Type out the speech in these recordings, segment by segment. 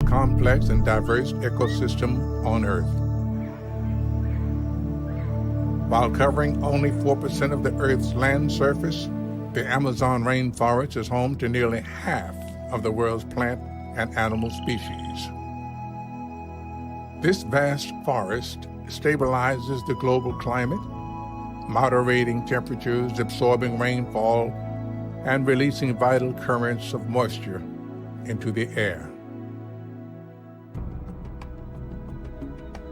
complex and diverse ecosystem on Earth. While covering only 4% of the Earth's land surface, the Amazon rainforest is home to nearly half of the world's plant and animal species. This vast forest stabilizes the global climate, moderating temperatures, absorbing rainfall, and releasing vital currents of moisture into the air.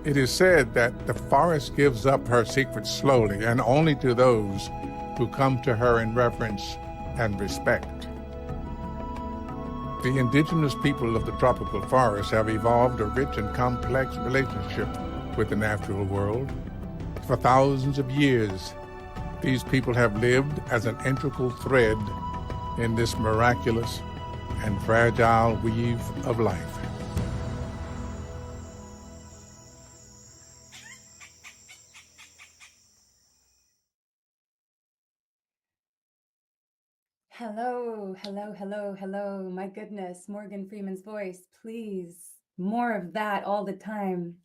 It is said that the forest gives up her secrets slowly and only to those who come to her in reverence and respect. The indigenous people of the tropical forest have evolved a rich and complex relationship with the natural world. For thousands of years, these people have lived as an integral thread in this miraculous and fragile weave of life. Hello, hello, hello, hello. My goodness, Morgan Freeman's voice, please. More of that all the time.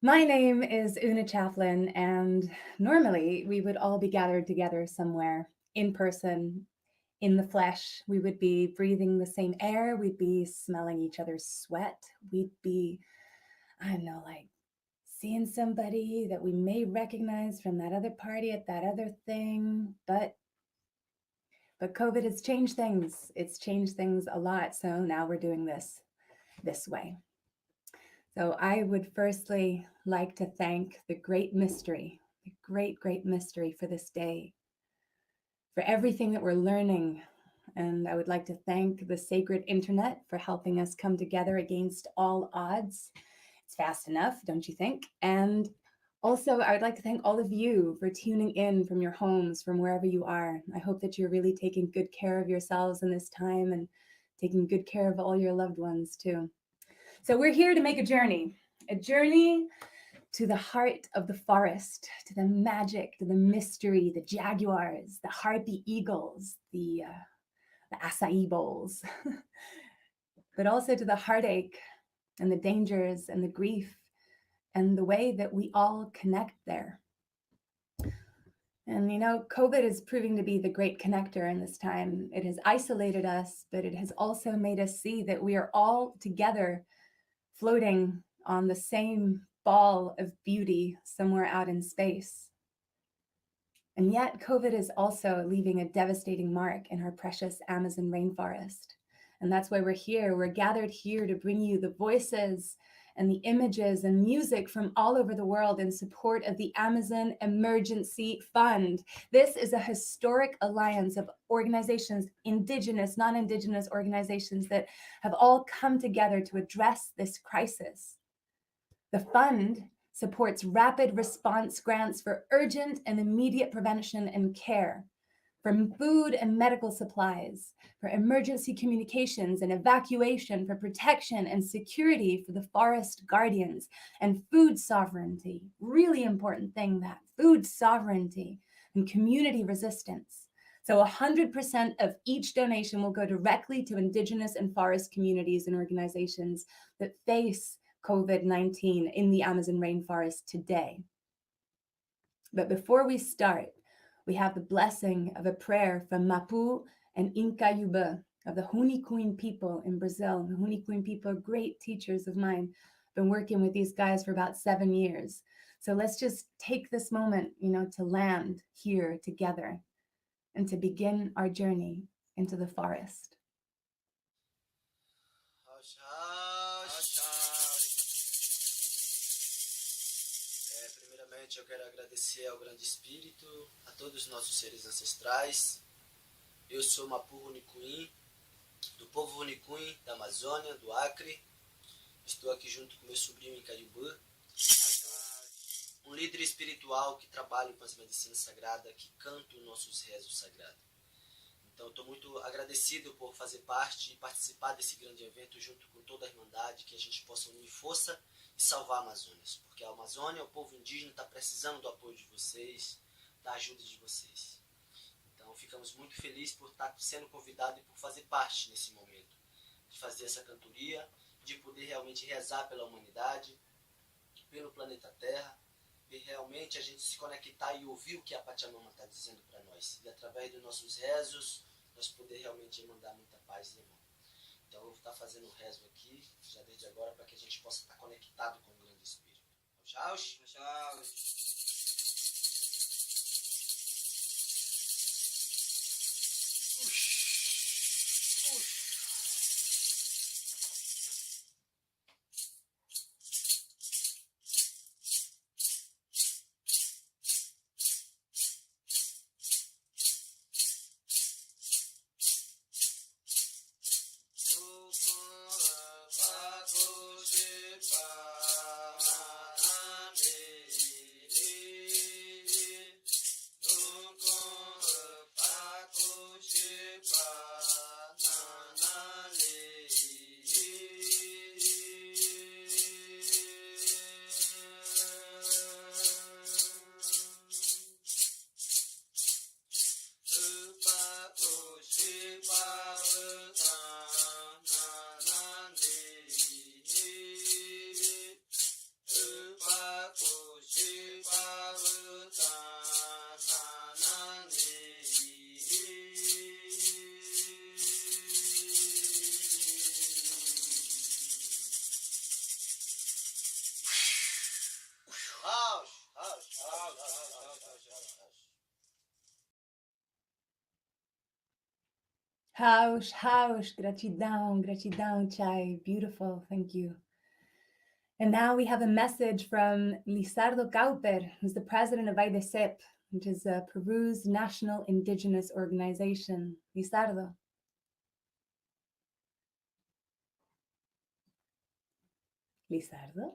My name is Una Chaplin, and normally we would all be gathered together somewhere in person, in the flesh. We would be breathing the same air. We'd be smelling each other's sweat. We'd be, I don't know, like seeing somebody that we may recognize from that other party at that other thing, but COVID has changed things. It's changed things a lot. So now we're doing this way. So I would firstly like to thank the great mystery, the great, great mystery for this day, for everything that we're learning. And I would like to thank the sacred internet for helping us come together against all odds. It's fast enough, don't you think? And also, I would like to thank all of you for tuning in from your homes, from wherever you are. I hope that you're really taking good care of yourselves in this time and taking good care of all your loved ones too. So we're here to make a journey to the heart of the forest, to the magic, to the mystery, the jaguars, the harpy eagles, the acai bowls, but also to the heartache and the dangers and the grief and the way that we all connect there. And you know, COVID is proving to be the great connector in this time. It has isolated us, but it has also made us see that we are all together floating on the same ball of beauty somewhere out in space. And yet COVID is also leaving a devastating mark in our precious Amazon rainforest. And that's why we're here. We're gathered here to bring you the voices and the images and music from all over the world in support of the Amazon Emergency Fund. This is a historic alliance of organizations, indigenous, non-indigenous organizations that have all come together to address this crisis. The fund supports rapid response grants for urgent and immediate prevention and care, from food and medical supplies, for emergency communications and evacuation, for protection and security for the forest guardians, and food sovereignty, really important thing, that food sovereignty and community resistance. So 100% of each donation will go directly to indigenous and forest communities and organizations that face COVID-19 in the Amazon rainforest today. But before we start, we have the blessing of a prayer from MAPU and XIYE of the HUNI people in Brazil. The HUNI people are great teachers of mine. Been working with these guys for about 7 years. So let's just take this moment, to land here together and to begin our journey into the forest. Primeiramente, eu quero agradecer ao Grande Espírito, a todos os nossos seres ancestrais. Eu sou MAPU HUNI, do povo HUNI da Amazônia, do Acre. Estou aqui junto com meu sobrinho em Cariúba, um líder espiritual que trabalha com as medicinas sagradas, que canta os nossos rezos sagrados. Então, estou muito agradecido por fazer parte e participar desse grande evento junto com toda a Irmandade, que a gente possa unir força e salvar a Amazônia. Porque a Amazônia, o povo indígena, está precisando do apoio de vocês, da ajuda de vocês. Então, ficamos muito felizes por estar sendo convidados e por fazer parte nesse momento, de fazer essa cantoria de poder realmente rezar pela humanidade, pelo planeta Terra, e realmente a gente se conectar e ouvir o que a Pachamama está dizendo para nós. E através dos nossos rezos, nós poder realmente mandar muita paz e amor. Então eu vou estar fazendo o rezo aqui, já desde agora, para que a gente possa estar conectado com o Grande Espírito. Tchau, tchau. House, gratidão, gratidão, Chai. Beautiful, thank you. And now we have a message from Lizardo KAUPER, who's the president of IDESEP, which is Peru's national indigenous organization. Lizardo. Lizardo?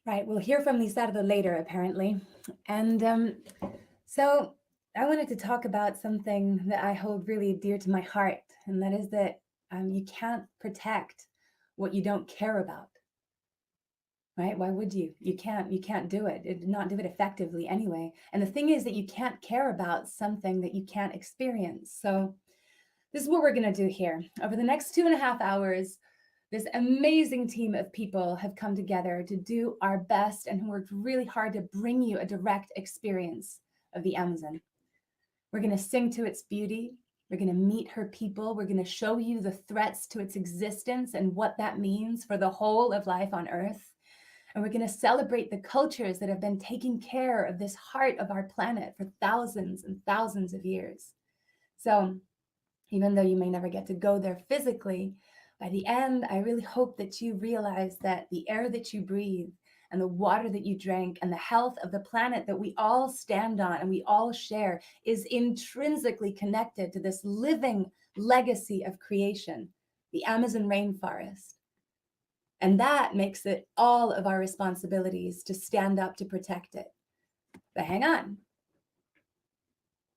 Right, we'll hear from Lizardo later, apparently. And so I wanted to talk about something that I hold really dear to my heart, and that is that you can't protect what you don't care about, right? Why would you? You can't do it, not do it effectively anyway. And the thing is that you can't care about something that you can't experience. So this is what we're gonna do here. Over the next 2.5 hours, this amazing team of people have come together to do our best and worked really hard to bring you a direct experience of the Amazon. We're going to sing to its beauty. We're going to meet her people. We're going to show you the threats to its existence and what that means for the whole of life on Earth. And we're going to celebrate the cultures that have been taking care of this heart of our planet for thousands and thousands of years. So even though you may never get to go there physically, by the end, I really hope that you realize that the air that you breathe and the water that you drink and the health of the planet that we all stand on and we all share is intrinsically connected to this living legacy of creation, the Amazon rainforest. And that makes it all of our responsibilities to stand up to protect it. But hang on.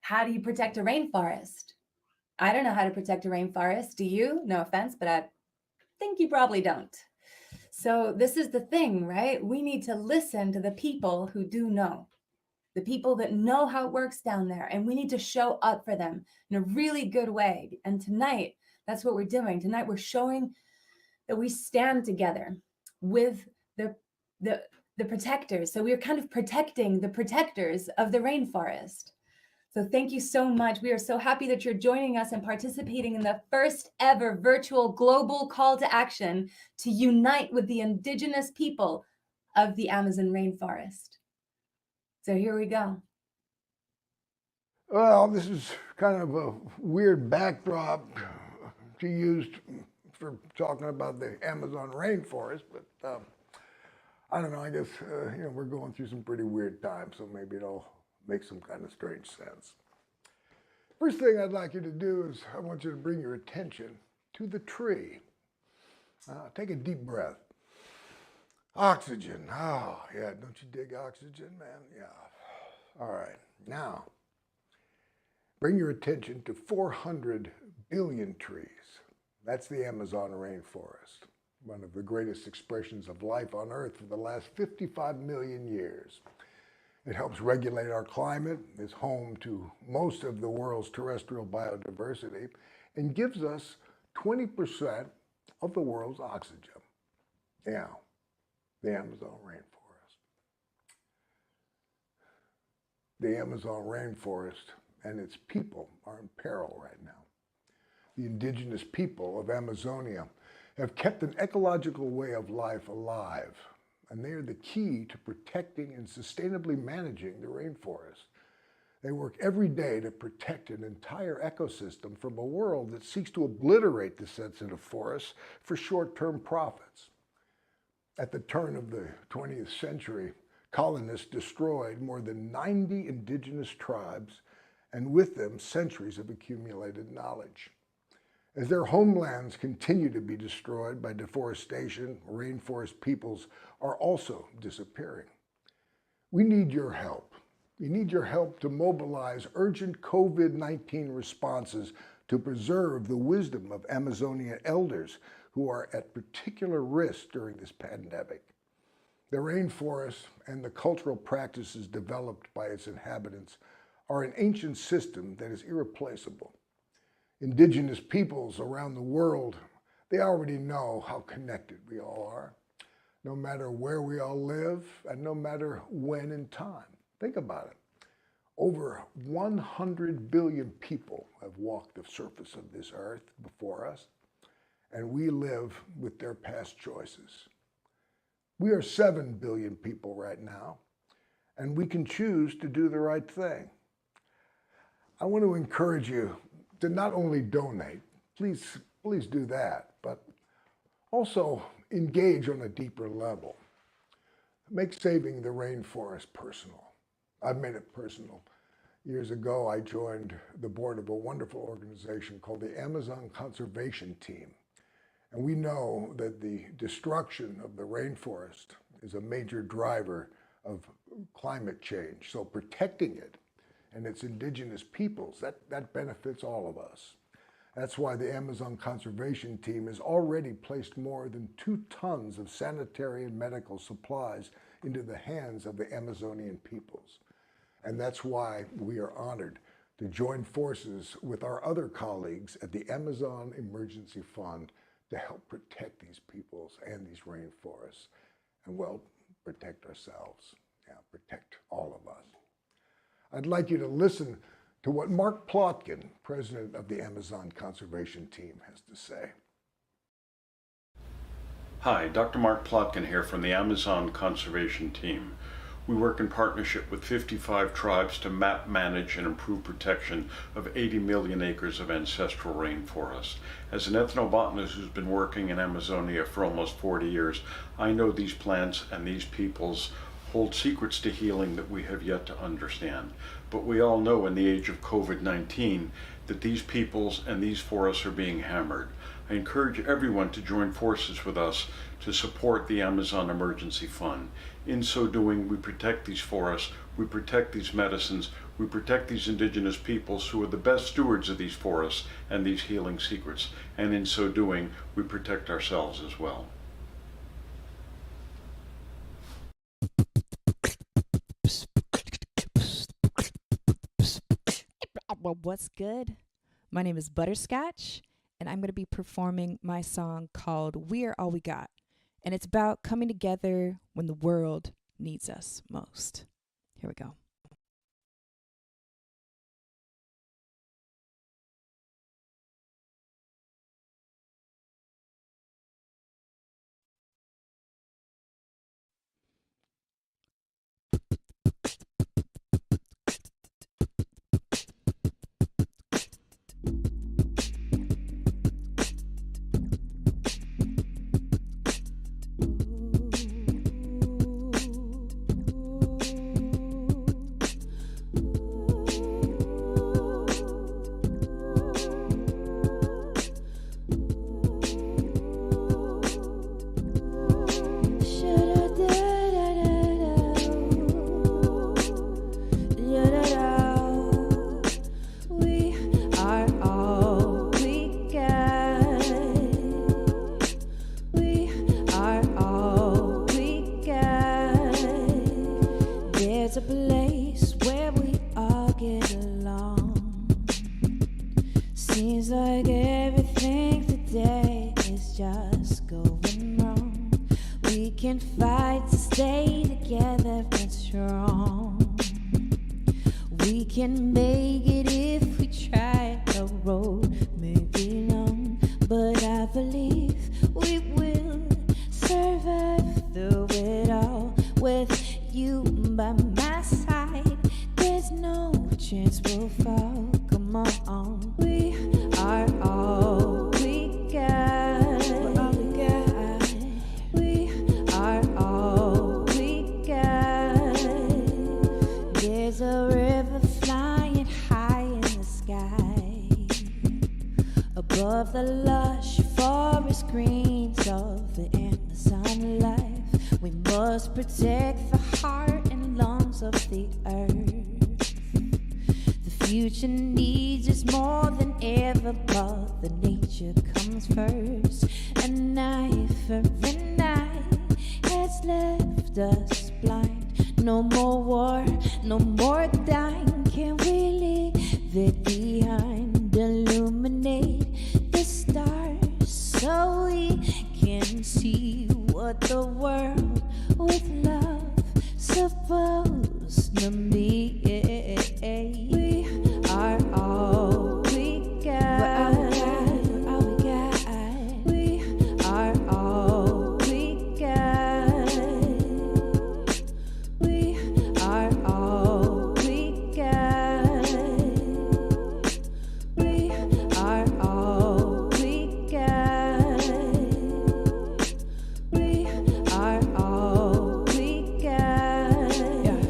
How do you protect a rainforest? I don't know how to protect a rainforest. Do you? No offense, but I think you probably don't. So this is the thing, right? We need to listen to the people who do know, the people that know how it works down there, and we need to show up for them in a really good way. And tonight, that's what we're doing. Tonight, we're showing that we stand together with the protectors. So we're kind of protecting the protectors of the rainforest. So thank you so much. We are so happy that you're joining us and participating in the first ever virtual global call to action to unite with the indigenous people of the Amazon rainforest. So here we go. Well, this is kind of a weird backdrop to use for talking about the Amazon rainforest, but I don't know, I guess, we're going through some pretty weird times, so maybe it'll make some kind of strange sense. First thing I'd like you to do is I want you to bring your attention to the tree. Take a deep breath. Oxygen. Oh, yeah, don't you dig oxygen, man? Yeah. All right, now, bring your attention to 400 billion trees. That's the Amazon rainforest, one of the greatest expressions of life on Earth for the last 55 million years. It helps regulate our climate, is home to most of the world's terrestrial biodiversity, and gives us 20% of the world's oxygen. Yeah, the Amazon rainforest. The Amazon rainforest and its people are in peril right now. The indigenous people of Amazonia have kept an ecological way of life alive, and they are the key to protecting and sustainably managing the rainforest. They work every day to protect an entire ecosystem from a world that seeks to obliterate the sensitive forests for short-term profits. At the turn of the 20th century, colonists destroyed more than 90 indigenous tribes, and with them, centuries of accumulated knowledge. As their homelands continue to be destroyed by deforestation, rainforest peoples are also disappearing. We need your help. We need your help to mobilize urgent COVID-19 responses to preserve the wisdom of Amazonia elders who are at particular risk during this pandemic. The rainforest and the cultural practices developed by its inhabitants are an ancient system that is irreplaceable. Indigenous peoples around the world, they already know how connected we all are, no matter where we all live and no matter when in time. Think about it. Over 100 billion people have walked the surface of this earth before us, and we live with their past choices. We are 7 billion people right now, and we can choose to do the right thing. I want to encourage you to not only donate, please do that, but also engage on a deeper level. Make saving the rainforest personal. I've made it personal. Years ago, I joined the board of a wonderful organization called the Amazon Conservation Team. And we know that the destruction of the rainforest is a major driver of climate change. So protecting it and its indigenous peoples, that benefits all of us. That's why the Amazon Conservation Team has already placed more than 2 tons of sanitary and medical supplies into the hands of the Amazonian peoples. And that's why we are honored to join forces with our other colleagues at the Amazon Emergency Fund to help protect these peoples and these rainforests, and well, protect ourselves, protect all of us. I'd like you to listen to what Mark Plotkin, president of the Amazon Conservation Team, has to say. Hi, Dr. Mark Plotkin here from the Amazon Conservation Team. We work in partnership with 55 tribes to map, manage, and improve protection of 80 million acres of ancestral rainforest. As an ethnobotanist who's been working in Amazonia for almost 40 years, I know these plants and these peoples hold secrets to healing that we have yet to understand. But we all know in the age of COVID-19 that these peoples and these forests are being hammered. I encourage everyone to join forces with us to support the Amazon Emergency Fund. In so doing, we protect these forests, we protect these medicines, we protect these indigenous peoples who are the best stewards of these forests and these healing secrets. And in so doing, we protect ourselves as well. Well, what's good? My name is Butterscotch, and I'm going to be performing my song called We Are All We Got. And it's about coming together when the world needs us most. Here we go. just going wrong. We can fight to stay together and strong. We can make it if we try. The road may be long, but I believe we will survive through it all. With you by my side, there's no chance we'll fall. Come on, we are all we got. We're all we got. We are all we got. There's a river flying high in the sky, above the lush forest greens of the Amazon life. We must protect the heart and lungs of the earth. The future needs us more than ever, but the nature comes first. And eye for an eye has left us blind. No more war, no more dying. Can we leave it behind? Illuminate the stars so we can see what the world with love supposed to be. We are all we got. We're all we got. We are all we got. We are all we got. We are all we got. We are all we got. Yeah.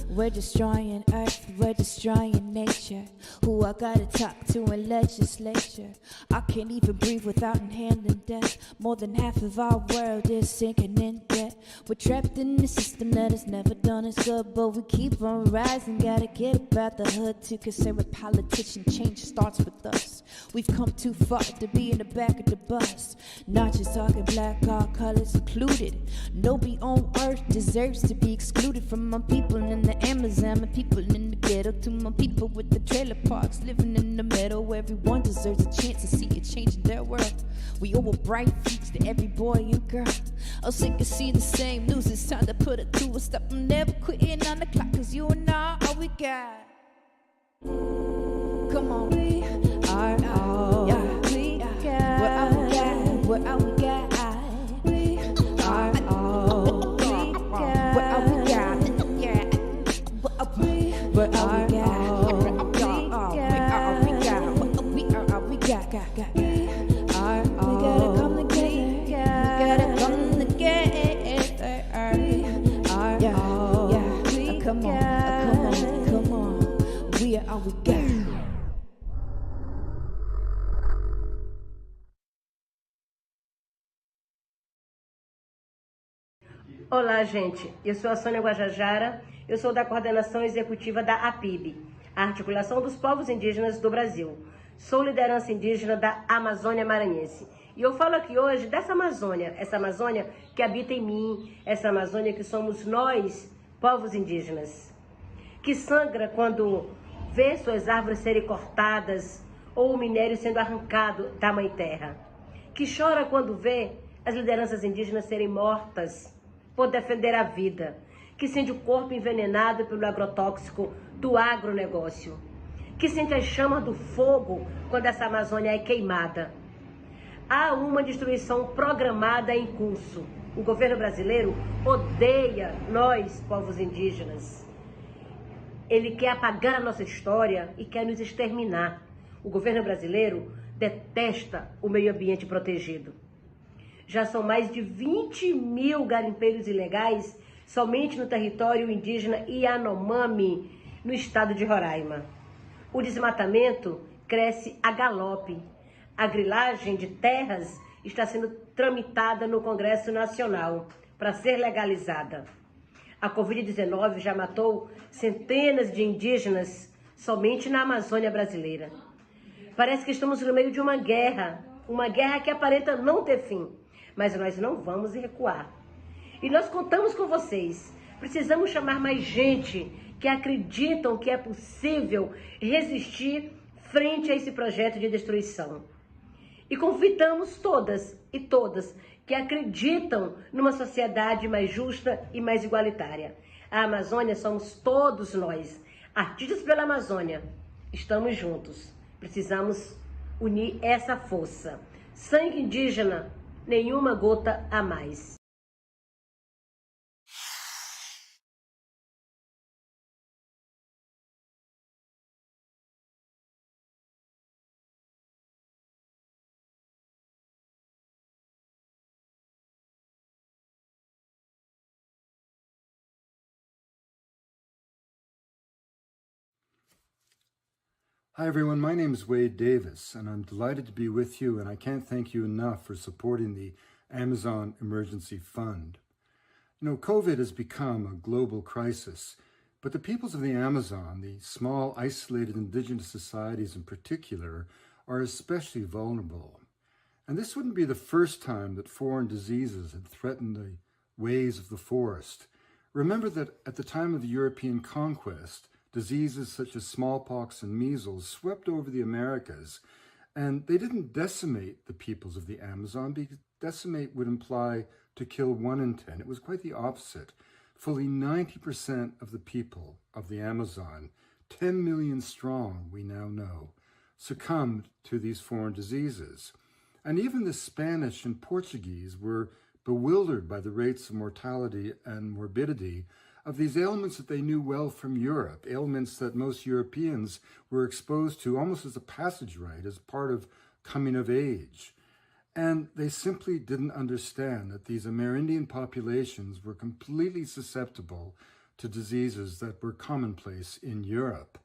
We're destroying earth, we're destroying nature. Who I gotta talk to in legislature? I can't even breathe without inhaling death. More than half of our world is sinking in debt. We're trapped in a system that has never done us good, but we keep on rising. Gotta get about the hood too concerned with politicians. Change starts with us. We've come too far to be in the back of the bus. Not just talking black, all colors included. Nobody on earth deserves to be excluded. From my people in the Amazon, my people in the ghetto, to my people with the trailer parks living in the meadow. Everyone deserves a chance to see a change in their world. We owe a bright future to every boy and girl. I'm sick of seeing the same news. It's time to put it to a stop. I'm never quitting on the clock, cause you and I are all we got. Come on, we are all we got. We're all we got. We're all we got. We are all we got. We're all we got. Yeah. We're all we got. Olá, gente. Eu sou a SONIA GUAJAJARA. Eu sou da coordenação executiva da APIB, a Articulação dos Povos Indígenas do Brasil. Sou liderança indígena da Amazônia maranhense. E eu falo aqui hoje dessa Amazônia, essa Amazônia que habita em mim, essa Amazônia que somos nós, povos indígenas, que sangra quando vê suas árvores serem cortadas ou o minério sendo arrancado da mãe terra, que chora quando vê as lideranças indígenas serem mortas por defender a vida, que sente o corpo envenenado pelo agrotóxico do agronegócio, que sente as chamas do fogo quando essa Amazônia é queimada. Há uma destruição programada em curso. O governo brasileiro odeia nós, povos indígenas. Ele quer apagar a nossa história e quer nos exterminar. O governo brasileiro detesta o meio ambiente protegido. Já são mais de 20 mil garimpeiros ilegais somente no território indígena Yanomami, no estado de Roraima. O desmatamento cresce a galope. A grilagem de terras está sendo tramitada no Congresso Nacional para ser legalizada. A Covid-19 já matou centenas de indígenas somente na Amazônia brasileira. Parece que estamos no meio de uma guerra que aparenta não ter fim. Mas nós não vamos recuar. E nós contamos com vocês. Precisamos chamar mais gente que acreditam que é possível resistir frente a esse projeto de destruição. E convidamos todas e todas que acreditam numa sociedade mais justa e mais igualitária. A Amazônia somos todos nós, artistas pela Amazônia. Estamos juntos. Precisamos unir essa força. Sangue indígena, nenhuma gota a mais. Hi everyone, my name is Wade Davis and I'm delighted to be with you, and I can't thank you enough for supporting the Amazon Emergency Fund. You know, COVID has become a global crisis, but the peoples of the Amazon, the small isolated indigenous societies in particular, are especially vulnerable. And this wouldn't be the first time that foreign diseases had threatened the ways of the forest. Remember that at the time of the European conquest, diseases such as smallpox and measles swept over the Americas, and they didn't decimate the peoples of the Amazon, because decimate would imply to kill 1 in 10. It was quite the opposite. Fully 90% of the people of the Amazon, 10 million strong, we now know, succumbed to these foreign diseases. And even the Spanish and Portuguese were bewildered by the rates of mortality and morbidity of these ailments that they knew well from Europe, ailments that most Europeans were exposed to almost as a passage rite, as part of coming of age. And they simply didn't understand that these Amerindian populations were completely susceptible to diseases that were commonplace in Europe.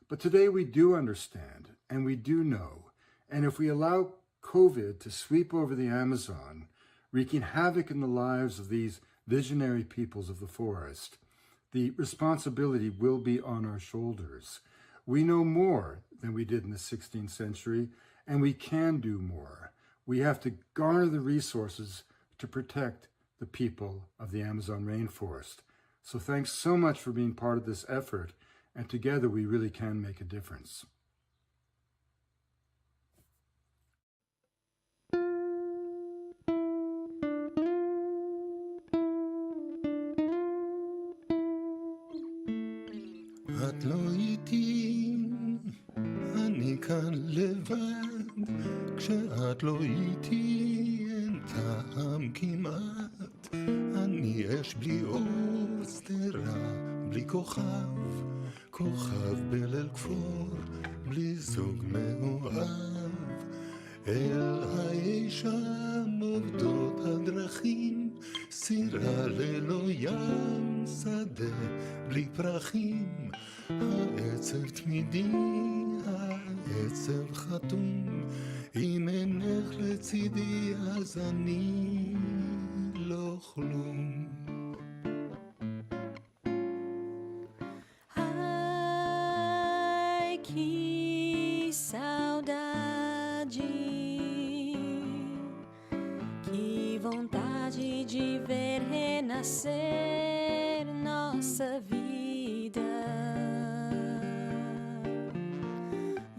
But today we do understand, and we do know, and if we allow COVID to sweep over the Amazon, wreaking havoc in the lives of these visionary peoples of the forest, the responsibility will be on our shoulders. We know more than we did in the 16th century, and we can do more. We have to garner the resources to protect the people of the Amazon rainforest. So thanks so much for being part of this effort, and together we really can make a difference. את לא איתי, אני כאן לבד, כשאת לא איתי אין טעם כמעט, אני אש בלי אור, סתרה בלי כוכב, כוכב בליל כפור, בלי זוג מאוהב, אל הישם עובדות הדרכים, סירה ללא ים, שדה בלי פרחים, העצב תמידי, העצב חתום, אם אינך לצידי אז אני לא כלום. Ai, que saudade, que vontade de ver renascer nossa vida.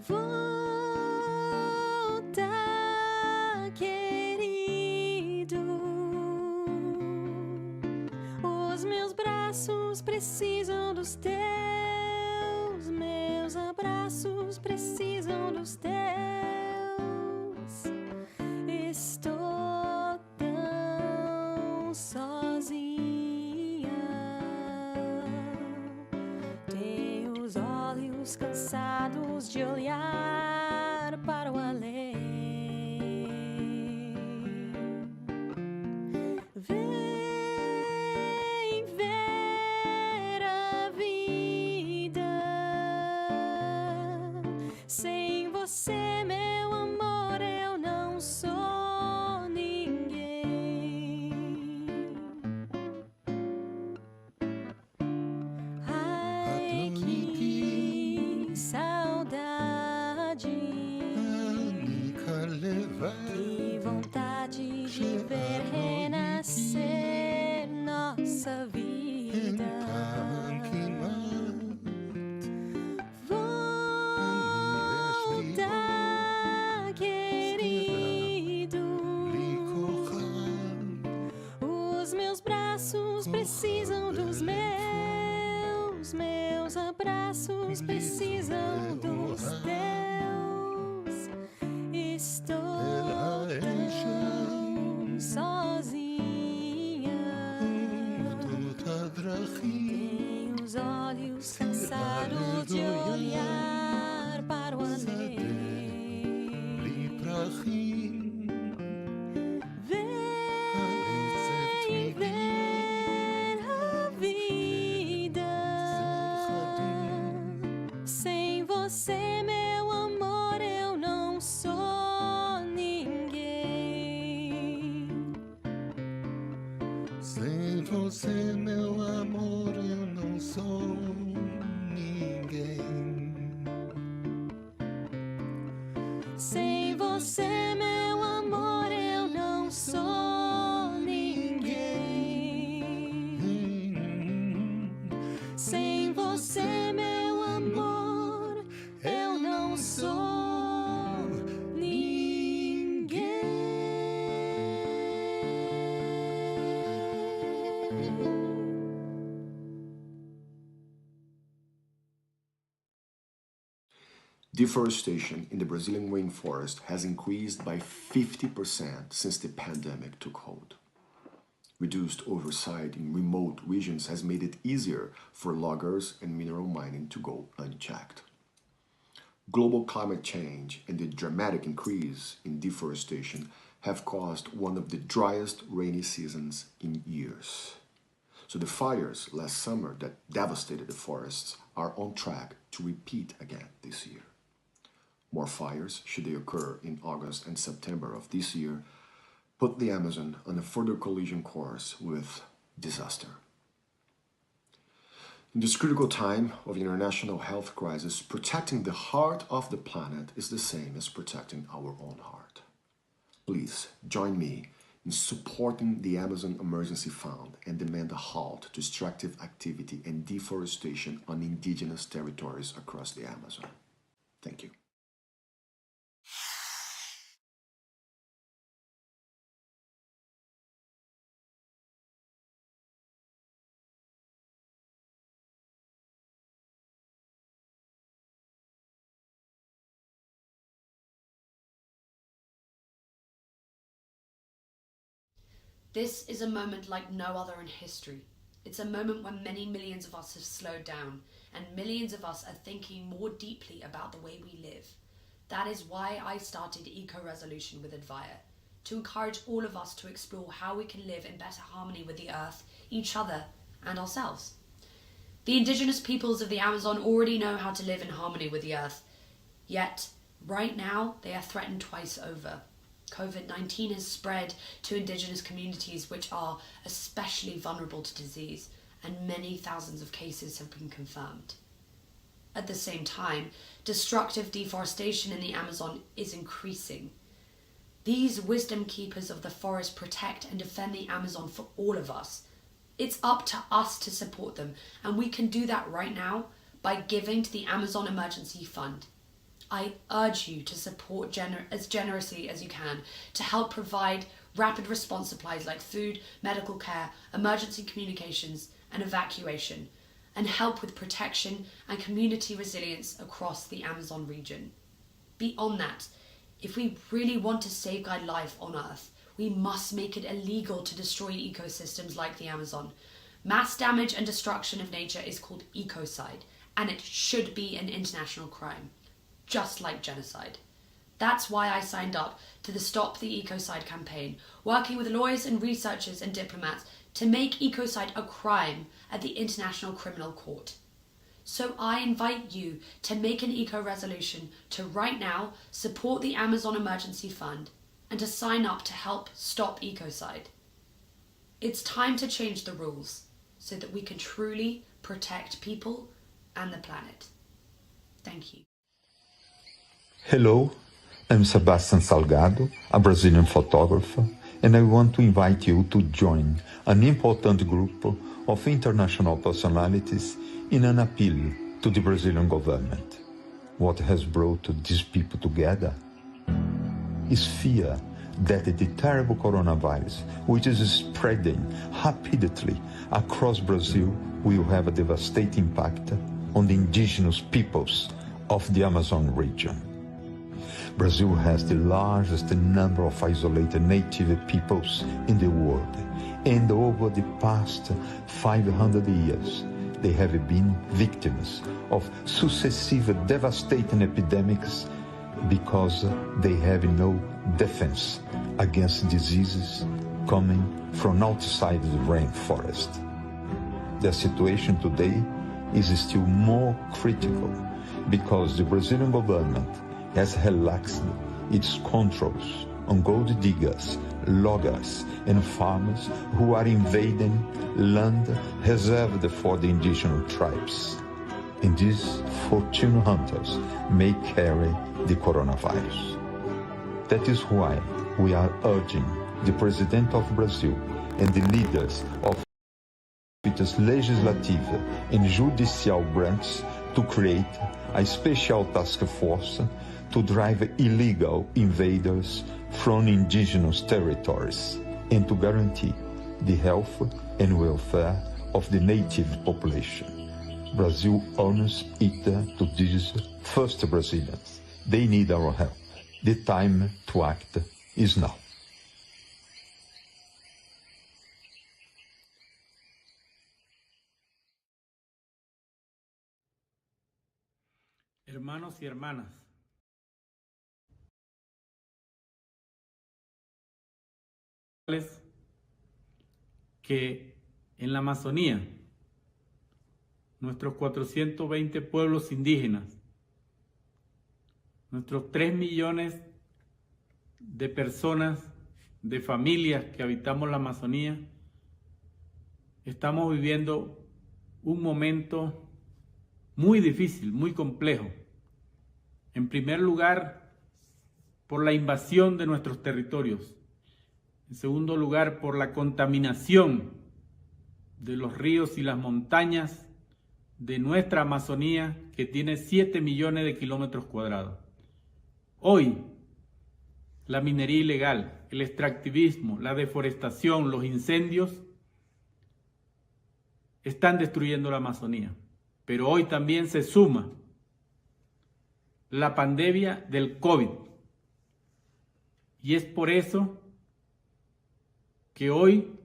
Volta, querido, os meus braços precisam dos teus, meus abraços precisam dos teus. Estou tão sozinha, tenho os olhos cansados de olhar para o além. Vem ver a vida. Sem você, meu amor, eu não sou ninguém. Ai, que saudade, אני כאן לבד, que vontade de ver renascer nossa אין vida. טעם כמעט, Volta, querido, Os meus braços precisam dos meus abraços precisam dos teus. Estou tão sozinha. Tenho os olhos cansados de olhar para o além. Vem ver a vida. Sem você, meu amor, eu não sou ninguém. Sem você, meu amor, eu não sou ninguém. Sem você, meu amor, eu não sou ninguém. Sem você, meu amor, eu não sou ninguém. Deforestation in the Brazilian rainforest has increased by 50% since the pandemic took hold. Reduced oversight in remote regions has made it easier for loggers and mineral mining to go unchecked. Global climate change and the dramatic increase in deforestation have caused one of the driest rainy seasons in years. So the fires last summer that devastated the forests are on track to repeat again this year. More fires, should they occur in August and September of this year, put the Amazon on a further collision course with disaster. In this critical time of international health crisis, protecting the heart of the planet is the same as protecting our own heart. Please join me in supporting the Amazon Emergency Fund and demand a halt to extractive activity and deforestation on indigenous territories across the Amazon. Thank you. This is a moment like no other in history. It's a moment when many millions of us have slowed down and millions of us are thinking more deeply about the way we live. That is why I started Eco-Resolution with Advaya, to encourage all of us to explore how we can live in better harmony with the earth, each other, and ourselves. The indigenous peoples of the Amazon already know how to live in harmony with the earth, yet right now they are threatened twice over. COVID-19 has spread to indigenous communities which are especially vulnerable to disease, and many thousands of cases have been confirmed. At the same time, destructive deforestation in the Amazon is increasing. These wisdom keepers of the forest protect and defend the Amazon for all of us. It's up to us to support them, and we can do that right now by giving to the Amazon Emergency Fund. I urge you to support as generously as you can to help provide rapid response supplies like food, medical care, emergency communications, and evacuation, and help with protection and community resilience across the Amazon region. Beyond that, if we really want to safeguard life on Earth, we must make it illegal to destroy ecosystems like the Amazon. Mass damage and destruction of nature is called ecocide, and it should be an international crime, just like genocide. That's why I signed up to the Stop the Ecocide campaign, working with lawyers and researchers and diplomats to make ecocide a crime at the International Criminal Court. So I invite you to make an eco-resolution to right now support the Amazon Emergency Fund and to sign up to help stop ecocide. It's time to change the rules so that we can truly protect people and the planet. Thank you. Hello, I'm Sebastian Salgado, a Brazilian photographer, and I want to invite you to join an important group of international personalities in an appeal to the Brazilian government. What has brought these people together is fear that the terrible coronavirus, which is spreading rapidly across Brazil, will have a devastating impact on the indigenous peoples of the Amazon region. Brazil has the largest number of isolated native peoples in the world, and over the past 500 years, they have been victims of successive devastating epidemics because they have no defense against diseases coming from outside the rainforest. The situation today is still more critical because the Brazilian government has relaxed its controls on gold diggers, loggers, and farmers who are invading land reserved for the indigenous tribes. And these fortune hunters may carry the coronavirus. That is why we are urging the President of Brazil and the leaders of its legislative and judicial branches to create a special task force to drive illegal invaders from indigenous territories and to guarantee the health and welfare of the native population. Brazil owes it to these first Brazilians. They need our help. The time to act is now. Hermanos y hermanas, que en la Amazonía, nuestros 420 pueblos indígenas, nuestros 3 millones de personas, de familias que habitamos la Amazonía, estamos viviendo un momento muy difícil, muy complejo. En primer lugar, por la invasión de nuestros territorios. En segundo lugar, por la contaminación de los ríos y las montañas de nuestra Amazonía, que tiene 7 millones de kilómetros cuadrados. Hoy, la minería ilegal, el extractivismo, la deforestación, los incendios están destruyendo la Amazonía. Pero hoy también se suma la pandemia del COVID. Y es por eso que hoy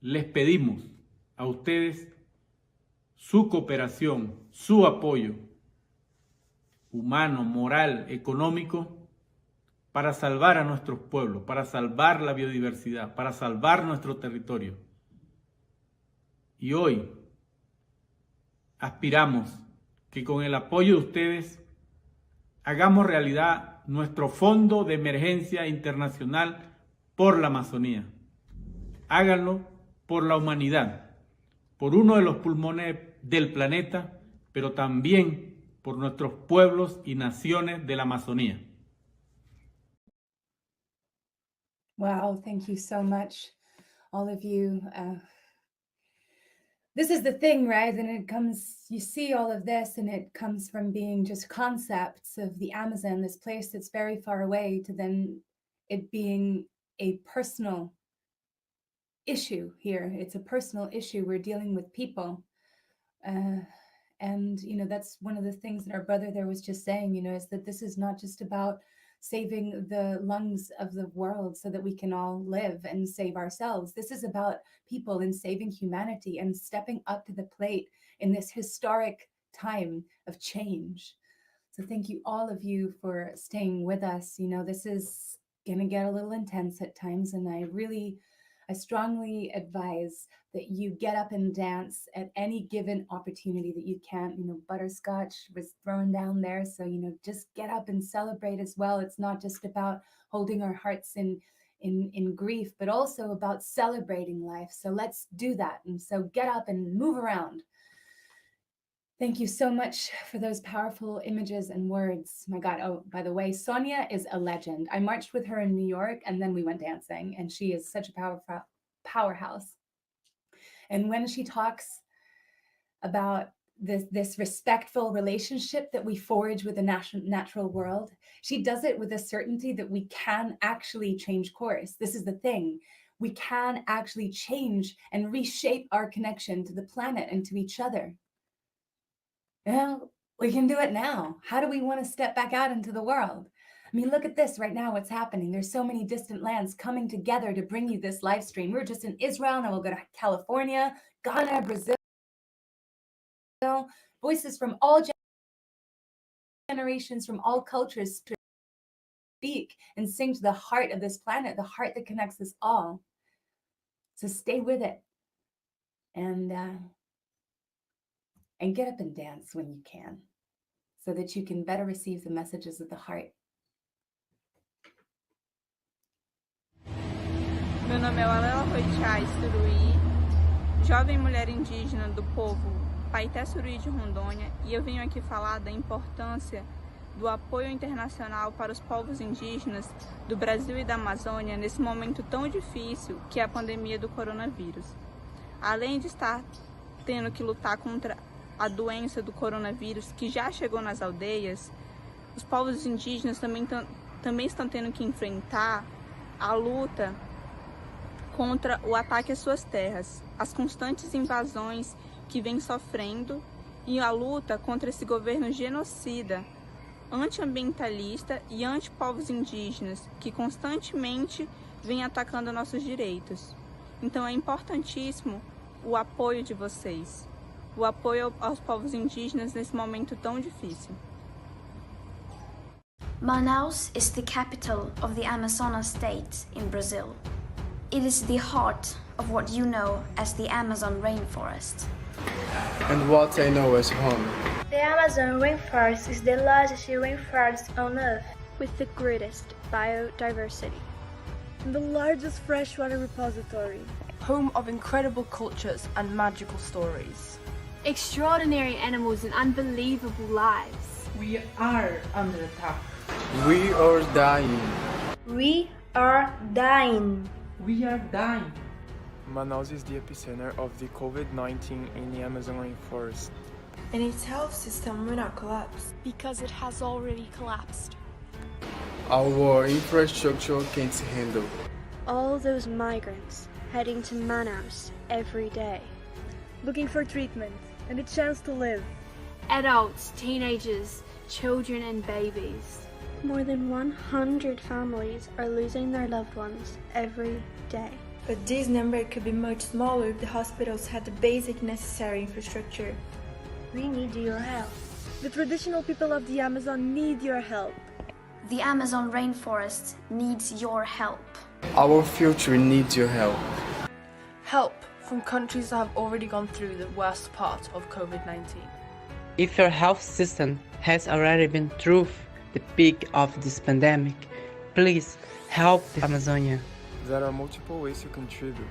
les pedimos a ustedes su cooperación, su apoyo humano, moral, económico, para salvar a nuestros pueblos, para salvar la biodiversidad, para salvar nuestro territorio. Y hoy aspiramos que con el apoyo de ustedes hagamos realidad nuestro Fondo de Emergencia Internacional por la Amazonía. Háganlo por la humanidad, por uno de los pulmones del planeta, pero también por nuestros pueblos y naciones de la Amazonía. Wow, thank you so much, all of you. This is the thing, right? And it comes, you see all of this, and it comes from being just concepts of the Amazon, this place that's very far away, to then it being a personal issue here. It's a personal issue. We're dealing with people. And, you know, that's one of the things that our brother there was just saying, you know, is that this is not just about saving the lungs of the world so that we can all live and save ourselves. This is about people and saving humanity and stepping up to the plate in this historic time of change. So thank you, all of you, for staying with us. You know, this is going to get a little intense at times, and I strongly advise that you get up and dance at any given opportunity that you can. You know, butterscotch was thrown down there, so, you know, just get up and celebrate as well. It's not just about holding our hearts in grief, but also about celebrating life. So let's do that. And so get up and move around. Thank you so much for those powerful images and words. My God. Oh, by the way, Sonia is a legend. I marched with her in New York, and then we went dancing, and she is such a powerhouse. And when she talks about this respectful relationship that we forge with the natural world. She does it with a certainty that we can actually change course. This is the thing. We can actually change and reshape our connection to the planet and to each other. We can do it now. How do we want to step back out into the world? I mean, look at this right now, what's happening. There's so many distant lands coming together to bring you this live stream. We're just in Israel, now we'll go to California, Ghana, Brazil. Voices from all generations, from all cultures to speak and sing to the heart of this planet, the heart that connects us all. So stay with it and get up and dance when you can, so that you can better receive the messages of the heart. Meu nome é Lela Roitiais Suruí, jovem mulher indígena do povo Paité Suruí de Rondônia, e eu venho aqui falar da importância do apoio internacional para os povos indígenas do Brasil e da Amazônia nesse momento tão difícil que é a pandemia do coronavírus. Além de estar tendo que lutar contra a doença do coronavírus que já chegou nas aldeias, os povos indígenas também estão tendo que enfrentar a luta contra o ataque às suas terras, as constantes invasões que vem sofrendo e a luta contra esse governo genocida, antiambientalista e anti-povos indígenas, que constantemente vem atacando nossos direitos. Então é importantíssimo o apoio de vocês, o apoio aos povos indígenas nesse momento tão difícil. Manaus is the capital of the Amazonas state in Brazil. It is the heart of what you know as the Amazon rainforest. And what I know as home. The Amazon rainforest is the largest rainforest on Earth, with the greatest biodiversity. And the largest freshwater repository. Home of incredible cultures and magical stories. Extraordinary animals and unbelievable lives. We are under attack. We are dying. We are dying. We are dying. Manaus is the epicenter of the COVID-19 in the Amazon rainforest. And its health system will not collapse. Because it has already collapsed. Our infrastructure can't handle. All those migrants heading to Manaus every day. Looking for treatment and a chance to live. Adults, teenagers, children and babies. More than 100 families are losing their loved ones every day. But this number could be much smaller if the hospitals had the basic necessary infrastructure. We need your help. The traditional people of the Amazon need your help. The Amazon rainforest needs your help. Our future needs your help. Help from countries that have already gone through the worst part of COVID-19. If your health system has already been through the peak of this pandemic, please help the Amazonia. There are multiple ways to contribute.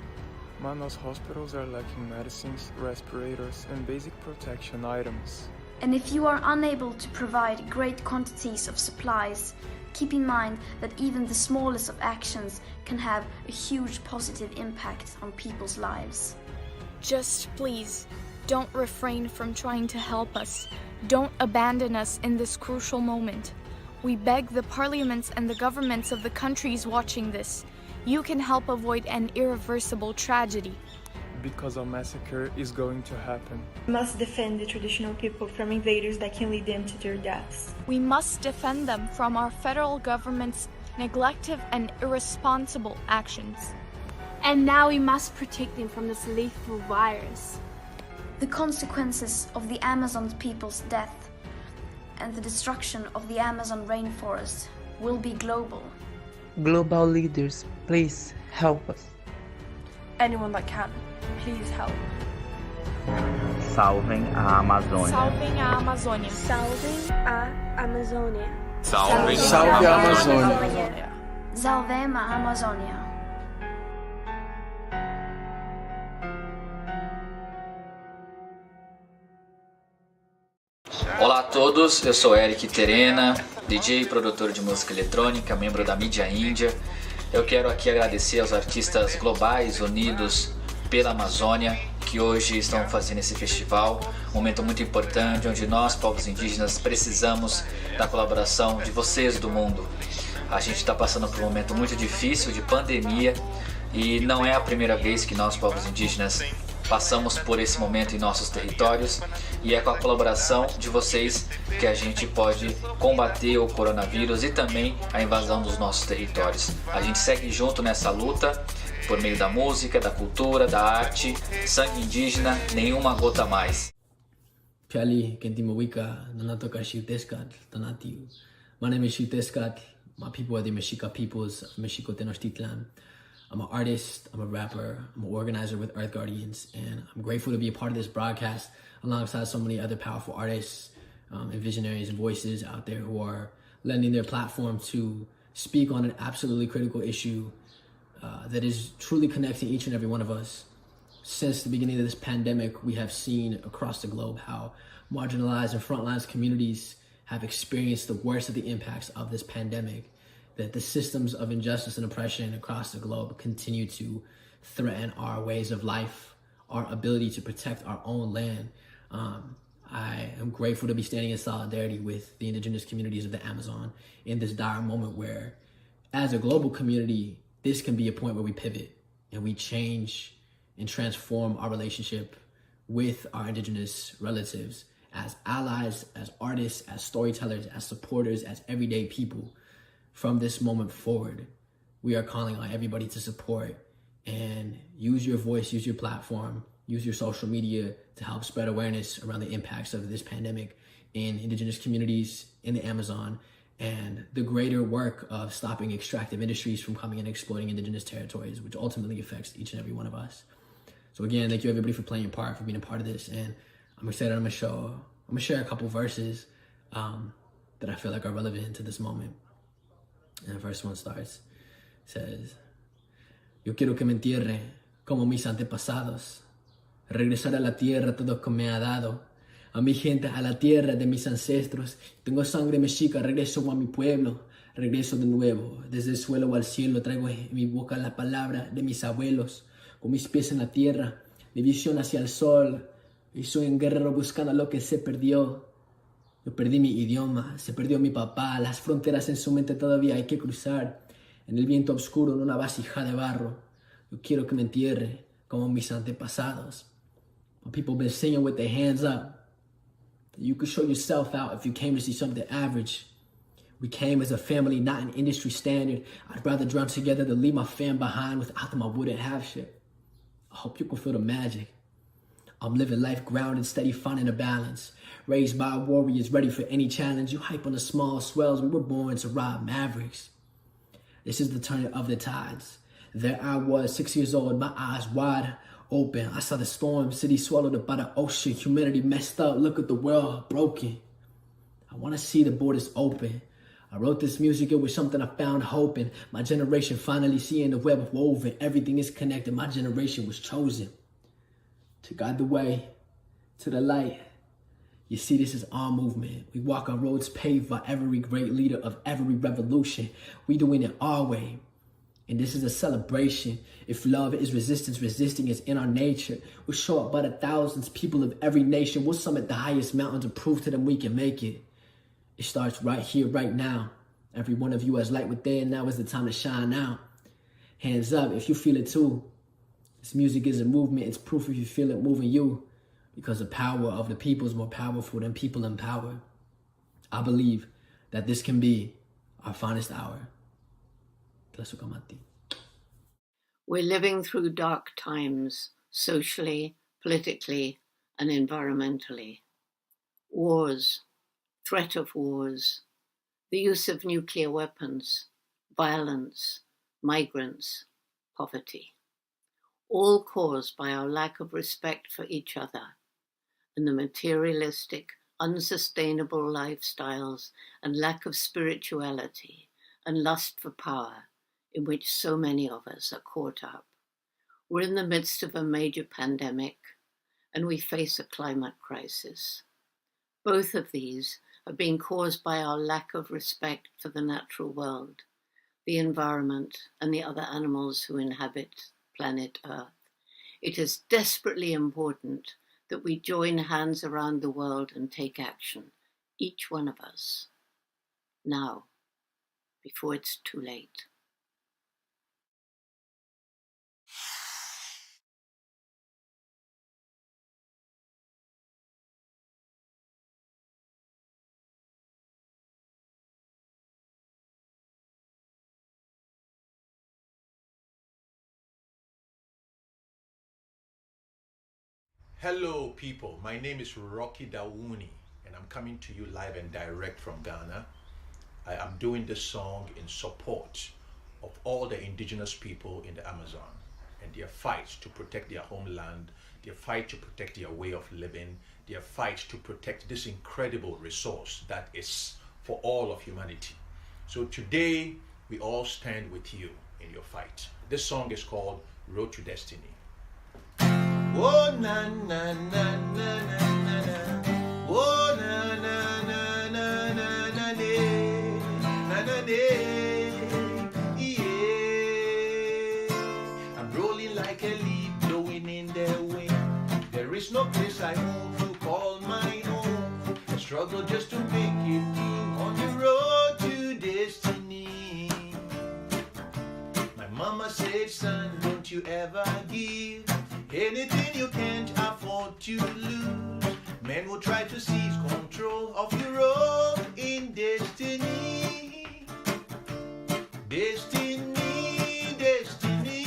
Manaus hospitals are lacking medicines, respirators, and basic protection items. And if you are unable to provide great quantities of supplies, keep in mind that even the smallest of actions can have a huge positive impact on people's lives. Just please, don't refrain from trying to help us. Don't abandon us in this crucial moment. We beg the parliaments and the governments of the countries watching this. You can help avoid an irreversible tragedy. Because a massacre is going to happen. We must defend the traditional people from invaders that can lead them to their deaths. We must defend them from our federal government's neglective and irresponsible actions. And now we must protect them from this lethal virus. The consequences of the Amazon people's death and the destruction of the Amazon rainforest will be global. Global leaders, please help us. Anyone that can, please help. Salvem a Amazônia. Salvem a Amazônia. Salvem a Amazônia. Salve a Amazônia. Salvem a Amazônia. Olá a todos, eu sou Eric Terena, DJ e produtor de música eletrônica, membro da mídia índia. Eu quero aqui agradecer aos artistas globais unidos pela Amazônia, que que hoje estão fazendo esse festival, um momento muito importante onde nós, povos indígenas, precisamos da colaboração de vocês do mundo. A gente está passando por um momento muito difícil de pandemia e não é a primeira vez que nós, povos indígenas, passamos por esse momento em nossos territórios, e é com a colaboração de vocês que a gente pode combater o coronavírus e também a invasão dos nossos territórios. A gente segue junto nessa luta por meio da música, da cultura, da arte. Sangue indígena, nenhuma gota mais. Peli, Kentimawika, Nanatoka Shiteskat, Tanatiu. My name is Shiteskat. My people are the Mexica peoples of Mexico Tenochtitlan. I'm an artist, I'm a rapper, I'm an organizer with Earth Guardians, and I'm grateful to be a part of this broadcast alongside so many other powerful artists and visionaries and voices out there who are lending their platform to speak on an absolutely critical issue that is truly connecting each and every one of us. Since the beginning of this pandemic, we have seen across the globe how marginalized and frontlines communities have experienced the worst of the impacts of this pandemic, that the systems of injustice and oppression across the globe continue to threaten our ways of life, our ability to protect our own land. I am grateful to be standing in solidarity with the indigenous communities of the Amazon in this dire moment where, as a global community, this can be a point where we pivot and we change and transform our relationship with our indigenous relatives as allies, as artists, as storytellers, as supporters, as everyday people. From this moment forward, we are calling on everybody to support and use your voice, use your platform, use your social media to help spread awareness around the impacts of this pandemic in indigenous communities in the Amazon and the greater work of stopping extractive industries from coming and exploiting indigenous territories, which ultimately affects each and every one of us. So again, thank you everybody for playing your part, for being a part of this. And I'm excited I'm gonna share a couple verses that I feel like are relevant to this moment. And the first one starts, says, yo quiero que me entierre como mis antepasados, regresar a la tierra todo que me ha dado, a mi gente, a la tierra de mis ancestros. Tengo sangre mexica, regreso a mi pueblo, regreso de nuevo, desde el suelo al cielo, traigo en mi boca la palabra de mis abuelos, con mis pies en la tierra, mi visión hacia el sol, y soy un guerrero buscando lo que se perdió. Yo perdí mi idioma, se perdió mi papá, las fronteras en su mente todavía hay que cruzar. En el viento oscuro, en una vasija de barro. Yo quiero que me entierre como mis antepasados. My people been singing with their hands up. You could show yourself out if you came to see something average. We came as a family, not an industry standard. I'd rather drown together than leave my fam behind. Without them, I wouldn't have shit. I hope you can feel the magic. I'm living life grounded, steady, finding a balance. Raised by warriors, ready for any challenge. You hype on the small swells, we were born to ride mavericks. This is the turn of the tides. There I was, 6 years old, my eyes wide open. I saw the storm, city swallowed up by the ocean. Humanity messed up, look at the world broken. I want to see the borders open. I wrote this music, it was something I found hope in. My generation finally seeing the web woven. Everything is connected, my generation was chosen to guide the way to the light. You see, this is our movement. We walk on roads paved by every great leader of every revolution. We doing it our way. And this is a celebration. If love is resistance, resisting is in our nature. We'll show up by the thousands, people of every nation. We'll summit the highest mountain to prove to them we can make it. It starts right here, right now. Every one of you has light within. Now is the time to shine out. Hands up if you feel it too. This music is a movement. It's proof if you feel it moving you. Because the power of the people is more powerful than people in power. I believe that this can be our finest hour. We're living through dark times, socially, politically, and environmentally. Wars, threat of wars, the use of nuclear weapons, violence, migrants, poverty. All caused by our lack of respect for each other and the materialistic, unsustainable lifestyles and lack of spirituality and lust for power in which so many of us are caught up. We're in the midst of a major pandemic and we face a climate crisis. Both of these are being caused by our lack of respect for the natural world, the environment, and the other animals who inhabit planet Earth. It is desperately important that we join hands around the world and take action, each one of us, now, before it's too late. Hello people, my name is Rocky Dawuni and I'm coming to you live and direct from Ghana. I am doing this song in support of all the indigenous people in the Amazon and their fight to protect their homeland, their fight to protect their way of living, their fight to protect this incredible resource that is for all of humanity. So today we all stand with you in your fight. This song is called Road to Destiny. Oh na na na na na na na. Oh na na na na na na na yeah. I'm rolling like a leaf blowing in the wind. There is no place I want to call my own. I struggle just to make it through on the road to destiny. My mama said, son, don't you ever give anything you can't afford to lose. Men will try to seize control of your role in destiny. Destiny, destiny,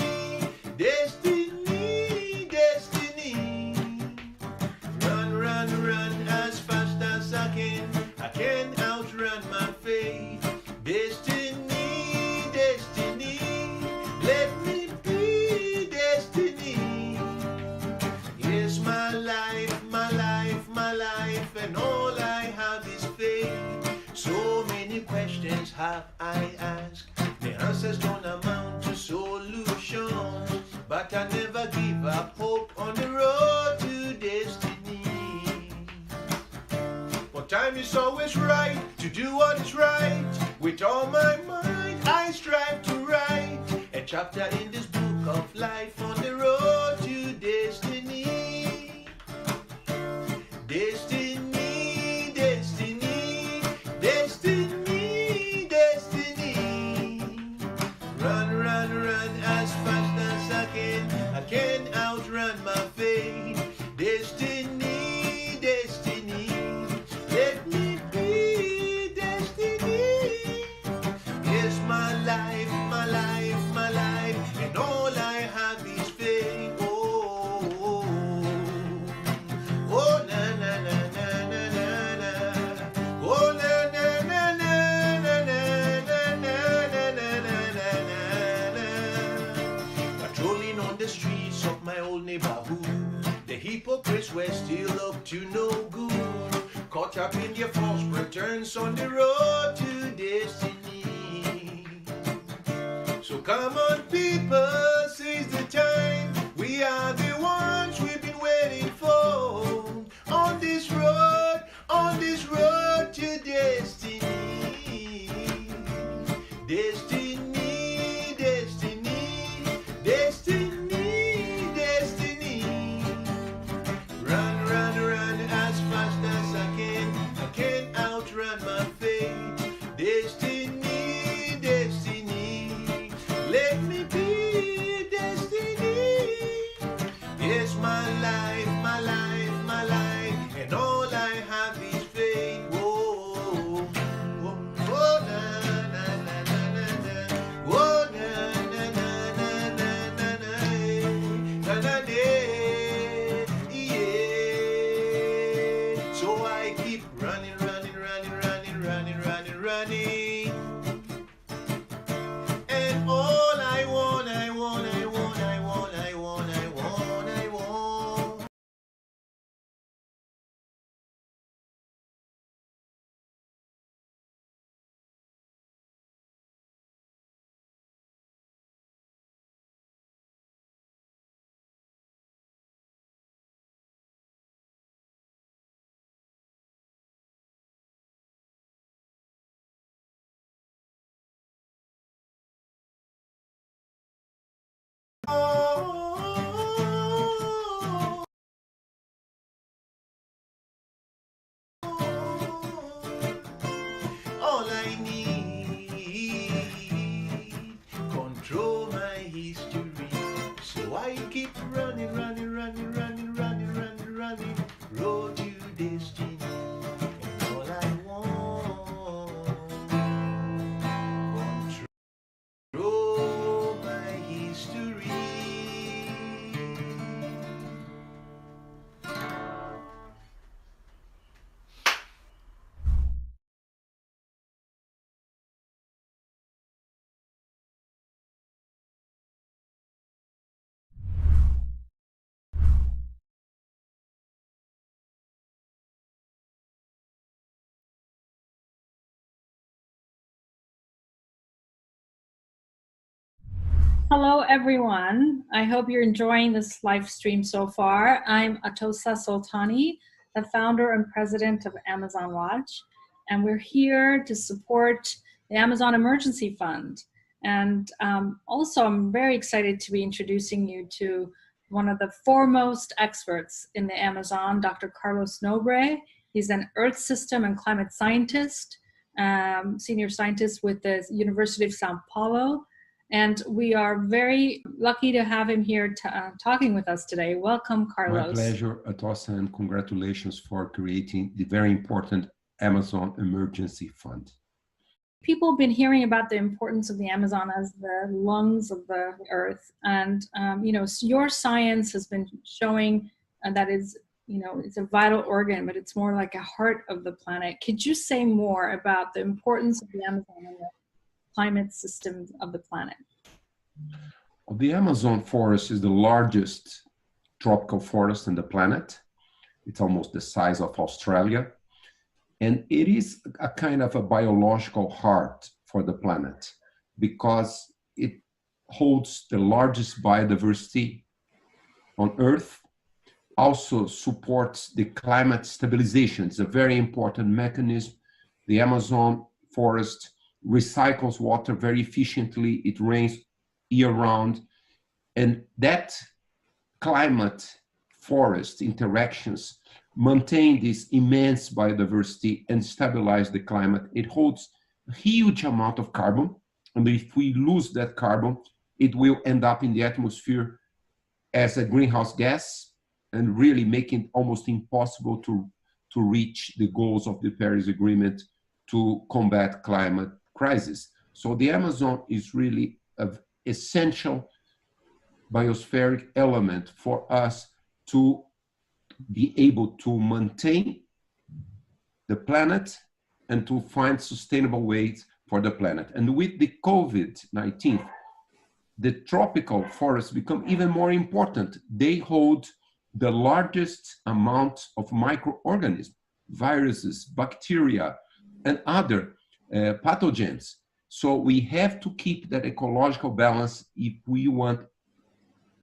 destiny, destiny. Run, run, run as fast as I can. I can't outrun my fate. Destiny, destiny, let me be destiny. Yes, my life, my life, my life, and all I have is faith. So many questions have I asked. The answers don't amount to solutions, but I never give up hope on the road to destiny. For time is always right to do what is right. With all my mind, I strive to write a chapter in this book of life on the road to destiny. Destiny, destiny, destiny, destiny. Run, run, run as fast as I can. I can't outrun my fate. Destiny, destiny, let me be destiny. Yes, my life, my life, my life, and all I have is faith. Oh, oh, oh, oh, na na na na na na na. Oh, na na na na na na na na na na na na. Patrolling on the streets of my old neighborhood, the hypocrites were still up to no good. Caught up in their false pretense on the road to destiny. So come on people, seize the time. We are the ones we've been waiting for. On this road to destiny. Destiny, destiny, destiny, destiny. Run, run, run as fast as I can. I can't outrun my fate. Destiny, destiny, let me be destiny. Yes, my life, my life, my life, and all I have is faith. Whoa, whoa, whoa, na na na na na na. Whoa, na na na na na na na na na. Yeah. So I keep running, running, running, running, running, running, running. And all I want, I want, I want, I want, I want, I want, I want. Why you keep running, running, running, running, running, running, running, road to destiny? And all I want, control my history. Hello, everyone. I hope you're enjoying this live stream so far. I'm Atosa Soltani, the founder and president of Amazon Watch, and we're here to support the Amazon Emergency Fund. And also, I'm very excited to be introducing you to one of the foremost experts in the Amazon, Dr. Carlos Nobre. He's an Earth System and Climate Scientist, senior scientist with the University of Sao Paulo. And we are very lucky to have him here talking with us today. Welcome, Carlos. My pleasure, Atosa, and congratulations for creating the very important Amazon Emergency Fund. People have been hearing about the importance of the Amazon as the lungs of the earth. And, you know, your science has been showing that it's, you know, it's a vital organ, but it's more like a heart of the planet. Could you say more about the importance of the Amazon and the climate system of the planet? The Amazon forest is the largest tropical forest on the planet. It's almost the size of Australia. And it is a kind of a biological heart for the planet because it holds the largest biodiversity on Earth, also supports the climate stabilization. It's a very important mechanism. The Amazon forest recycles water very efficiently. It rains year-round. And that climate forest interactions maintain this immense biodiversity and stabilize the climate. It holds a huge amount of carbon. And if we lose that carbon, it will end up in the atmosphere as a greenhouse gas and really making it almost impossible to reach the goals of the Paris Agreement to combat climate crisis. So the Amazon is really an essential biospheric element for us to be able to maintain the planet and to find sustainable ways for the planet. And with the COVID-19, the tropical forests become even more important. They hold the largest amount of microorganisms, viruses, bacteria, and other pathogens. So we have to keep that ecological balance if we want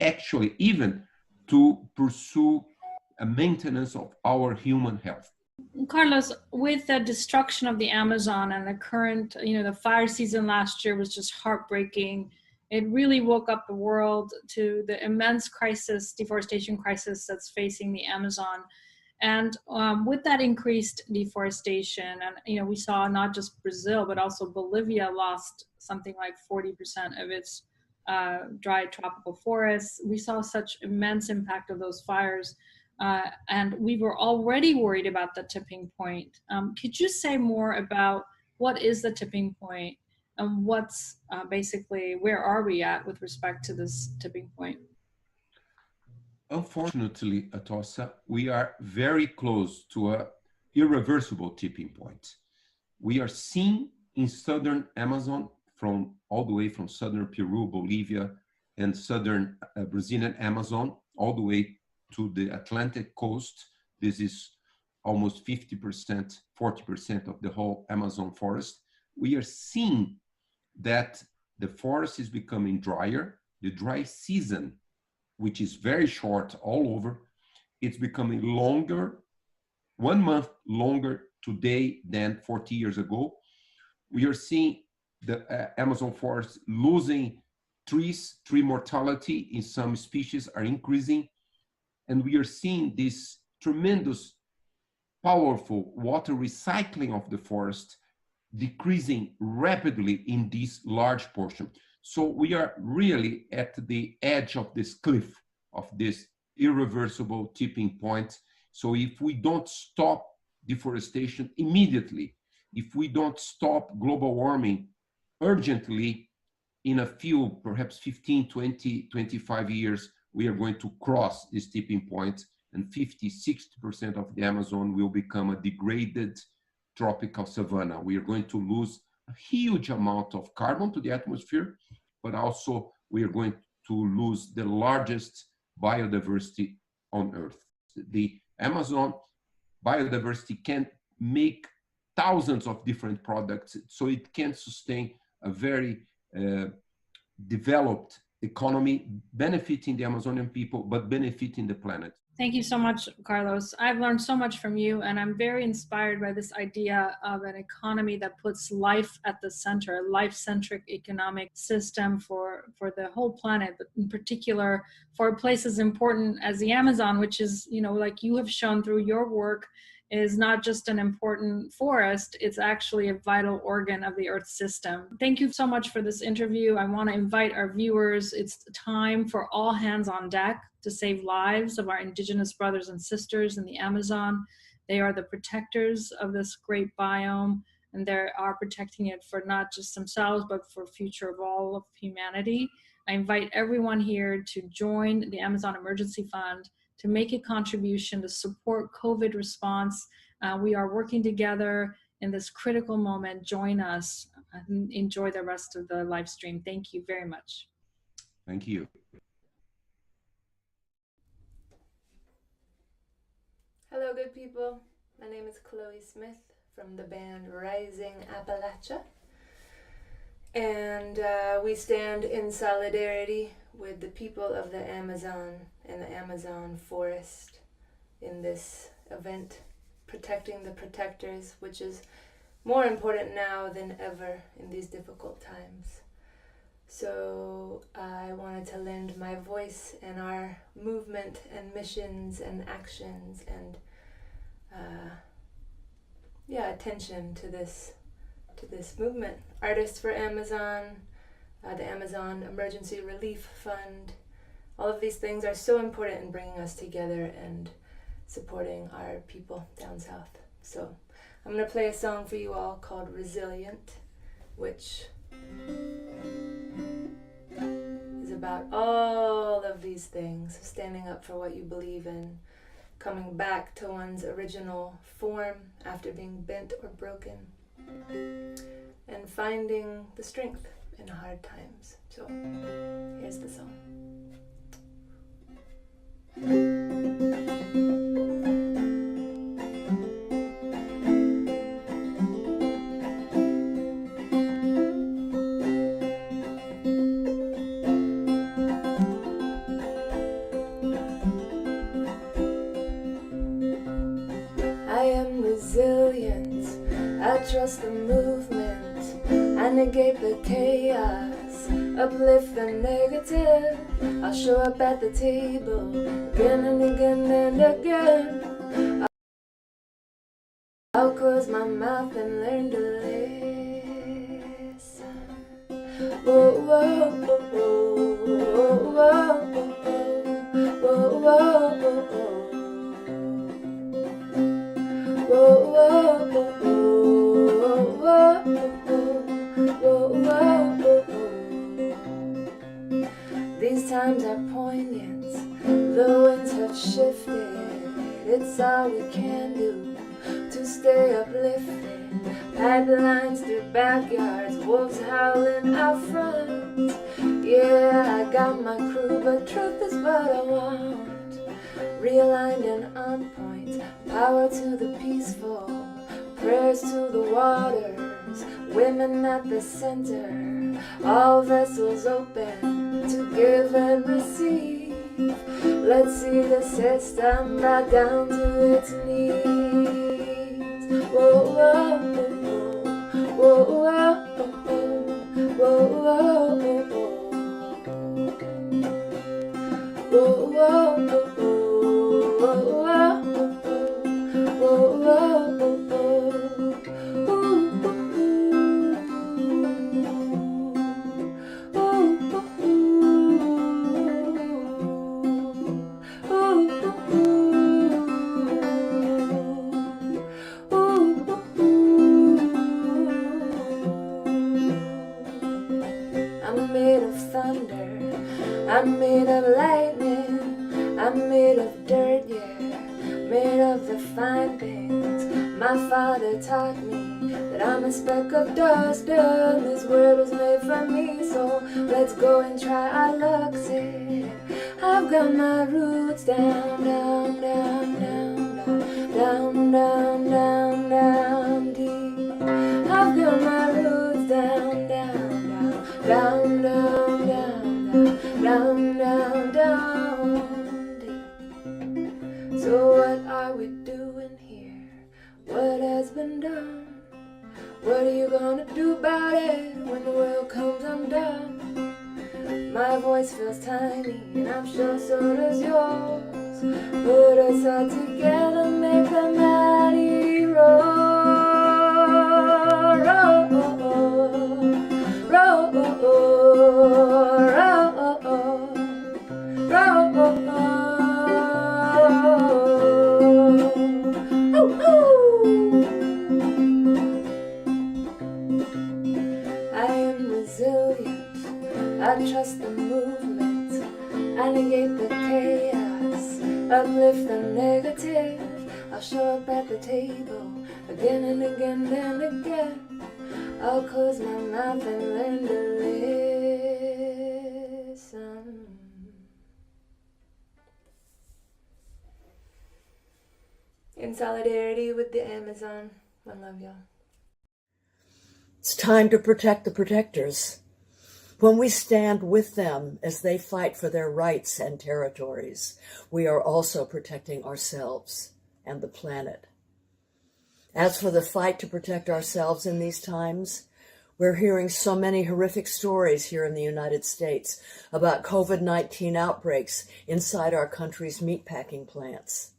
actually even to pursue a maintenance of our human health. Carlos, with the destruction of the Amazon and the current, you know, the fire season last year was just heartbreaking. It really woke up the world to the immense crisis, deforestation crisis that's facing the Amazon. And with that increased deforestation, and you know, we saw not just Brazil, but also Bolivia lost something like 40% of its dry tropical forests. We saw such immense impact of those fires. And we were already worried about the tipping point. Could you say more about what is the tipping point and what's basically, where are we at with respect to this tipping point? Unfortunately, Atosa, we are very close to an irreversible tipping point. We are seeing in southern Amazon, from all the way from southern Peru, Bolivia, and southern Brazilian Amazon, all the way to the Atlantic coast. This is almost 50%, 40% of the whole Amazon forest. We are seeing that the forest is becoming drier. The dry season, which is very short all over, it's becoming longer, 1 month longer today than 40 years ago. We are seeing the Amazon forest losing trees, tree mortality in some species are increasing. And we are seeing this tremendous, powerful water recycling of the forest decreasing rapidly in this large portion. So we are really at the edge of this cliff, of this irreversible tipping point. So if we don't stop deforestation immediately, if we don't stop global warming urgently, in a few, perhaps 15, 20, 25 years, we are going to cross this tipping point, and 50, 60% of the Amazon will become a degraded tropical savanna. We are going to lose a huge amount of carbon to the atmosphere, but also we are going to lose the largest biodiversity on Earth. The Amazon biodiversity can make thousands of different products, so it can sustain a very developed economy, benefiting the Amazonian people, but benefiting the planet. Thank you so much, Carlos. I've learned so much from you, and I'm very inspired by this idea of an economy that puts life at the center, a life-centric economic system for the whole planet, but in particular for a place as important as the Amazon, which is, you know, like you have shown through your work, is not just an important forest, it's actually a vital organ of the Earth system. Thank you so much for this interview. I want to invite our viewers. It's time for all hands on deck to save lives of our indigenous brothers and sisters in the Amazon. They are the protectors of this great biome, and they are protecting it for not just themselves, but for future of all of humanity. I invite everyone here to join the Amazon Emergency Fund to make a contribution to support COVID response. We are working together in this critical moment. Join us and enjoy the rest of the live stream. Thank you very much. Thank you. Hello, good people. My name is Chloe Smith from the band Rising Appalachia. And we stand in solidarity with the people of the Amazon and the Amazon forest in this event, protecting the protectors, which is more important now than ever in these difficult times. So I wanted to lend my voice and our movement and missions and actions and attention to this movement. Artists for Amazon, the Amazon Emergency Relief Fund, all of these things are so important in bringing us together and supporting our people down south. So I'm going to play a song for you all called Resilient, which is about all of these things, standing up for what you believe in, coming back to one's original form after being bent or broken, and finding the strength in hard times. So here's the song. I am resilient, I trust the movement, I negate the chaos, uplift the negative. I'll show up at the table again and again and again. I'll close my mouth and learn to listen. Whoa, whoa, whoa, whoa, whoa, whoa, whoa, whoa, whoa, whoa, These times are poignant, the winds have shifted. It's all we can do to stay uplifted. Pipelines through backyards, wolves howling out front. Yeah, I got my crew, but truth is what I want. Realigned and on point, power to the peaceful, prayers to the waters, women at the center, all vessels open to give and receive. Let's see the system back down to its knees. Whoa, whoa, whoa, whoa, whoa, whoa, whoa, whoa, whoa. I'm made of dirt, yeah, made of the fine things. My father taught me that I'm a speck of dust, and this world was made for me, so let's go and try our luck. See, I've got my roots down, down, down, down, down, down, down, down deep. I've got my roots down, down, down, down, down, down, down, down deep. So what are we doing here? What has been done? What are you gonna do about it when the world comes undone? My voice feels tiny, and I'm sure so does yours. Put us all together, make a mighty roar. I am resilient, I trust the movement, I negate the chaos, uplift the negative. I'll show up at the table again and again and again. I'll close my mouth and learn to listen. In solidarity with the Amazon, I love y'all. It's time to protect the protectors. When we stand with them as they fight for their rights and territories, we are also protecting ourselves and the planet. As for the fight to protect ourselves in these times, we're hearing so many horrific stories here in the United States about COVID-19 outbreaks inside our country's meatpacking plants.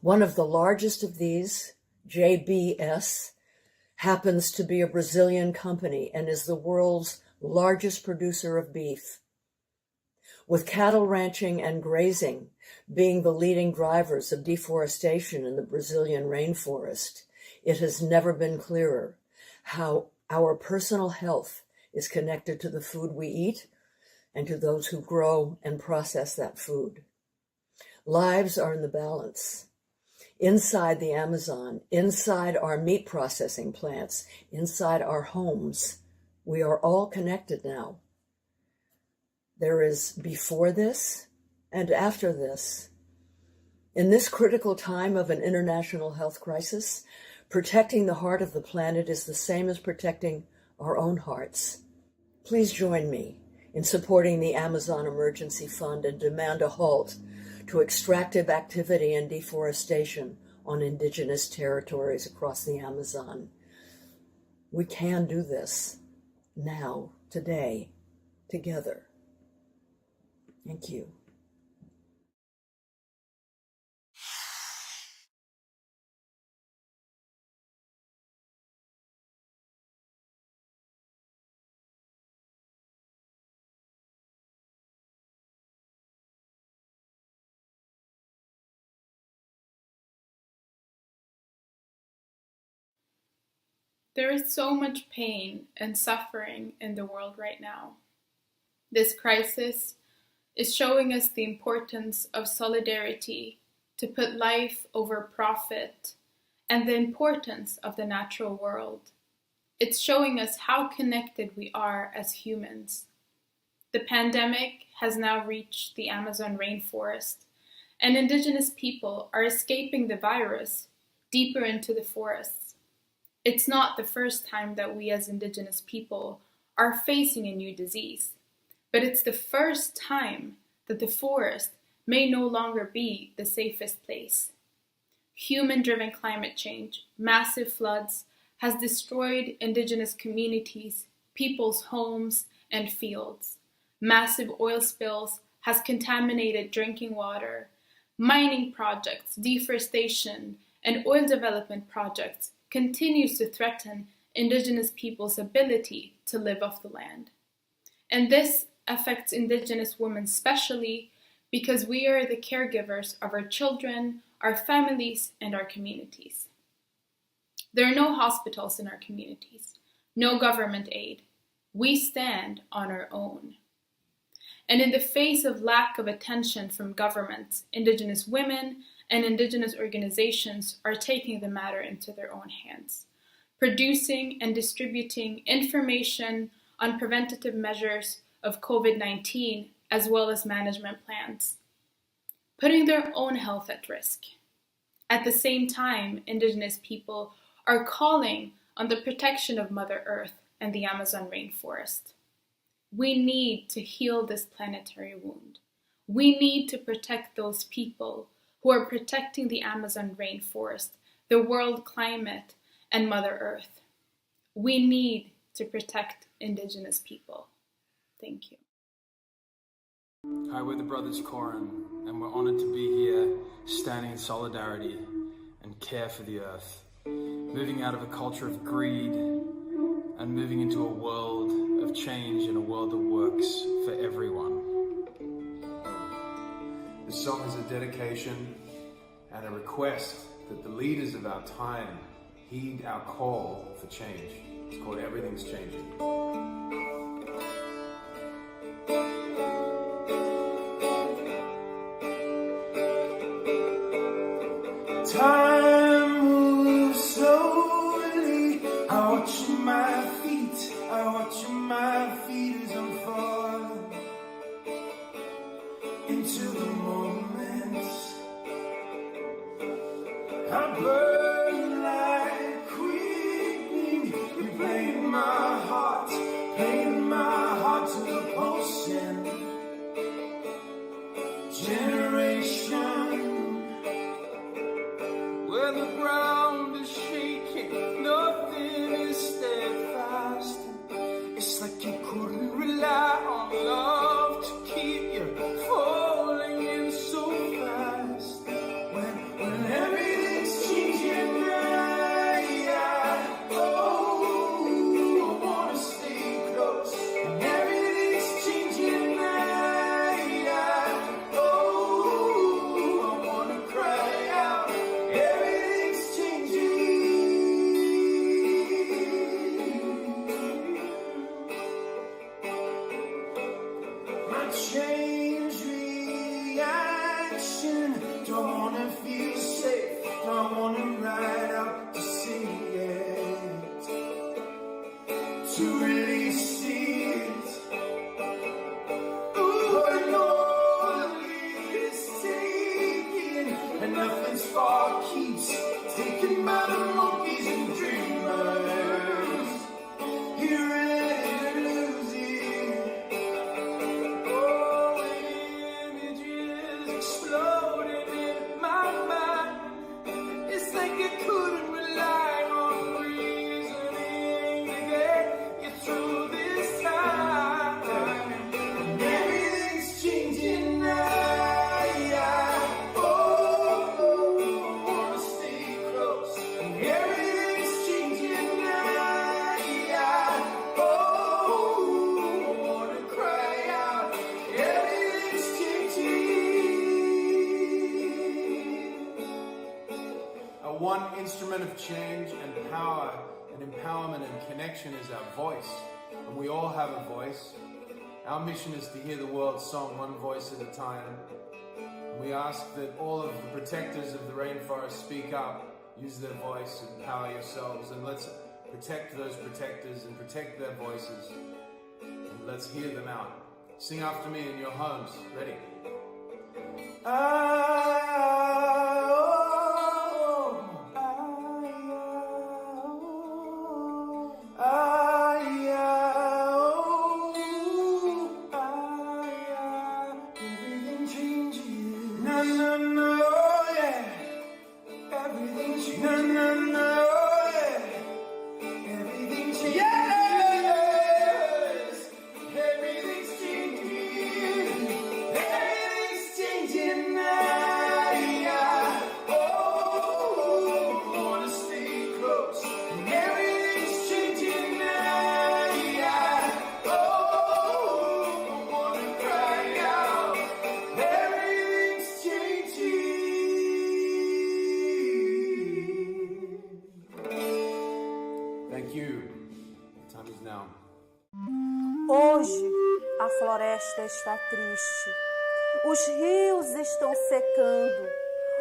One of the largest of these, JBS, happens to be a Brazilian company and is the world's largest producer of beef. With cattle ranching and grazing being the leading drivers of deforestation in the Brazilian rainforest, it has never been clearer how our personal health is connected to the food we eat and to those who grow and process that food. Lives are in the balance. Inside the Amazon, inside our meat processing plants, inside our homes, we are all connected now. There is before this and after this. In this critical time of an international health crisis, protecting the heart of the planet is the same as protecting our own hearts. Please join me in supporting the Amazon Emergency Fund and demand a halt to extractive activity and deforestation on indigenous territories across the Amazon. We can do this now, today, together. Thank you. There is so much pain and suffering in the world right now. This crisis is showing us the importance of solidarity, to put life over profit, and the importance of the natural world. It's showing us how connected we are as humans. The pandemic has now reached the Amazon rainforest, and indigenous people are escaping the virus deeper into the forests. It's not the first time that we as indigenous people are facing a new disease, but it's the first time that the forest may no longer be the safest place. Human-driven climate change, massive floods, has destroyed indigenous communities, people's homes and fields. Massive oil spills has contaminated drinking water. Mining projects, deforestation, and oil development projects continues to threaten indigenous people's ability to live off the land. And this affects indigenous women especially because we are the caregivers of our children, our families, and our communities. There are no hospitals in our communities, no government aid. We stand on our own. And in the face of lack of attention from governments, Indigenous women and Indigenous organizations are taking the matter into their own hands, producing and distributing information on preventative measures of COVID-19 as well as management plans, putting their own health at risk. At the same time, Indigenous people are calling on the protection of Mother Earth and the Amazon rainforest. We need to heal this planetary wound. We need to protect those people who are protecting the Amazon rainforest, the world climate, and Mother Earth. We need to protect Indigenous people. Thank you. Hi, we're the Brothers Corin, and we're honored to be here, standing in solidarity and care for the earth, moving out of a culture of greed and moving into a world of change and a world that works for everyone. This song is a dedication and a request that the leaders of our time heed our call for change. It's called Everything's Changing. Time moves slowly. I watch my feet. I watch my feet as I'm falling into the moment. I burn like queen. You play my heart to the potion. Generation. Where the ground is shaking, nothing is steadfast. It's like you couldn't rely on love to keep you falling in so fast. When everything's changing, I wanna stay close. When everything's changing, I wanna cry out. Everything's changing. My change reaction. Don't wanna feel safe. Don't wanna ride out to see it. To release it. Ooh, and all is taken, and nothing's far keeps taken by the monkeys and dreamers. Here and losing. Oh, images exploding in my mind. It's like I couldn't rely on reasoning to get you through this time. And everything's changing now. Wanna stay close. And everything's changing now. Wanna cry out. Everything's changing. One instrument of change and power and empowerment and connection is our voice. And we all have a voice. Our mission is to hear the world's song one voice at a time. And we ask that all of the protectors of the rainforest speak up, use their voice, empower yourselves, and let's protect those protectors and protect their voices. And let's hear them out. Sing after me in your homes. Ready? Everything changes. No, no, no, yeah. Everything changes. No, no, no, yeah. Everything changes. Yes. Everything's changing. Everything's changing now. Yeah. Oh, I wanna stay close. Everything's changing now. Yeah. Oh, I wanna cry out. Everything's changing. floresta está triste. Os rios estão secando.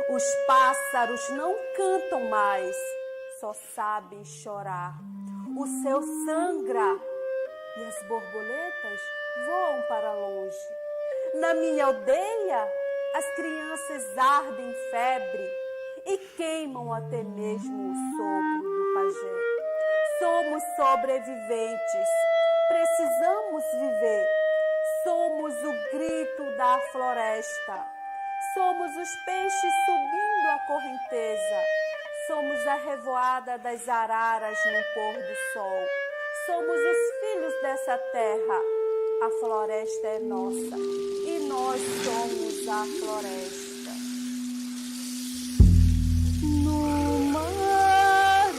Os pássaros não cantam mais, só sabem chorar. O céu sangra e as borboletas voam para longe. Na minha aldeia, as crianças ardem em febre e queimam até mesmo o sopro do pajé. Somos sobreviventes, precisamos viver. Somos o grito da floresta. Somos os peixes subindo a correnteza. Somos a revoada das araras no pôr do sol. Somos os filhos dessa terra. A floresta é nossa e nós somos a floresta. No mar,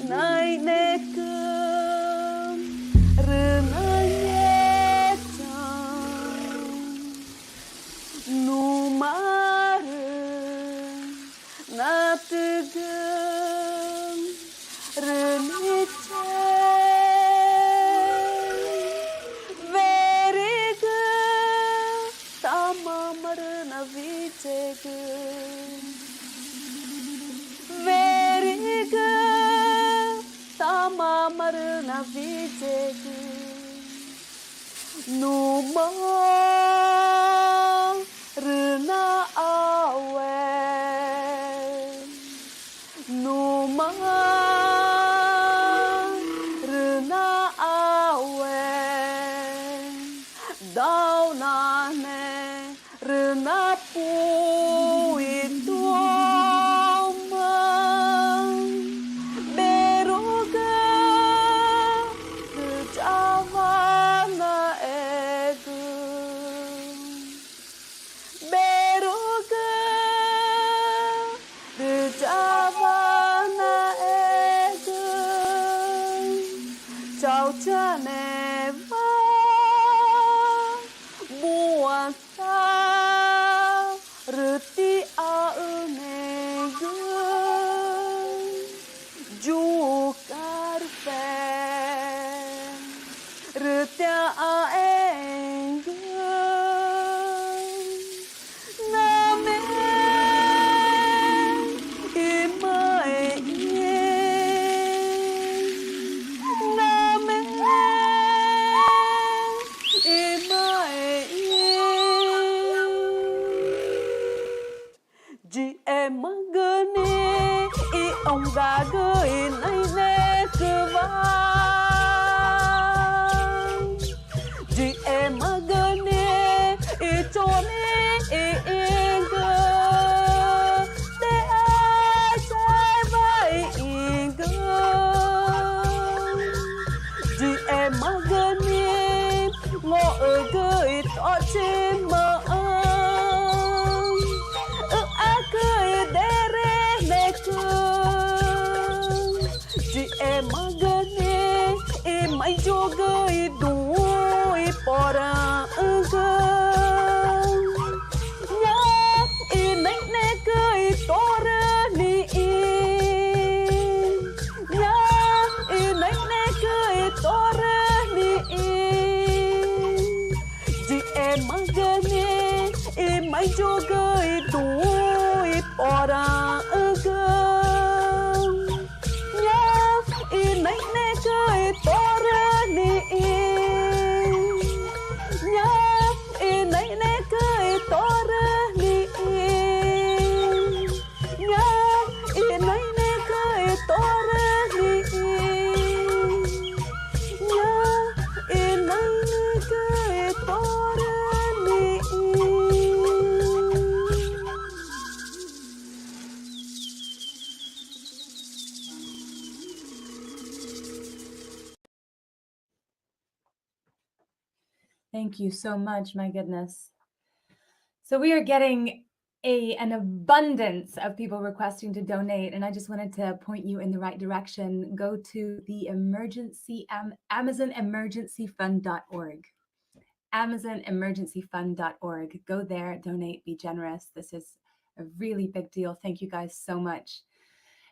nai nekam, no mar, na tegam, renite, veriga, tamamarana vitega, veriga, tamamarana vitega, no mar. Rena awe no mar, rena awe dauna ne rena pu itu beruga kejavana egu. Beruga de Javana ego, ciao Geneva, buanta reti aunega, jukar fe reti aenga. Magane e ông gà gơi nay nè cơ vai chị em magane e chone e enga để ai sai vai enga chị em magane ngõ ở gơi to trên mơ magane e mai joga e do e pora anga nya e nai neka e tora ni nya e nai neka e tora ni ji e magane e mai joga e do e pora anga nai ne kai tora ni nya e nai ne kai tora ni nya e nai ne kai tora ni nya e nai ne kai tora ni. Thank you so much, my goodness. So we are getting an abundance of people requesting to donate, and I just wanted to point you in the right direction. Go to the AmazonEmergencyFund.org. AmazonEmergencyFund.org. Go there, donate, be generous. This is a really big deal. Thank you guys so much.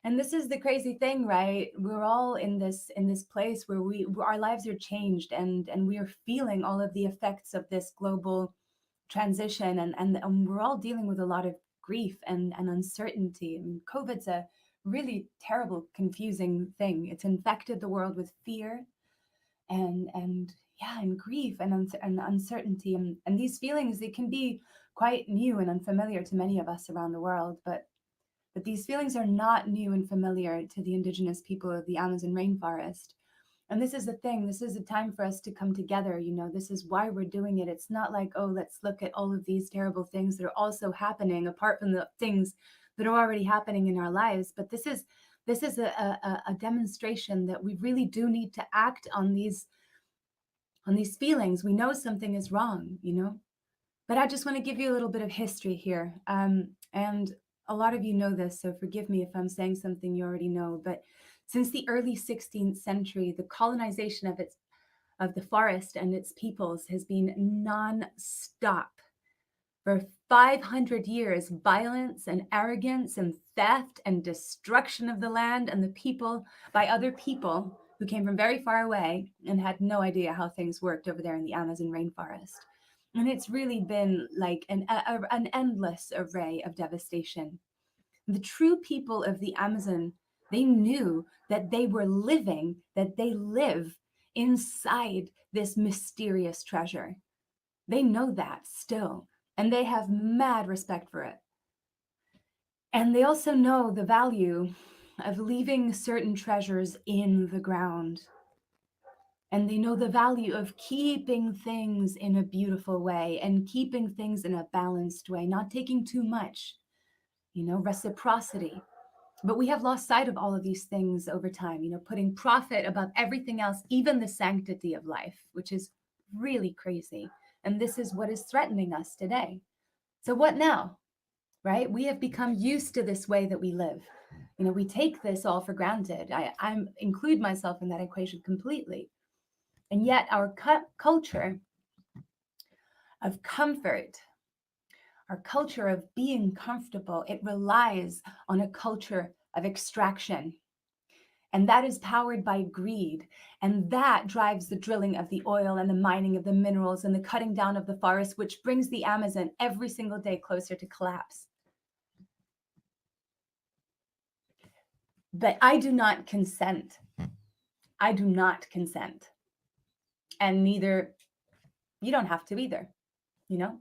And this is the crazy thing, right? We're all in this place where our lives are changed, and we are feeling all of the effects of this global transition, and we're all dealing with a lot of grief and uncertainty. I mean, COVID's a really terrible, confusing thing. It's infected the world with fear and grief and uncertainty, and these feelings, they can be quite new and unfamiliar to many of us around the world, but these feelings are not new and familiar to the indigenous people of the Amazon rainforest. And this is the thing, this is a time for us to come together, you know, this is why we're doing it. It's not like, oh, let's look at all of these terrible things that are also happening apart from the things that are already happening in our lives. But this is a demonstration that we really do need to act on these feelings. We know something is wrong, you know, but I just want to give you a little bit of history here. And a lot of you know this, so forgive me if I'm saying something you already know, but since the early 16th century, the colonization of the forest and its peoples has been non-stop. For 500 years, violence and arrogance and theft and destruction of the land and the people by other people who came from very far away and had no idea how things worked over there in the Amazon rainforest. And it's really been like an endless array of devastation. The true people of the Amazon, they knew that they live inside this mysterious treasure. They know that still, and they have mad respect for it. And they also know the value of leaving certain treasures in the ground. And they know the value of keeping things in a beautiful way and keeping things in a balanced way, not taking too much, you know, reciprocity. But we have lost sight of all of these things over time, you know, putting profit above everything else, even the sanctity of life, which is really crazy. And this is what is threatening us today. So what now, right? We have become used to this way that we live. You know, we take this all for granted. I include myself in that equation completely. And yet our culture of comfort, our culture of being comfortable, it relies on a culture of extraction. And that is powered by greed. And that drives the drilling of the oil and the mining of the minerals and the cutting down of the forest, which brings the Amazon every single day closer to collapse. But I do not consent. I do not consent. And neither, you don't have to either, you know?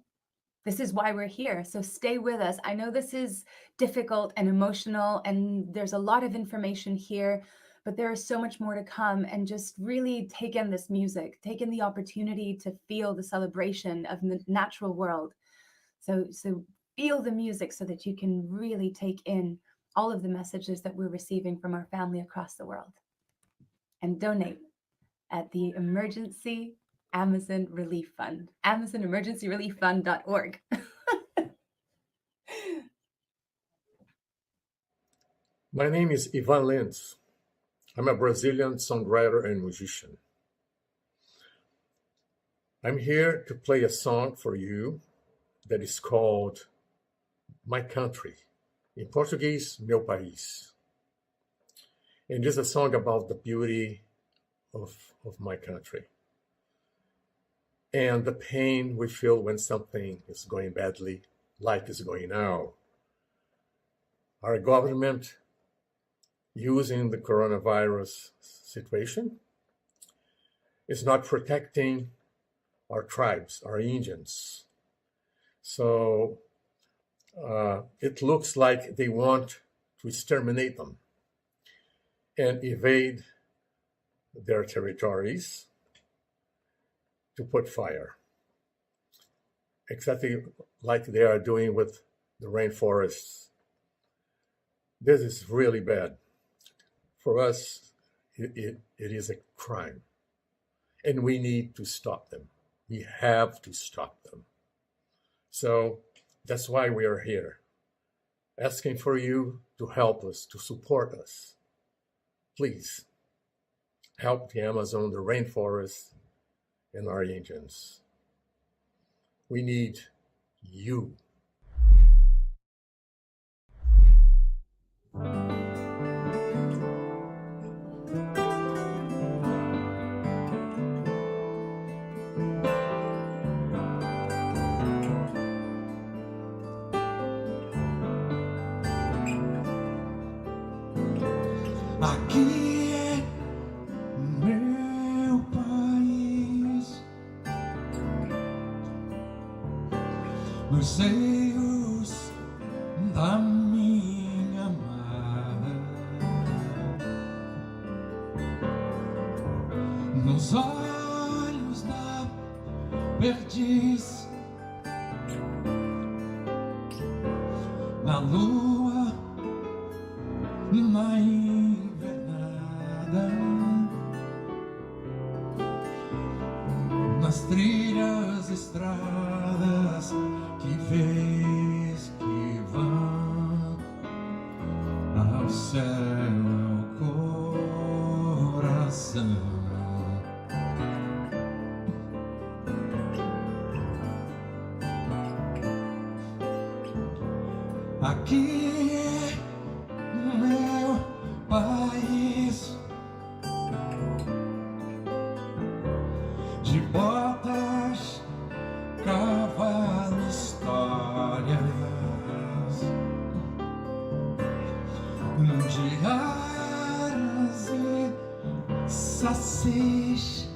This is why we're here. So stay with us. I know this is difficult and emotional, and there's a lot of information here, but there is so much more to come. And just really take in this music, take in the opportunity to feel the celebration of the natural world. So feel the music so that you can really take in all of the messages that we're receiving from our family across the world. And donate at the Emergency Amazon Relief Fund, AmazonEmergencyReliefFund.org. My name is Ivan Lentz. I'm a Brazilian songwriter and musician. I'm here to play a song for you that is called My Country. In Portuguese, Meu País. And it's a song about the beauty of my country and the pain we feel when something is going badly, like it's going now. Our government, using the coronavirus situation, is not protecting our tribes, our Indians. So it looks like they want to exterminate them and evade their territories to put fire, exactly like they are doing with the rainforests. This is really bad. For us, it is a crime, and we need to stop them. We have to stop them. So that's why we are here, asking for you to help us, to support us. Please help the Amazon, the rainforest, and our Indians. We need you. nos seios da minha amada, nos olhos da perdiz, na lua, na invernada, nas trilhas, estradas que vês que vão ao céu, ao coração. Aqui no meu país, de botas, cavalo, histórias, de aras e sacis,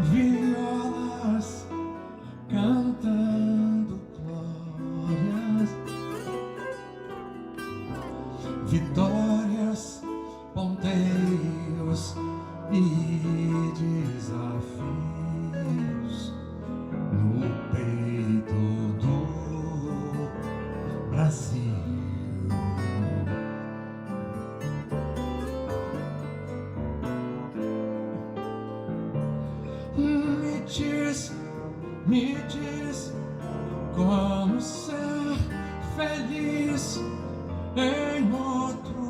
violas cantando glórias, vitórias, ponteiros e desafios no peito do Brasil. Me diz como ser feliz em outro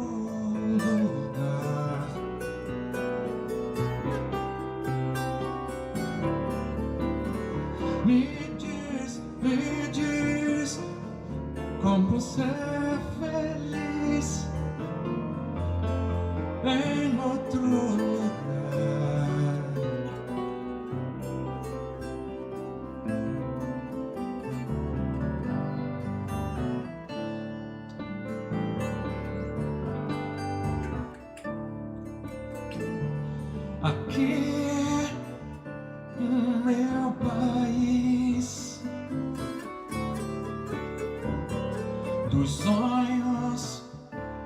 lugar. Me diz como ser feliz em outro lugar. Aqui no meu país, dos sonhos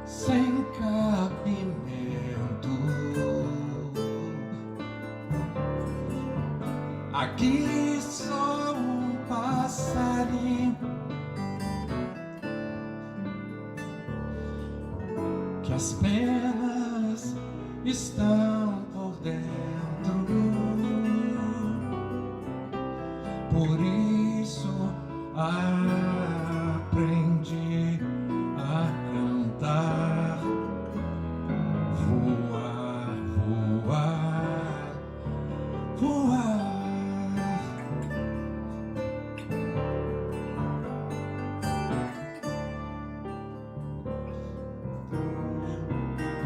sem cabimento, aqui sou um passarinho que as penas estão por dentro. Por isso aprendi a cantar, voar, voar, voar.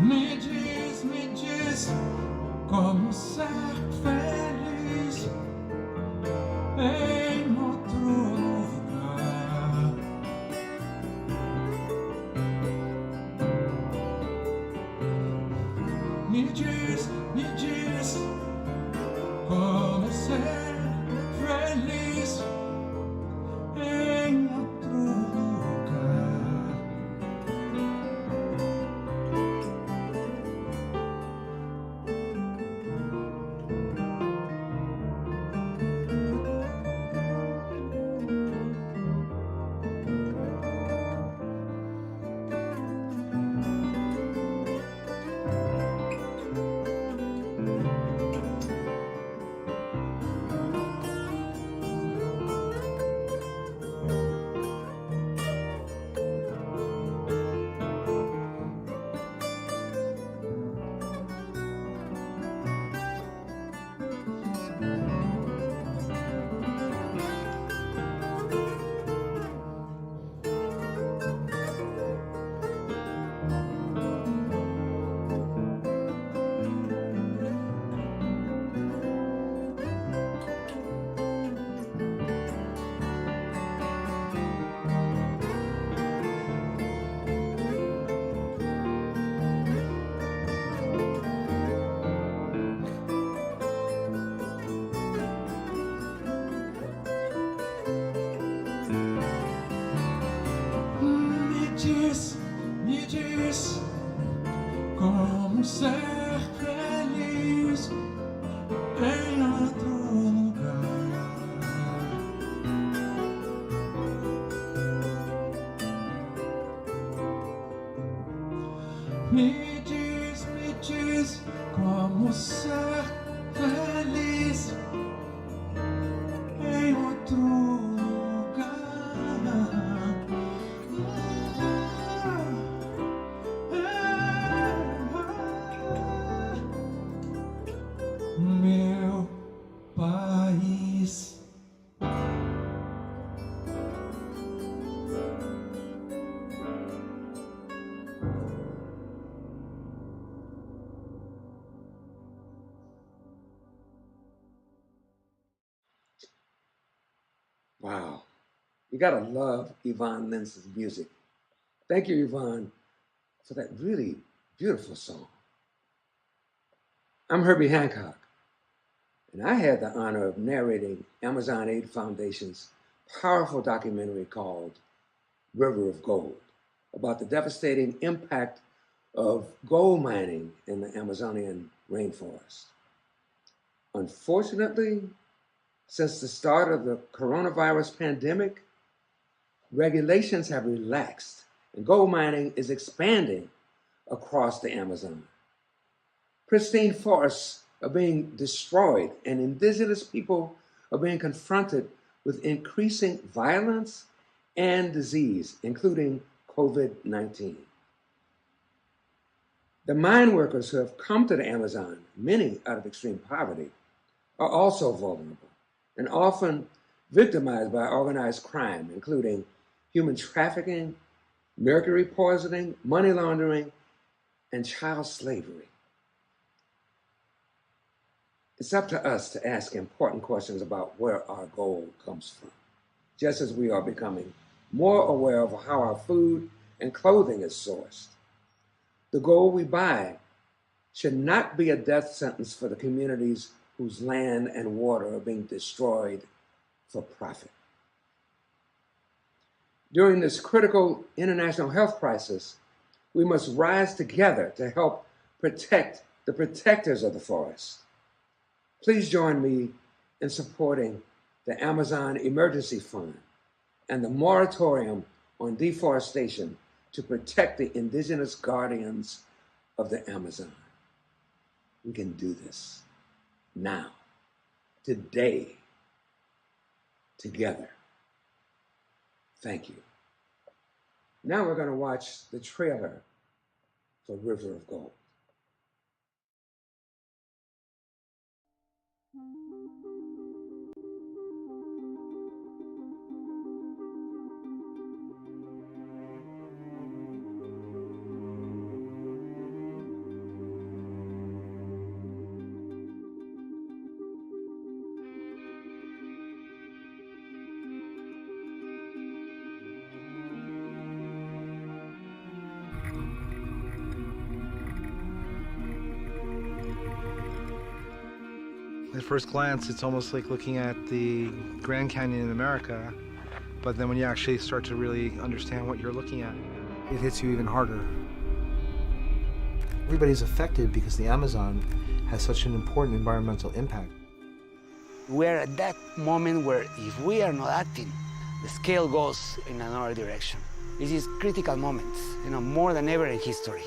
Me diz como ser feliz em outro lugar. Me diz como ser feliz em outro lugar. Me diz como ser feliz em outro lugar. Meu país. Wow. You gotta love Yvonne Lintz's music. Thank you, Yvonne, for that really beautiful song. I'm Herbie Hancock, and I had the honor of narrating Amazon Aid Foundation's powerful documentary called River of Gold, about the devastating impact of gold mining in the Amazonian rainforest. Unfortunately, since the start of the coronavirus pandemic, regulations have relaxed and gold mining is expanding across the Amazon. Pristine forests are being destroyed and indigenous people are being confronted with increasing violence and disease, including COVID-19. The mine workers who have come to the Amazon, many out of extreme poverty, are also vulnerable and often victimized by organized crime, including human trafficking, mercury poisoning, money laundering, and child slavery. It's up to us to ask important questions about where our gold comes from, just as we are becoming more aware of how our food and clothing is sourced. The gold we buy should not be a death sentence for the communities whose land and water are being destroyed for profit. During this critical international health crisis, we must rise together to help protect the protectors of the forest. Please join me in supporting the Amazon Emergency Fund and the moratorium on deforestation to protect the indigenous guardians of the Amazon. We can do this now, today, together. Thank you. Now we're going to watch the trailer for River of Gold. At first glance, it's almost like looking at the Grand Canyon in America, but then when you actually start to really understand what you're looking at, it hits you even harder. Everybody's affected because the Amazon has such an important environmental impact. We're at that moment where if we are not acting, the scale goes in another direction. This is critical moments, more than ever in history.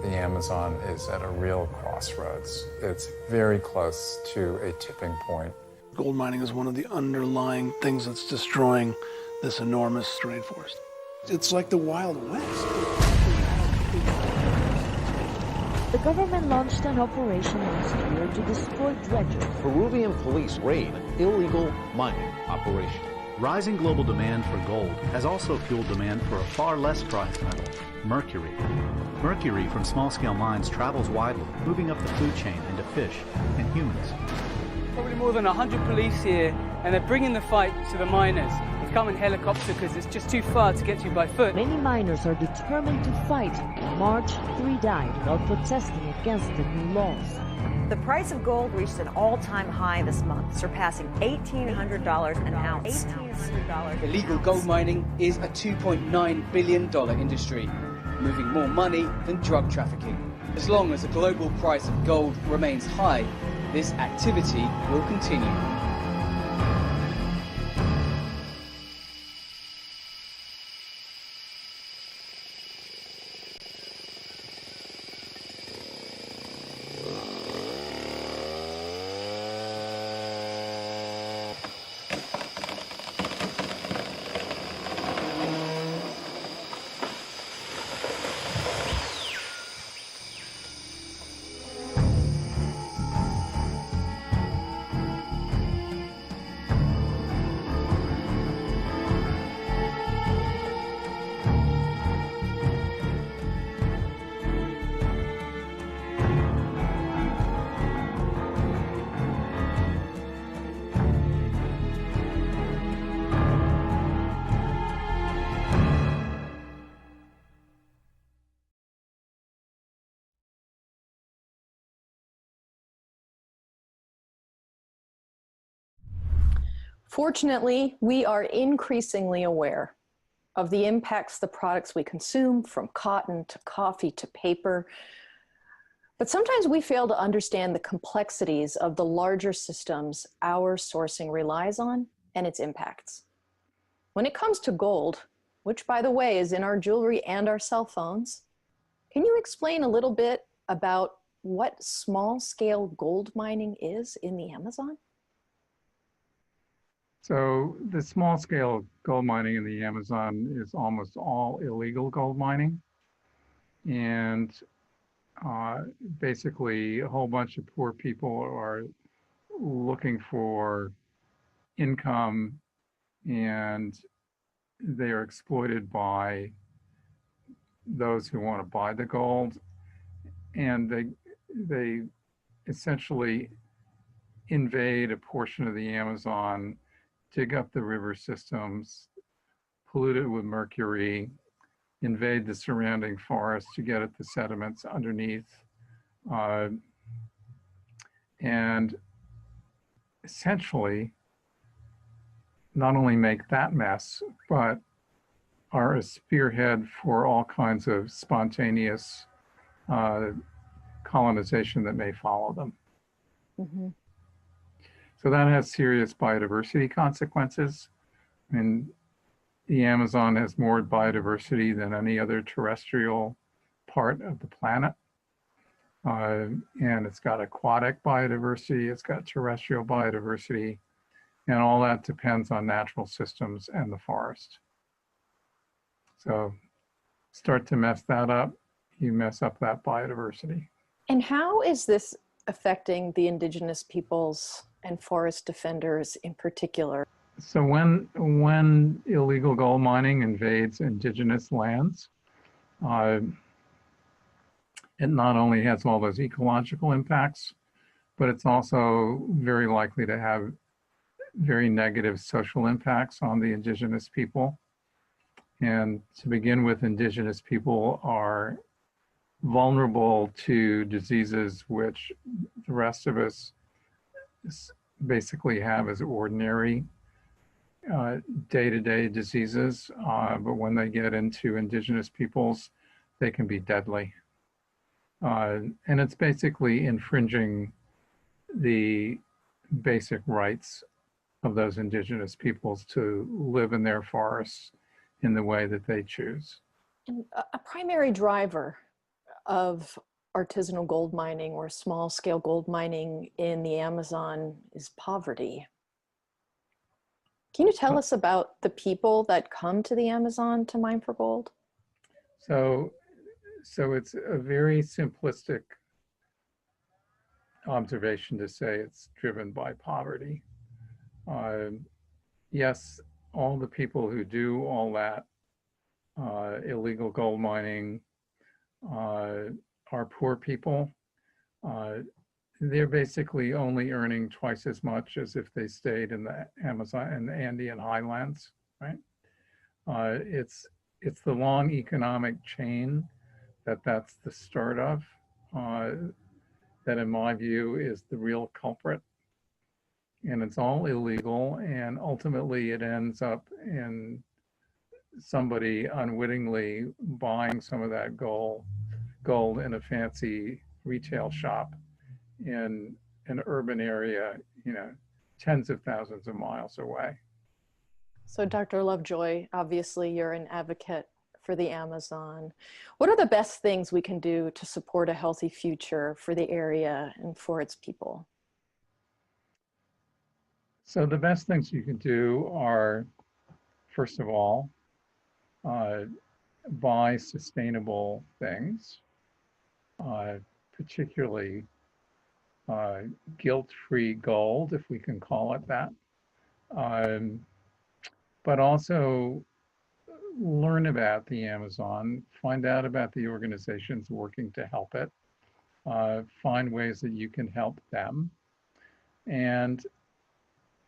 The Amazon is at a real crossroads. It's very close to a tipping point. Gold mining is one of the underlying things that's destroying this enormous rainforest. It's like the Wild West. The government launched an operation last year to destroy dredgers. Peruvian police raid illegal mining operation. Rising global demand for gold has also fueled demand for a far less prized metal, mercury. Mercury from small-scale mines travels widely, moving up the food chain into fish and humans. Probably more than 100 police here, and they're bringing the fight to the miners. They've come in helicopter because it's just too far to get to by foot. Many miners are determined to fight. In March, 3 died while protesting against the new laws. The price of gold reached an all-time high this month, surpassing $1,800 an ounce. Illegal gold mining is a $2.9 billion industry, moving more money than drug trafficking. As long as the global price of gold remains high, this activity will continue. Fortunately, we are increasingly aware of the impacts the products we consume, from cotton to coffee to paper. But sometimes we fail to understand the complexities of the larger systems our sourcing relies on and its impacts. When it comes to gold, which by the way is in our jewelry and our cell phones, can you explain a little bit about what small-scale gold mining is in the Amazon? So the small-scale gold mining in the Amazon is almost all illegal gold mining. And basically a whole bunch of poor people are looking for income, and they are exploited by those who want to buy the gold. And they essentially invade a portion of the Amazon, dig up the river systems, pollute it with mercury, invade the surrounding forest to get at the sediments underneath, and essentially not only make that mess, but are a spearhead for all kinds of spontaneous colonization that may follow them. Mm-hmm. So that has serious biodiversity consequences. I mean, the Amazon has more biodiversity than any other terrestrial part of the planet. And it's got aquatic biodiversity, it's got terrestrial biodiversity, and all that depends on natural systems and the forest. So start to mess that up, you mess up that biodiversity. And how is this affecting the indigenous peoples and forest defenders in particular? So when illegal gold mining invades indigenous lands, it not only has all those ecological impacts, but it's also very likely to have very negative social impacts on the indigenous people. And to begin with, indigenous people are vulnerable to diseases which the rest of us basically have as ordinary day-to-day diseases, but when they get into indigenous peoples, they can be deadly. And it's basically infringing the basic rights of those indigenous peoples to live in their forests in the way that they choose. And a primary driver of artisanal gold mining or small-scale gold mining in the Amazon is poverty. Can you tell us about the people that come to the Amazon to mine for gold? So it's a very simplistic observation to say it's driven by poverty. Yes, all the people who do all that illegal gold mining are poor people. They're basically only earning twice as much as if they stayed in the Amazon and the Andean highlands, right? It's the long economic chain that's the start of, that in my view is the real culprit. And it's all illegal, and ultimately it ends up in somebody unwittingly buying some of that gold in a fancy retail shop in an urban area, tens of thousands of miles away. So Dr. Lovejoy, obviously you're an advocate for the Amazon. What are the best things we can do to support a healthy future for the area and for its people? So the best things you can do are, first of all, buy sustainable things, particularly guilt-free gold, if we can call it that. But also learn about the Amazon, find out about the organizations working to help it, find ways that you can help them, and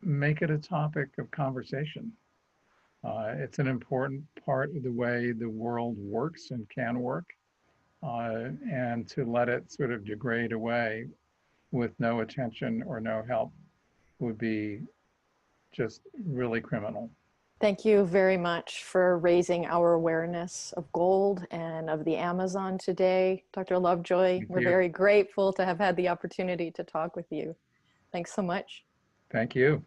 make it a topic of conversation. It's an important part of the way the world works and can work, and to let it sort of degrade away with no attention or no help would be just really criminal. Thank you very much for raising our awareness of gold and of the Amazon today. Dr. Lovejoy, we're very grateful to have had the opportunity to talk with you. Thanks so much. Thank you.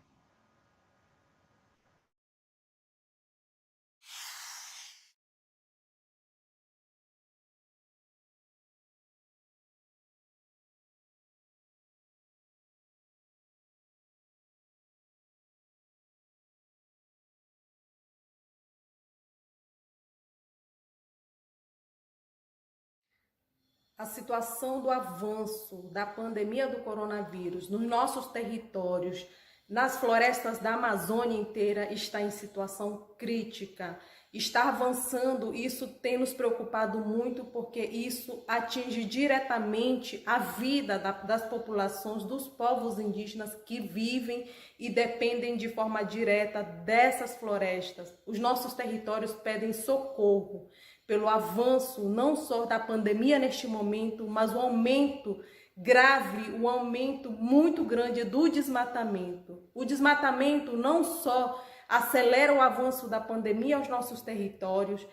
A situação do avanço da pandemia do coronavírus nos nossos territórios, nas florestas da Amazônia inteira, está em situação crítica. Está avançando, isso tem nos preocupado muito, porque isso atinge diretamente a vida das populações, dos povos indígenas que vivem e dependem de forma direta dessas florestas. Os nossos territórios pedem socorro pelo avanço não só da pandemia neste momento, mas o aumento grave, o aumento muito grande do desmatamento. O desmatamento não só acelera o avanço da pandemia aos nossos territórios,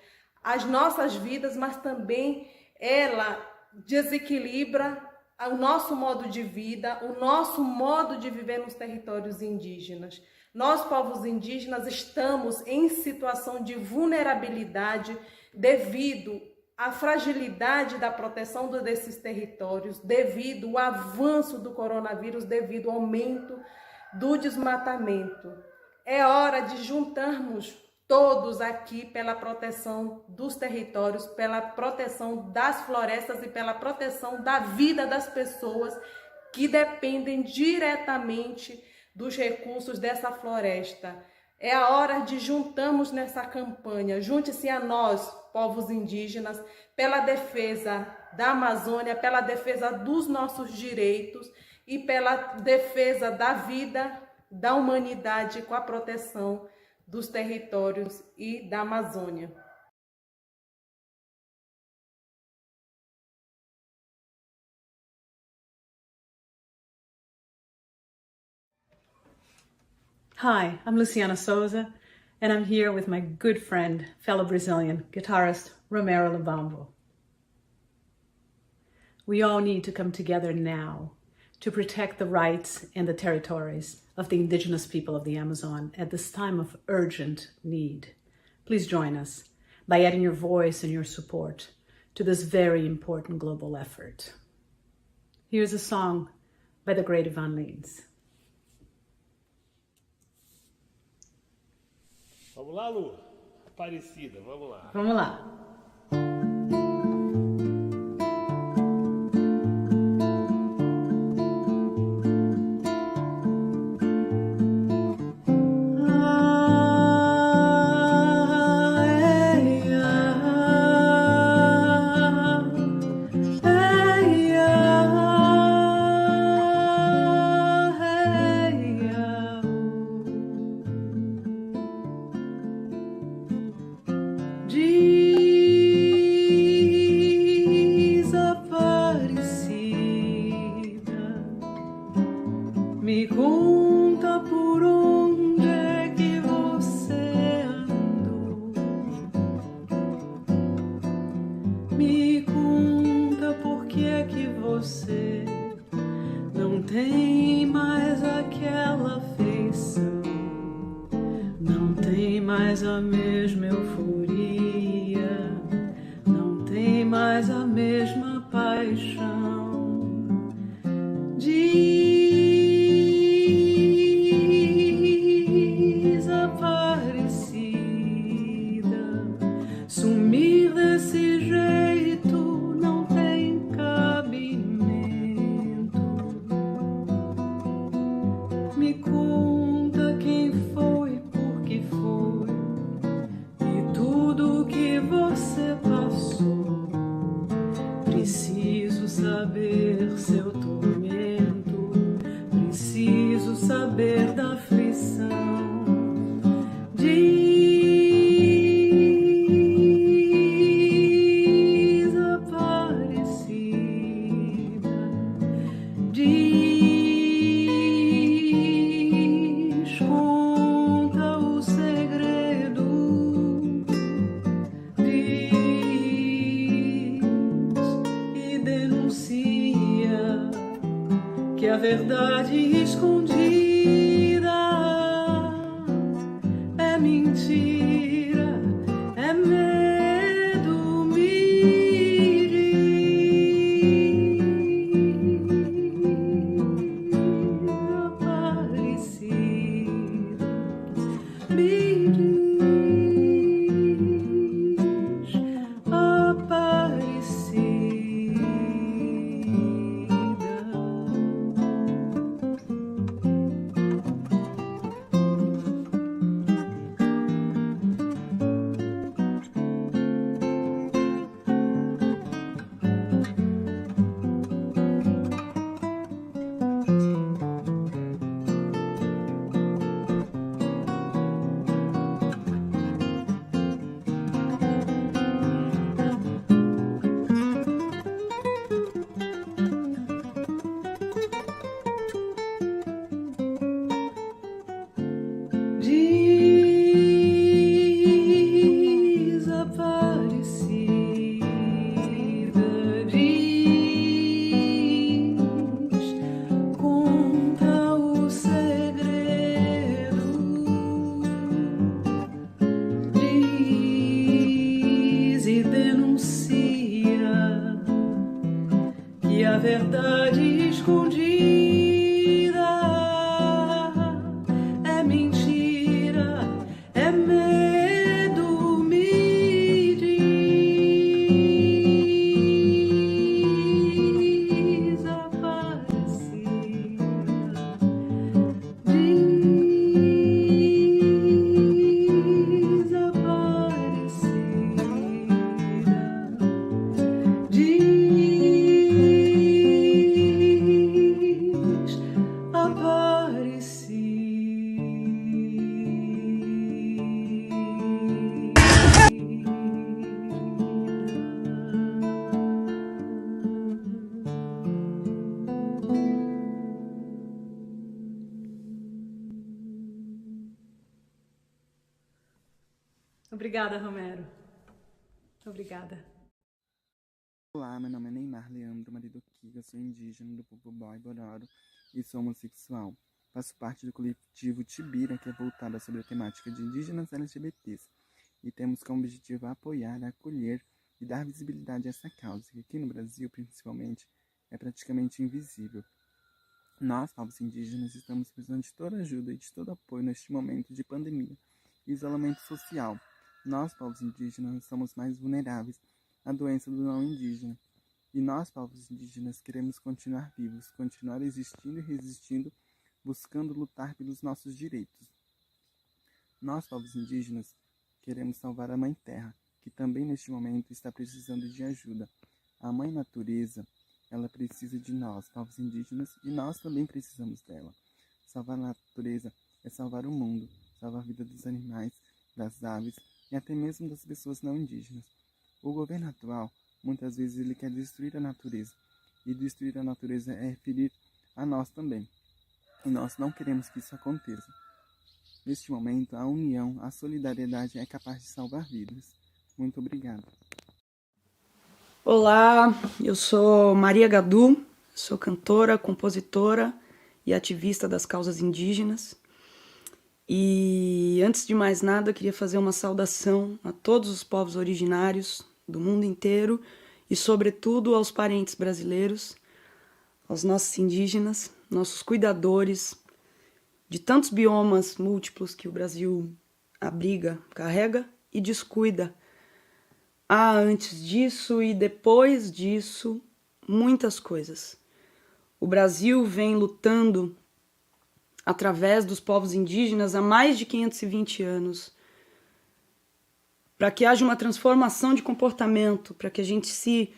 as nossas vidas, mas também ela desequilibra o nosso modo de vida, o nosso modo de viver nos territórios indígenas. Nós, povos indígenas, estamos em situação de vulnerabilidade devido à fragilidade da proteção desses territórios, devido ao avanço do coronavírus, devido ao aumento do desmatamento. É hora de juntarmos todos aqui pela proteção dos territórios, pela proteção das florestas e pela proteção da vida das pessoas que dependem diretamente dos recursos dessa floresta. É a hora de juntarmos nessa campanha, junte-se a nós, povos indígenas, pela defesa da Amazônia, pela defesa dos nossos direitos e pela defesa da vida, da humanidade com a proteção dos territórios e da Amazônia. Hi, I'm Luciana Souza, and I'm here with my good friend, fellow Brazilian guitarist Romero Lubambo. We all need to come together now to protect the rights and the territories of the indigenous people of the Amazon at this time of urgent need. Please join us by adding your voice and your support to this very important global effort. Here's a song by the great Ivan Lins. Vamos lá, Lu. Aparecida, vamos lá. Vamos lá. a verdade escondida é mentira, é medo, me diz, me a verdade escondida é mentira, é medo, me Obrigada, Romero. Obrigada. Olá, meu nome é Neymar Leandro Marido Kiga, sou indígena do povo Boy Bororo e sou homossexual. Faço parte do coletivo Tibira, que é voltado sobre a temática de indígenas LGBTs. E temos como objetivo apoiar, acolher e dar visibilidade a essa causa, que aqui no Brasil, principalmente, é praticamente invisível. Nós, povos indígenas, estamos precisando de toda ajuda e de todo apoio neste momento de pandemia e isolamento social. Nós, povos indígenas, somos mais vulneráveis à doença do não indígena. E nós, povos indígenas, queremos continuar vivos, continuar existindo e resistindo, buscando lutar pelos nossos direitos. Nós, povos indígenas, queremos salvar a Mãe Terra, que também neste momento está precisando de ajuda. A Mãe Natureza, ela precisa de nós, povos indígenas, e nós também precisamos dela. Salvar a natureza é salvar o mundo, salvar a vida dos animais, das aves e até mesmo das pessoas não indígenas. O governo atual, muitas vezes, ele quer destruir a natureza. E destruir a natureza é ferir a nós também. E nós não queremos que isso aconteça. Neste momento, a união, a solidariedade é capaz de salvar vidas. Muito obrigado. Olá, eu sou Maria Gadu, sou cantora, compositora e ativista das causas indígenas. E antes de mais nada, eu queria fazer uma saudação a todos os povos originários do mundo inteiro e, sobretudo, aos parentes brasileiros, aos nossos indígenas, nossos cuidadores de tantos biomas múltiplos que o Brasil abriga, carrega e descuida. Há antes disso e depois disso muitas coisas. O Brasil vem lutando através dos povos indígenas há mais de 520 anos, para que haja uma transformação de comportamento, para que a gente se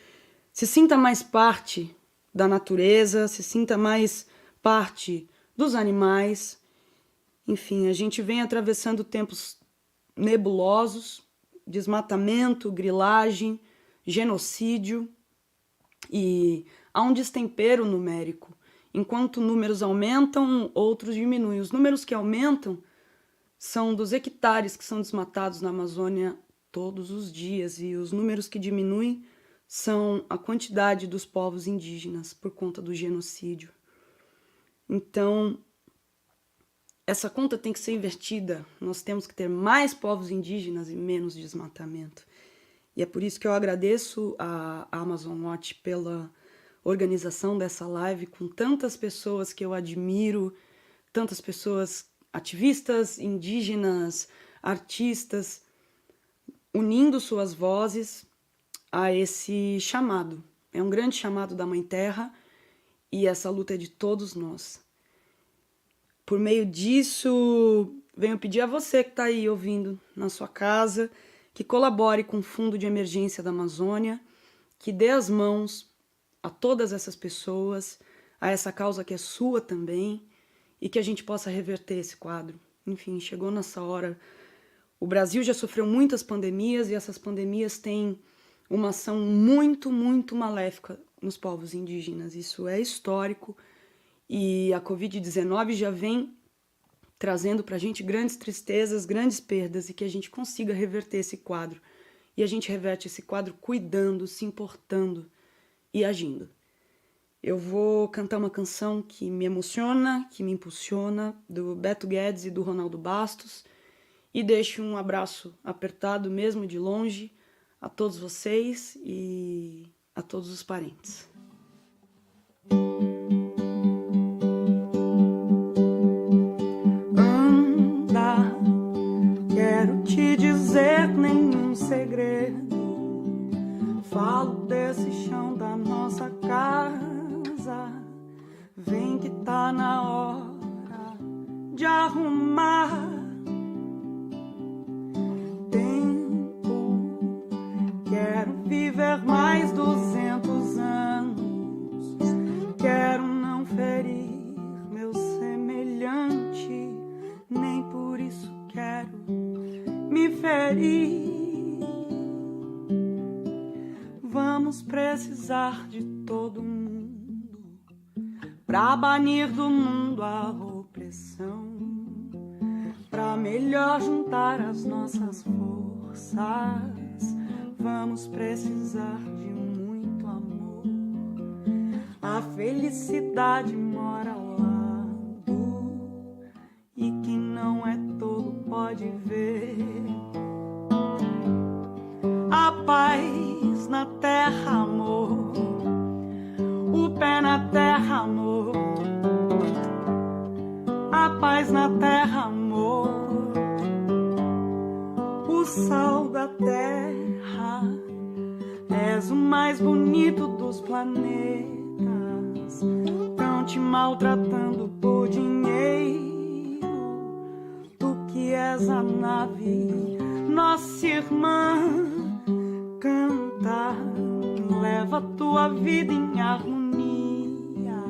sinta mais parte da natureza, se sinta mais parte dos animais. Enfim, a gente vem atravessando tempos nebulosos, desmatamento, grilagem, genocídio, e há um destempero numérico. Enquanto números aumentam, outros diminuem. Os números que aumentam são dos hectares que são desmatados na Amazônia todos os dias, e os números que diminuem são a quantidade dos povos indígenas por conta do genocídio. Então, essa conta tem que ser invertida. Nós temos que ter mais povos indígenas e menos desmatamento. E é por isso que eu agradeço a Amazon Watch pela organização dessa live com tantas pessoas que eu admiro, tantas pessoas ativistas, indígenas, artistas, unindo suas vozes a esse chamado. É um grande chamado da Mãe Terra e essa luta é de todos nós. Por meio disso, venho pedir a você que está aí ouvindo na sua casa, que colabore com o Fundo de Emergência da Amazônia, que dê as mãos a todas essas pessoas, a essa causa que é sua também, e que a gente possa reverter esse quadro. Enfim, chegou nessa hora. O Brasil já sofreu muitas pandemias e essas pandemias têm uma ação muito, muito maléfica nos povos indígenas. Isso é histórico e a Covid-19 já vem trazendo para a gente grandes tristezas, grandes perdas e que a gente consiga reverter esse quadro. E a gente reverte esse quadro cuidando, se importando e agindo. Eu vou cantar uma canção que me emociona, que me impulsiona, do Beto Guedes e do Ronaldo Bastos, e deixo um abraço apertado mesmo de longe a todos vocês e a todos os parentes. Anda, quero te dizer nenhum segredo. Falo desse chão da nossa casa. Vem que tá na hora de arrumar. Quero viver mais 200 anos. Quero não ferir meu semelhante. Nem por isso quero me ferir. Vamos precisar de todo mundo pra banir do mundo a opressão, pra melhor juntar as nossas forças. Vamos precisar de muito amor. A felicidade mora ao lado e quem não é tolo pode ver. A paz na terra, amor. O pé na terra, amor. A paz na terra, amor. O sal da terra. És o mais bonito dos planetas. Tão te maltratando por dinheiro. Tu que és a nave, nossa irmã. Canta, leva tua vida em harmonia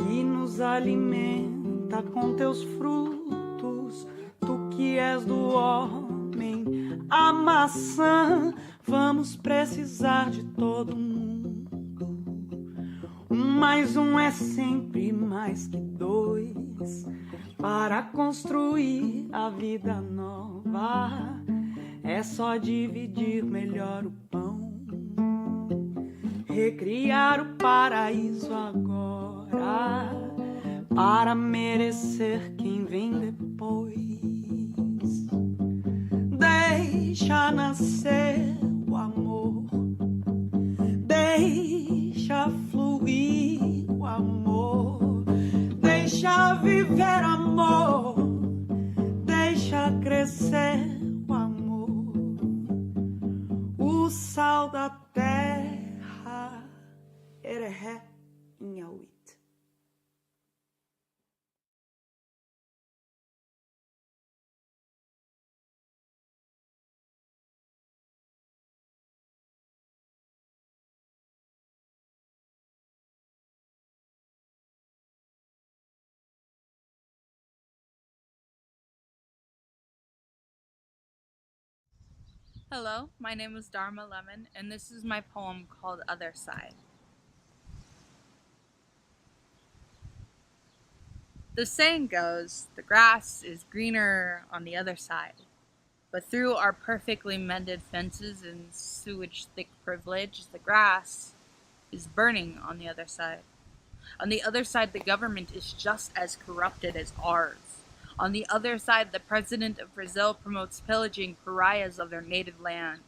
e nos alimenta com teus frutos. Tu que és do homem, a maçã. Vamos precisar de todo mundo. 1 mais 1 é sempre mais que 2 para construir a vida nova. É só dividir melhor o pão, recriar o paraíso agora, para merecer quem vem depois. Deixa nascer o amor, deixa fluir o amor, deixa viver amor, deixa crescer. O sal da terra, erehé, inhauit. Hello, my name is Dharma Lemon, and this is my poem called Other Side. The saying goes, the grass is greener on the other side, but through our perfectly mended fences and sewage-thick privilege, the grass is burning on the other side. On the other side, the government is just as corrupted as ours. On the other side, the president of Brazil promotes pillaging pariahs of their native land.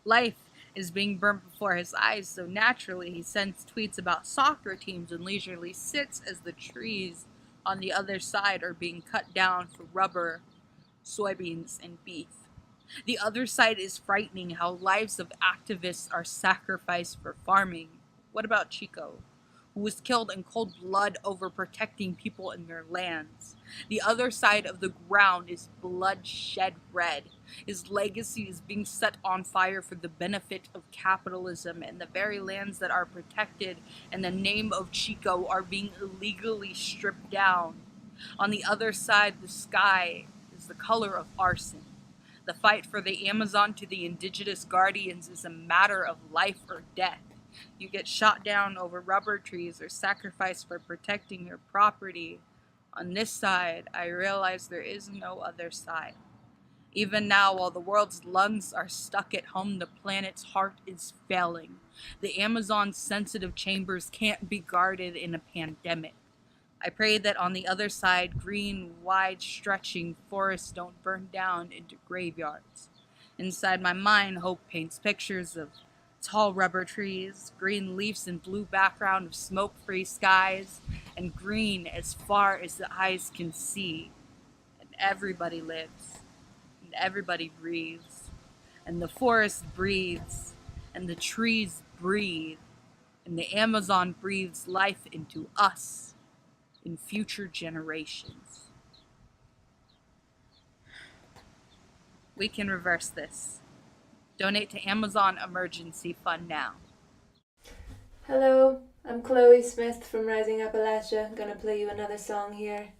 Life is being burnt before his eyes, so naturally he sends tweets about soccer teams and leisurely sits as the trees on the other side are being cut down for rubber, soybeans, and beef. The other side is frightening how lives of activists are sacrificed for farming. What about Chico, who was killed in cold blood over protecting people in their lands? The other side of the ground is bloodshed red. His legacy is being set on fire for the benefit of capitalism, and the very lands that are protected in the name of Chico are being illegally stripped down. On the other side, the sky is the color of arson. The fight for the Amazon to the indigenous guardians is a matter of life or death. You get shot down over rubber trees or sacrificed for protecting your property. On this side, I realize there is no other side. Even now, while the world's lungs are stuck at home, the planet's heart is failing. The Amazon's sensitive chambers can't be guarded in a pandemic. I pray that on the other side, green, wide-stretching forests don't burn down into graveyards. Inside my mind, hope paints pictures of tall rubber trees, green leaves and blue background of smoke-free skies, and green as far as the eyes can see. And everybody lives, and everybody breathes, and the forest breathes, and the trees breathe, and the Amazon breathes life into us in future generations. We can reverse this. Donate to Amazon Emergency Fund now. Hello, I'm Chloe Smith from Rising Appalachia. I'm gonna play you another song here.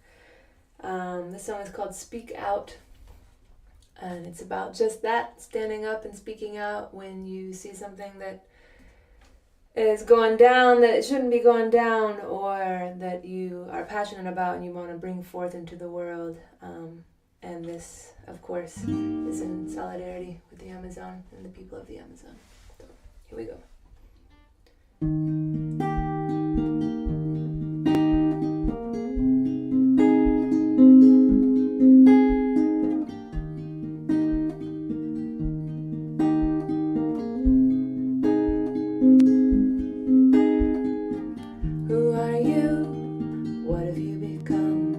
The song is called Speak Out, and it's about just that, standing up and speaking out when you see something that is going down, that it shouldn't be going down, or that you are passionate about and you want to bring forth into the world. And this, of course, is in solidarity with the Amazon and the people of the Amazon. So, here we go. Who are you? What have you become?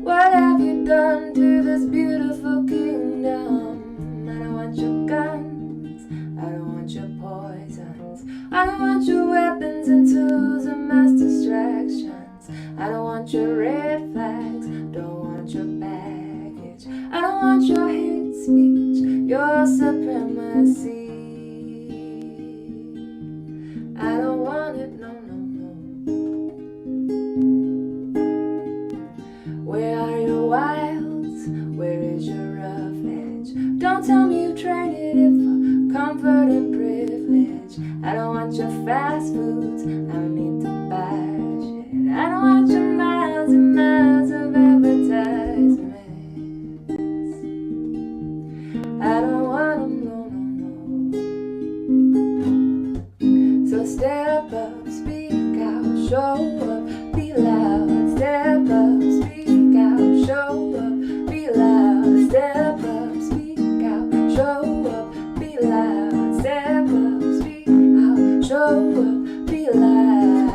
What have you done to this beautiful kingdom? I don't want your guns, I don't want your poisons, I don't want your weapons and tools and mass distractions. I don't want your red flags, don't want your baggage, I don't want your hate speech, your supremacy. I don't want it, no, no, no. Where are your wilds? Where is your rough edge? Don't tell me you traded it for comfort and privilege. I don't want your fast foods, I don't need to buy shit. I don't want your miles and miles of advertisements. I don't want them, no, no, no. So step up, speak out, show up, be loud. Step up, speak out, show up, be loud. Step up, speak out, show up, be loud. Step up, speak out, show up, be loud.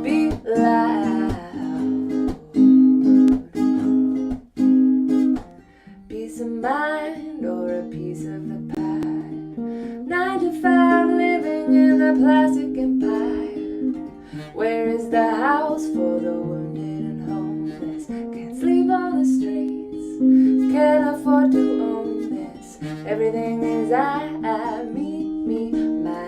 Be loud. Peace of mind or a piece of the pie. 9 to 5 living in the plastic empire. Where is the house for the wounded and homeless? Can't sleep on the streets, can't afford to own this. Everything is me, my.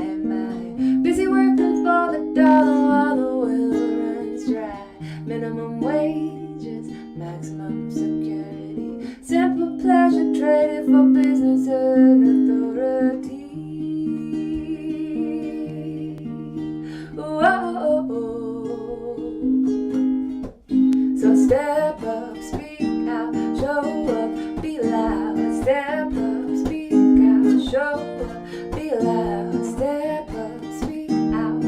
Busy working for the dollar while the well runs dry. Minimum wages, maximum security. Simple pleasure traded for business and authority. So step up, speak out, show up, be loud. Step up, speak out, show up, be loud. Step up, speak out,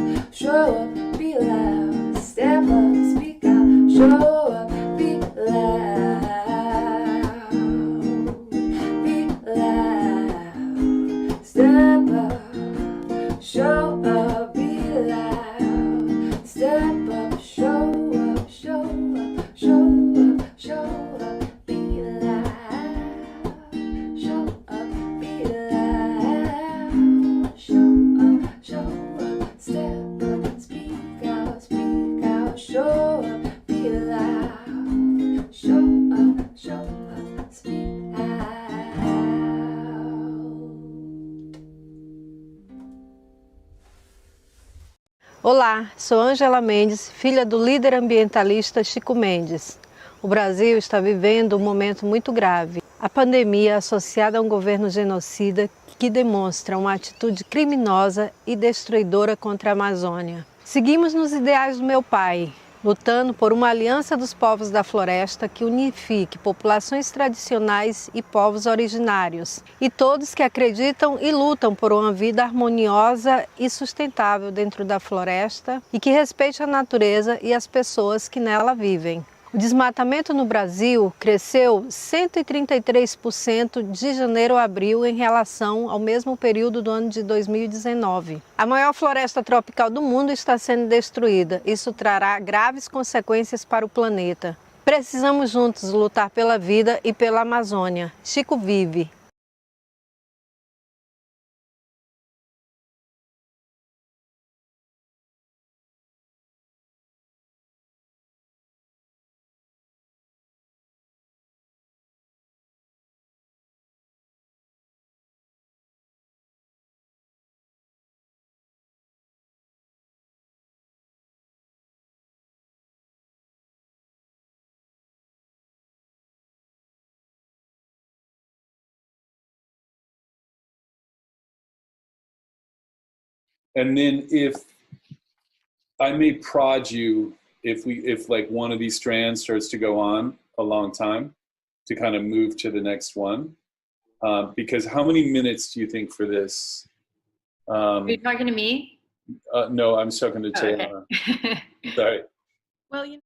Olá, sou Ângela Mendes, filha do líder ambientalista Chico Mendes. O Brasil está vivendo um momento muito grave. A pandemia associada a um governo genocida que demonstra uma atitude criminosa e destruidora contra a Amazônia. Seguimos nos ideais do meu pai, lutando por uma aliança dos povos da floresta que unifique populações tradicionais e povos originários, e todos que acreditam e lutam por uma vida harmoniosa e sustentável dentro da floresta e que respeite a natureza e as pessoas que nela vivem. O desmatamento no Brasil cresceu 133% de janeiro a abril em relação ao mesmo período do ano de 2019. A maior floresta tropical do mundo está sendo destruída. Isso trará graves consequências para o planeta. Precisamos juntos lutar pela vida e pela Amazônia. Chico vive. And then if I may prod you, if like one of these strands starts to go on a long time, to kind of move to the next one, because how many minutes do you think for this? Are you talking to me? No, I'm talking to Taylor. Okay. Sorry. Well, you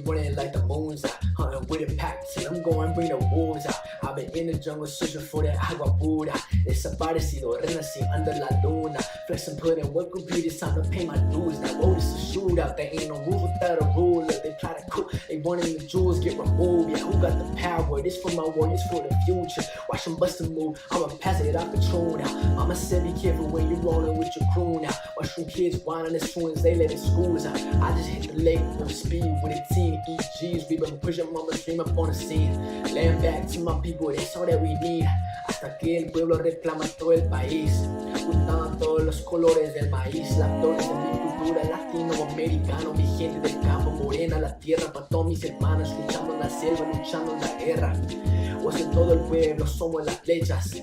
running like the moon's out, hunting with the packs, and I'm going bring the wolves out. I've been in the jungle searching for that agua pura. Desaparecido, renací under la luna. Flex and put in work, repeat, it's time to pay my dues. Now, oh, this a shootout, there ain't no rule without a rule. If they try to cook, they wanting the jewels get removed. Yeah, who got the power? This for my warriors for the future. Watch them bust a move, I'ma pass it off control now. Mama said be careful when you rolling with your crew now. Watch them kids whining as soon as they let the schools out. I just hit the lake full speed with a team. EGs, we been pushing mama's dream up on the scene. Laying back to my people, that's all that we need. Hasta que el pueblo reclama todo el país. Juntando todos los colores del maíz. Las flores de mi cultura latinoamericano. Mi gente del campo, morena la tierra. Pa' todos mis hermanos, luchando en la selva, luchando en la guerra. Pues en todo el pueblo somos las flechas.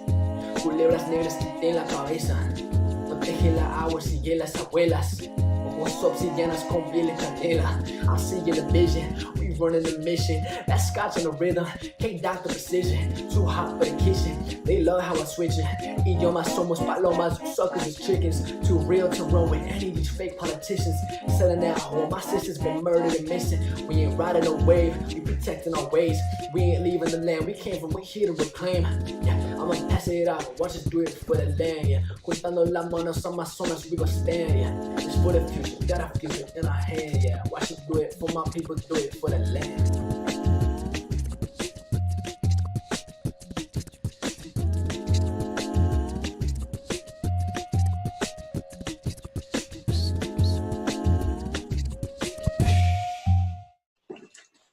Culebras negras que en la cabeza. Protege la agua, sigue las abuelas. Ojos obsidianas con piel de canela. I see in the vision, we running the mission. That scotch on the rhythm, K-Doctor precision. Too hot for the kitchen, they love how I switch it. Idiomas somos palomas, you suckers is chickens. Too real to run with any of these fake politicians. Selling at home, my sister's been murdered and missing. We ain't riding a wave, we protecting our ways. We ain't leaving the land, we came from, we here to reclaim. Yeah, I'ma pass it out, watch us do it for the land. Yeah, juntando las manos Amazonas, we gon' stand. Yeah, it's for the future, got our future in our hand. Yeah, watch us do it for my people, do it for the land.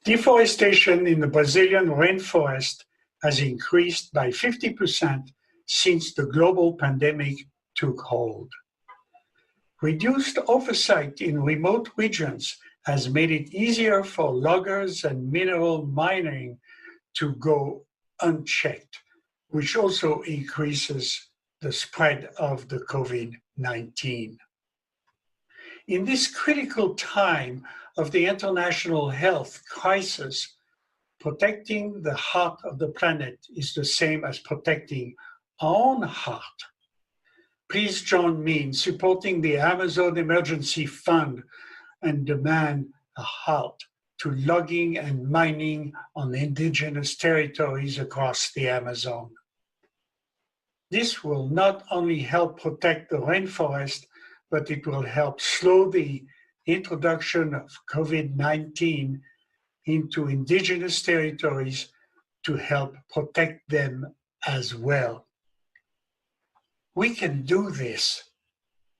Deforestation in the Brazilian rainforest has increased by 50% since the global pandemic took hold. Reduced oversight in remote regions has made it easier for loggers and mineral mining to go unchecked, which also increases the spread of the COVID-19. In this critical time of the international health crisis, protecting the heart of the planet is the same as protecting our own heart. Please join me in supporting the Amazon Emergency Fund and demand a halt to logging and mining on indigenous territories across the Amazon. This will not only help protect the rainforest, but it will help slow the introduction of COVID-19 into indigenous territories to help protect them as well. We can do this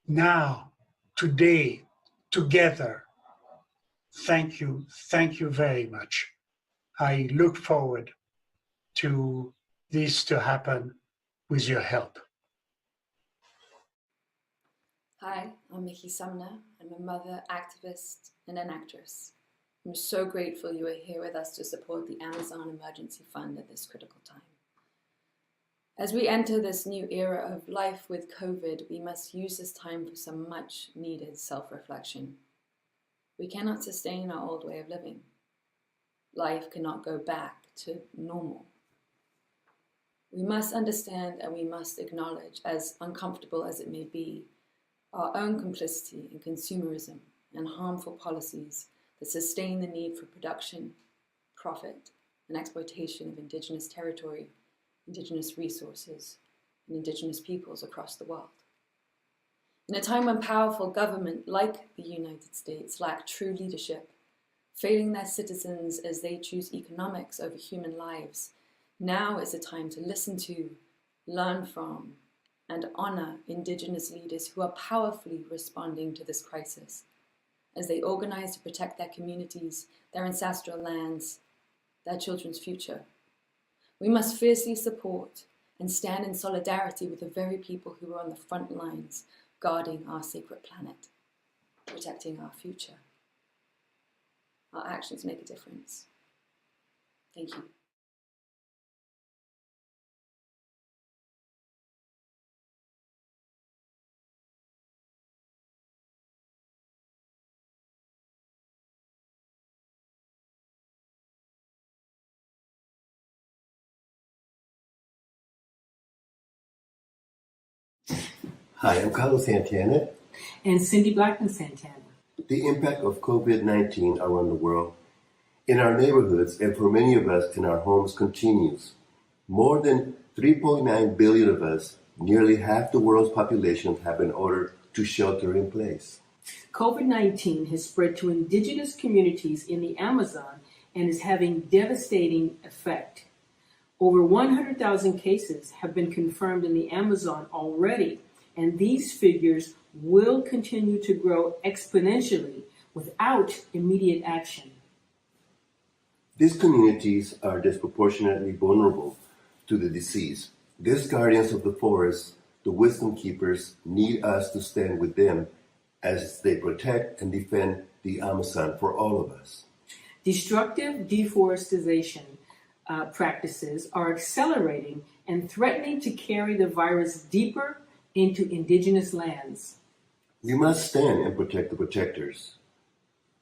now, today, together. Thank you very much. I look forward to this to happen with your help. Hi, I'm Mickey Sumner. I'm a mother, activist, and an actress. I'm so grateful you are here with us to support the Amazon Emergency Fund at this critical time. As we enter this new era of life with COVID, we must use this time for some much needed self-reflection. We cannot sustain our old way of living. Life cannot go back to normal. We must understand and we must acknowledge, as uncomfortable as it may be, our own complicity in consumerism and harmful policies that sustain the need for production, profit, and exploitation of indigenous territory, indigenous resources, and indigenous peoples across the world. In a time when powerful government like the United States lack true leadership, failing their citizens as they choose economics over human lives, now is a time to listen to, learn from, and honor indigenous leaders who are powerfully responding to this crisis as they organize to protect their communities, their ancestral lands, their children's future. We must fiercely support and stand in solidarity with the very people who are on the front lines, guarding our sacred planet, protecting our future. Our actions make a difference. Thank you. Hi, I'm Carlos Santana. And Cindy Blackman Santana. The impact of COVID-19 around the world, in our neighborhoods, and for many of us in our homes continues. More than 3.9 billion of us, nearly half the world's population, have been ordered to shelter in place. COVID-19 has spread to indigenous communities in the Amazon and is having devastating effect. Over 100,000 cases have been confirmed in the Amazon already, and these figures will continue to grow exponentially without immediate action. These communities are disproportionately vulnerable to the disease. These guardians of the forest, the wisdom keepers, need us to stand with them as they protect and defend the Amazon for all of us. Destructive deforestation practices are accelerating and threatening to carry the virus deeper into indigenous lands. We must stand and protect the protectors.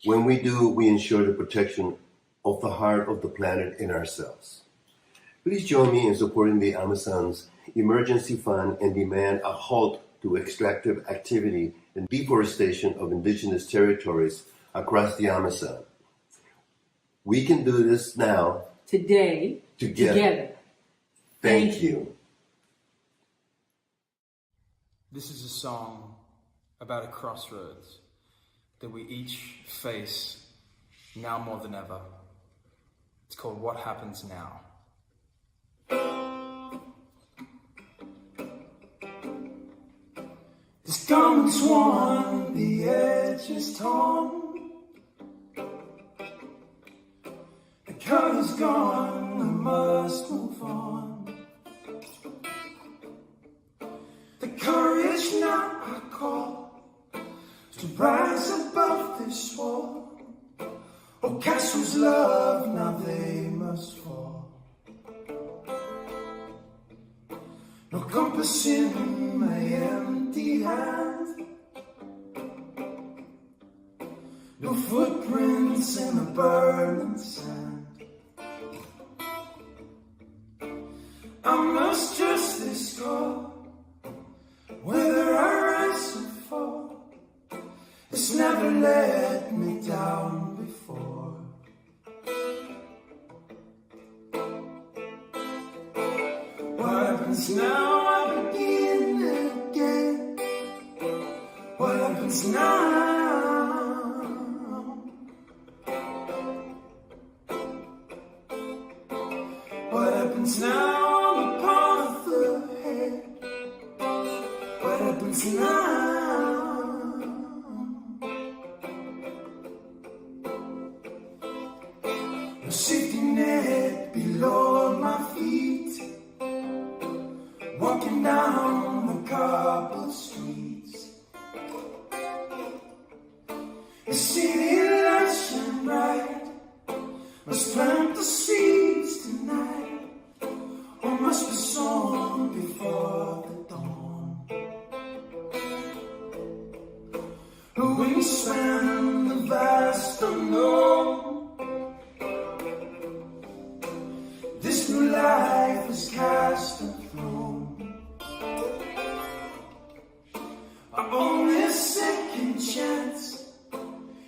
When we do, we ensure the protection of the heart of the planet and ourselves. Please join me in supporting the Amazon's Emergency Fund and demand a halt to extractive activity and deforestation of indigenous territories across the Amazon. We can do this now. Today, together. Thank you. This is a song about a crossroads that we each face now more than ever. It's called What Happens Now. The stomach's worn, the edge is torn, the color's gone, I must move on. castles love, now they must fall. No compass in my empty hand, no footprints in the burning sand. I must trust this call, whether I rise or fall. It's never let me down before. What happens now? I begin again. What happens now? What happens now? I'm a path ahead. What happens now? No safety net below my feet, walking down the cobbled streets. The city lights shine bright, must plant the seeds tonight, or must be sown before the dawn. The wings span the vast unknown. This new life is cast and thrown. Our only second chance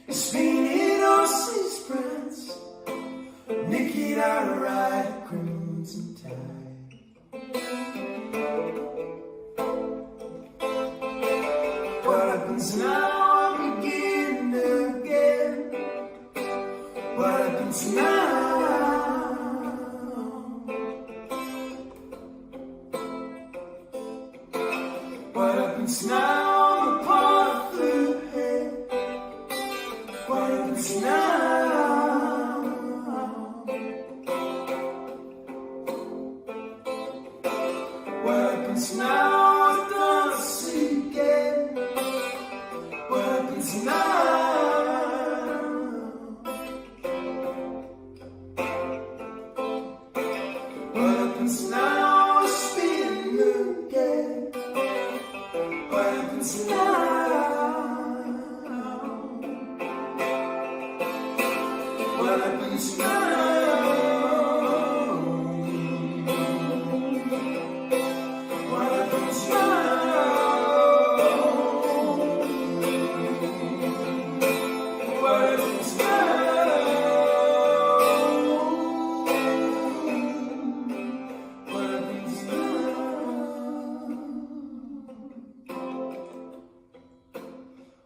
is painted horses' prints, naked I ride crimson tide. What happens now? I begin again. What happens now? What happens now? The path ahead. What happens now? What happens now? I don't see again. What happens now? What happens now? I spin again. What happens now? What happens now? What happens now? What happens now? What happens now?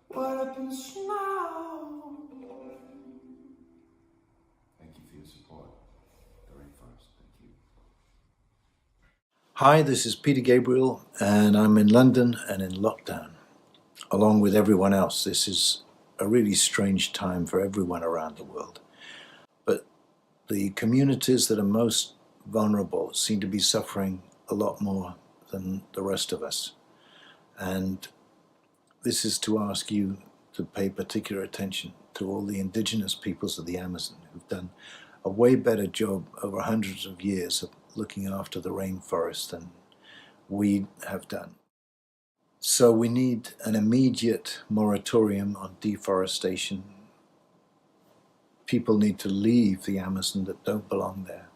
What happens now? Thank you for your support. The rainforest. Thank you. Hi, this is Peter Gabriel, and I'm in London and in lockdown, along with everyone else. This is a really strange time for everyone around the world. But the communities that are most vulnerable seem to be suffering a lot more than the rest of us. And this is to ask you to pay particular attention to all the indigenous peoples of the Amazon who've done a way better job over hundreds of years of looking after the rainforest than we have done. So we need an immediate moratorium on deforestation. People need to leave the Amazon that don't belong there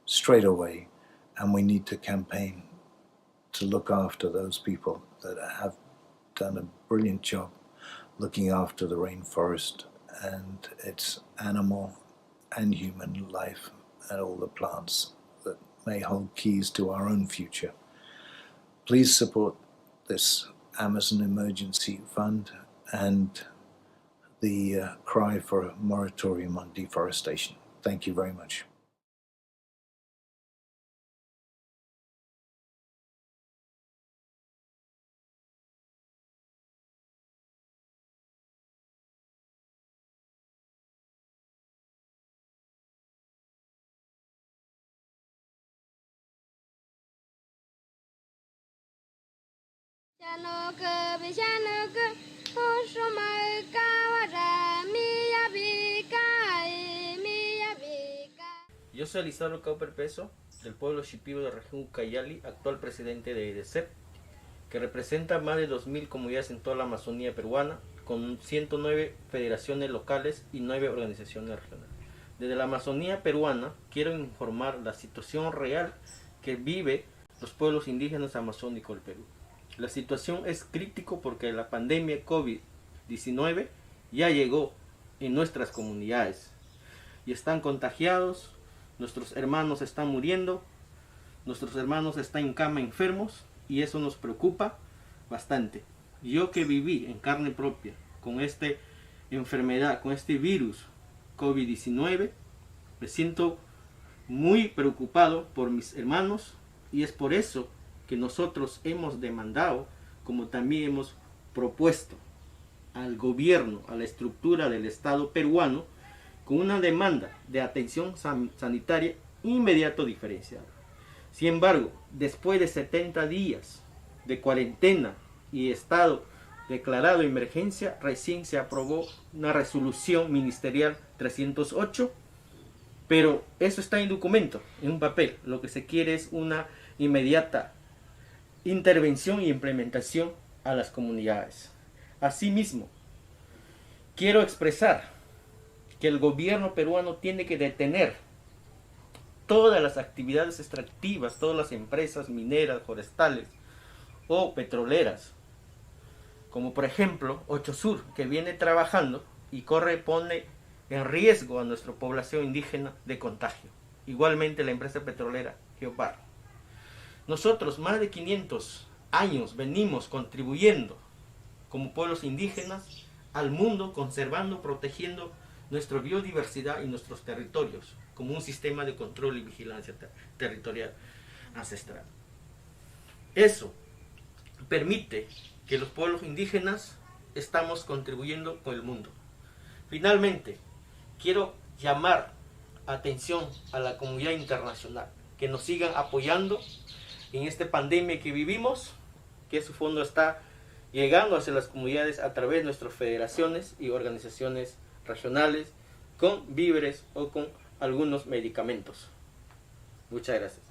straight away, and we need to campaign to look after those people that have done a brilliant job looking after the rainforest and its animal and human life and all the plants that may hold keys to our own future. Please support this Amazon Emergency Fund and the cry for a moratorium on deforestation. Thank you very much. Bishanuk, Oshumai Kawara, Miyabikai. Yo soy Lizardo CAUPER Peso, del pueblo shipibo de la región Ucayali, actual presidente de EDCEP, que representa más de 2.000 comunidades en toda la Amazonía peruana, con 109 federaciones locales y 9 organizaciones regionales. Desde la Amazonía peruana quiero informar la situación real que vive los pueblos indígenas amazónicos del Perú. La situación es crítica porque la pandemia COVID-19 ya llegó en nuestras comunidades y están contagiados, nuestros hermanos están muriendo, nuestros hermanos están en cama enfermos y eso nos preocupa bastante. Yo que viví en carne propia con esta enfermedad, con este virus COVID-19, me siento muy preocupado por mis hermanos y es por eso que nosotros hemos demandado, como también hemos propuesto al gobierno, a la estructura del Estado peruano, con una demanda de atención sanitaria inmediato diferenciada. Sin embargo, después de 70 días de cuarentena y estado declarado de emergencia, recién se aprobó una resolución ministerial 308, pero eso está en documento, en un papel. Lo que se quiere es una inmediata intervención y implementación a las comunidades. Asimismo, quiero expresar que el gobierno peruano tiene que detener todas las actividades extractivas, todas las empresas mineras, forestales o petroleras, como por ejemplo 8 Sur, que viene trabajando y pone en riesgo a nuestra población indígena de contagio. Igualmente la empresa petrolera GEOPAR. Nosotros más de 500 años venimos contribuyendo como pueblos indígenas al mundo, conservando, protegiendo nuestra biodiversidad y nuestros territorios como un sistema de control y vigilancia territorial ancestral. Eso permite que los pueblos indígenas estamos contribuyendo con el mundo. Finalmente, quiero llamar atención a la comunidad internacional, que nos sigan apoyando en esta pandemia que vivimos, que su fondo está llegando hacia las comunidades a través de nuestras federaciones y organizaciones regionales, con víveres o con algunos medicamentos. Muchas gracias.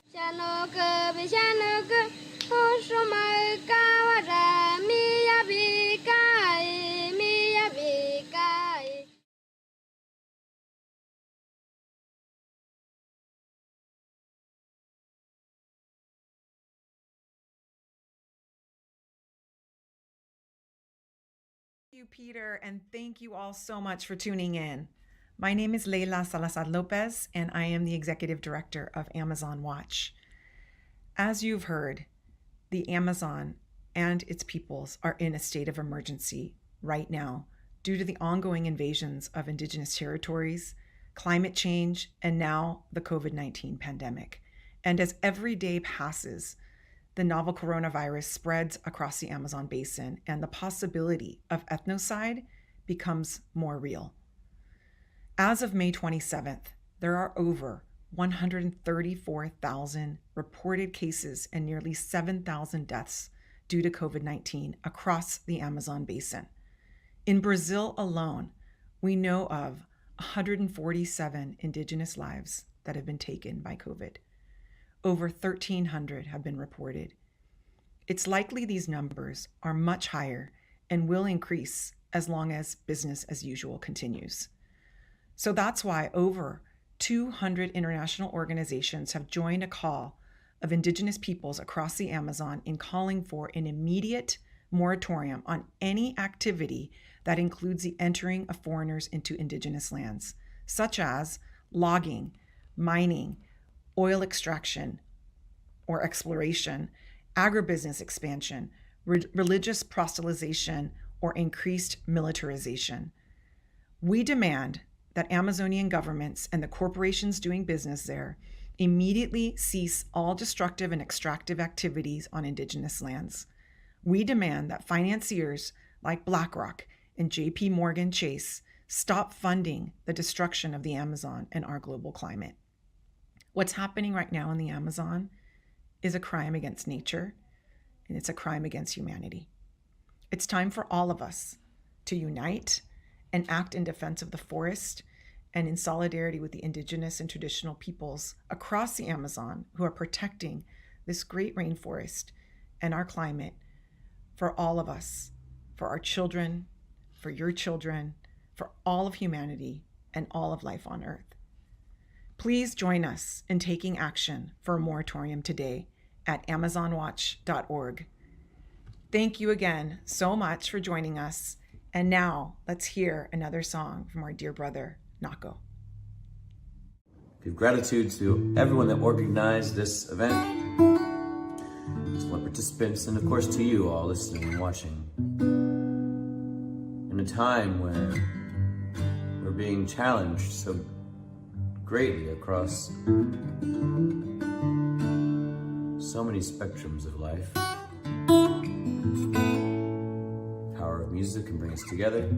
Thank you, Peter, and thank you all so much for tuning in. My name is Leila Salazar Lopez, and I am the Executive Director of Amazon Watch. As you've heard, the Amazon and its peoples are in a state of emergency right now due to the ongoing invasions of indigenous territories, climate change, and now the COVID-19 pandemic. And as every day passes, the novel coronavirus spreads across the Amazon basin, and the possibility of ethnocide becomes more real. As of May 27th, there are over 134,000 reported cases and nearly 7,000 deaths due to COVID-19 across the Amazon basin. In Brazil alone, we know of 147 indigenous lives that have been taken by COVID. Over 1,300 have been reported. It's likely these numbers are much higher and will increase as long as business as usual continues. So that's why over 200 international organizations have joined a call of indigenous peoples across the Amazon in calling for an immediate moratorium on any activity that includes the entering of foreigners into indigenous lands, such as logging, mining, oil extraction or exploration, agribusiness expansion, religious proselytization, or increased militarization. We demand that Amazonian governments and the corporations doing business there immediately cease all destructive and extractive activities on indigenous lands. We demand that financiers like BlackRock and JP Morgan Chase stop funding the destruction of the Amazon and our global climate. What's happening right now in the Amazon is a crime against nature, and it's a crime against humanity. It's time for all of us to unite and act in defense of the forest and in solidarity with the indigenous and traditional peoples across the Amazon who are protecting this great rainforest and our climate for all of us, for our children, for your children, for all of humanity and all of life on Earth. Please join us in taking action for a moratorium today at amazonwatch.org. Thank you again so much for joining us. And now let's hear another song from our dear brother, Nako. Give gratitude to everyone that organized this event, to our participants, and of course to you all listening and watching. In a time where we're being challenged so greatly across so many spectrums of life, the power of music can bring us together,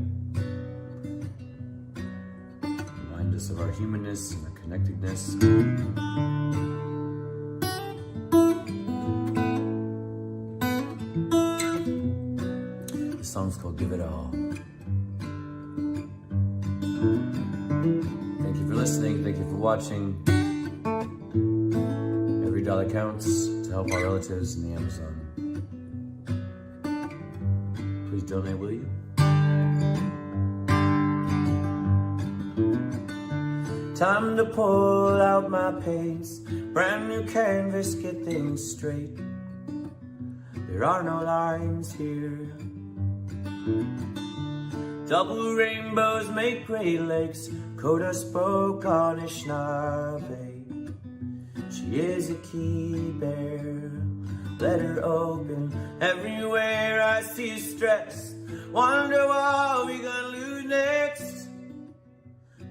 remind us of our humanness and our connectedness. The song's called Give It All. Thank you for listening, thank you for watching. Every dollar counts to help our relatives in the Amazon. Please donate, will you? Time to pull out my paints, brand new canvas, get things straight. There are no lines here. Double rainbows make Great Lakes, Coda spoke on Anishinaabe. She is a key bear, let her open. Everywhere I see stress, wonder what we gonna lose next.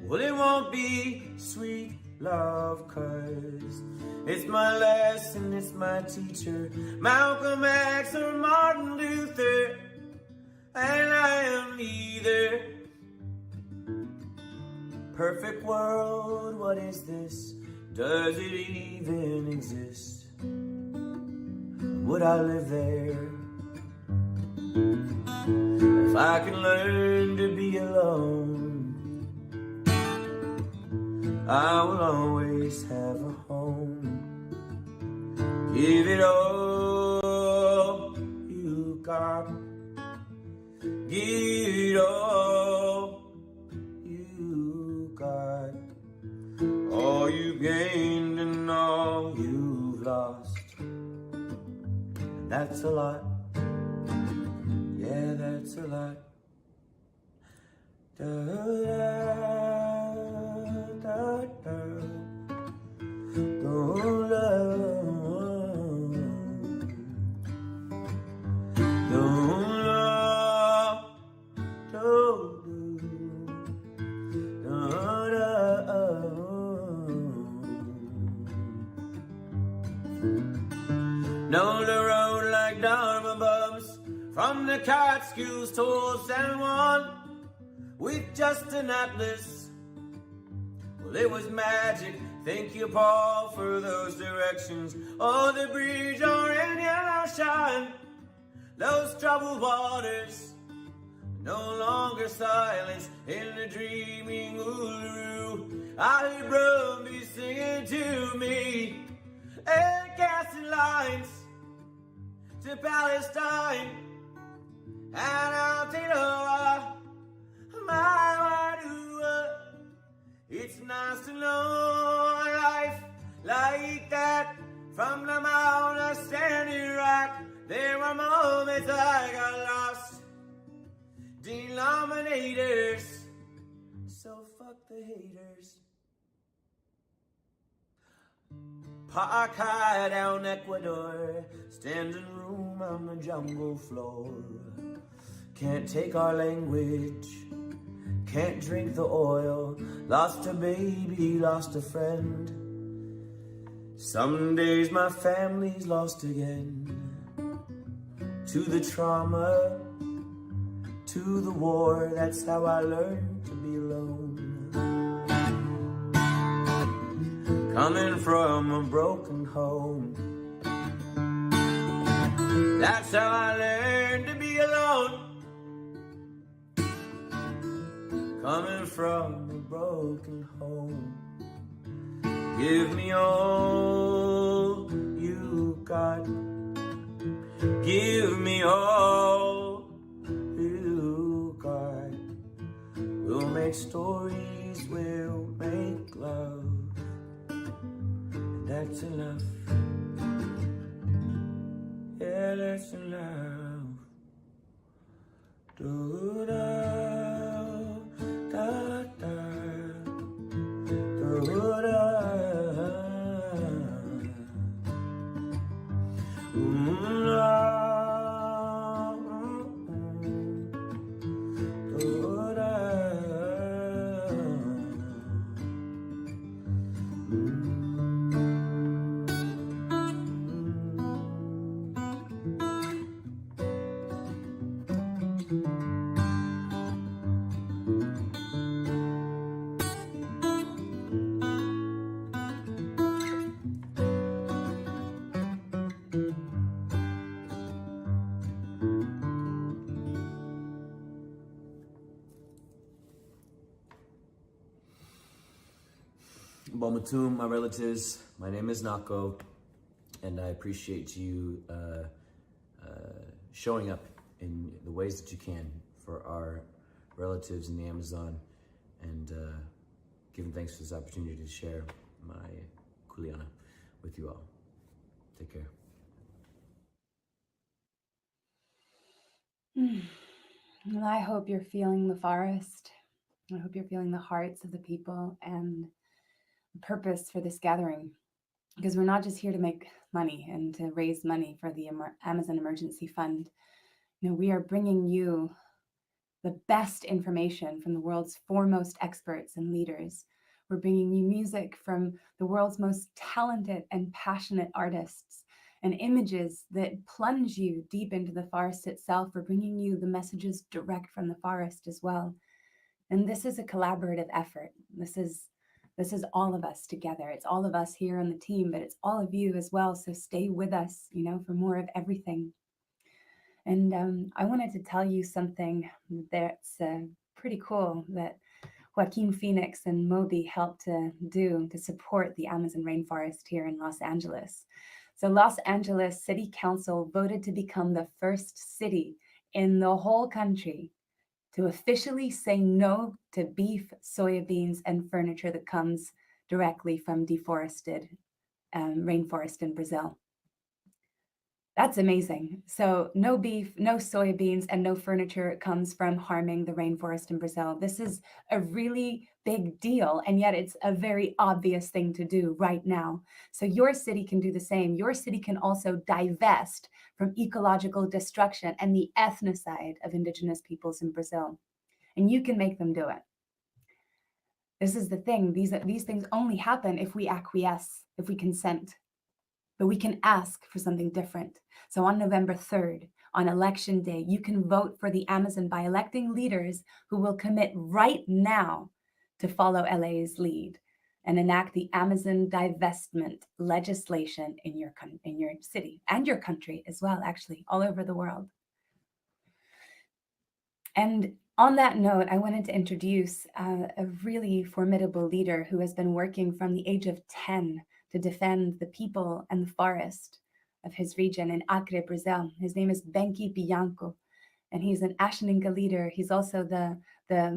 Well, it won't be sweet love, 'cause it's my lesson, it's my teacher, Malcolm X or Martin Luther, and I am neither. Perfect world, what is this? Does it even exist? Would I live there? If I can learn to be alone, I will always have a home. Give it all you got. Give it all you got. All you gained and all you've lost. And that's a lot. Yeah, that's a lot. Know the road like Dharma bumps from the Catskills to Old San Juan with just an atlas. Well, it was magic. Thank you, Paul, for those directions. Oh, the bridge orange yellow shine. Those troubled waters no longer silence in the dreaming Uluru. I hear brumbies singing to me and casting lines to Palestine and I'll take my it's nice to know a life like that. From the Mount of Standing Rock, there were moments I got lost. Denominators, so fuck the haters. Park high down Ecuador, standing room on the jungle floor. Can't take our language, can't drink the oil. Lost a baby, lost a friend. Some days my family's lost again. To the trauma, to the war, that's how I learned to be alone. Coming from a broken home, that's how I learned to be alone. Coming from a broken home. Give me all you got. Give me all you got. We'll make stories, we'll make love, and that's enough. Yeah, that's enough. Do da da da. Do da. Bomatum, my relatives, my name is Nako, and I appreciate you showing up in the ways that you can for our relatives in the Amazon, and giving thanks for this opportunity to share my KAXUYANA with you all. Take care. Well, I hope you're feeling the forest. I hope you're feeling the hearts of the people and the purpose for this gathering, because we're not just here to make money and to raise money for the Amazon Emergency Fund. You know, we are bringing you the best information from the world's foremost experts and leaders. We're bringing you music from the world's most talented and passionate artists, and images that plunge you deep into the forest itself. We're bringing you the messages direct from the forest as well. And this is a collaborative effort. This is all of us together. It's all of us here on the team, but it's all of you as well. So stay with us, you know, for more of everything. And I wanted to tell you something that's pretty cool that Joaquin Phoenix and Moby helped to do to support the Amazon rainforest here in Los Angeles. So Los Angeles City Council voted to become the first city in the whole country to officially say no to beef, soybeans, and furniture that comes directly from deforested rainforest in Brazil. That's amazing. So no beef, no soybeans, and no furniture comes from harming the rainforest in Brazil. This is a really big deal, and yet it's a very obvious thing to do right now. So your city can do the same. Your city can also divest from ecological destruction and the ethnocide of indigenous peoples in Brazil. And you can make them do it. This is the thing. These things only happen if we acquiesce, if we consent. But we can ask for something different. So on November 3rd, on election day, you can vote for the Amazon by electing leaders who will commit right now to follow LA's lead and enact the Amazon divestment legislation in your city and your country as well, actually, all over the world. And on that note, I wanted to introduce a really formidable leader who has been working from the age of 10 to defend the people and the forest of his region in Acre, Brazil. His name is BENKI PIYAKO, and he's an Ashaninka leader. He's also the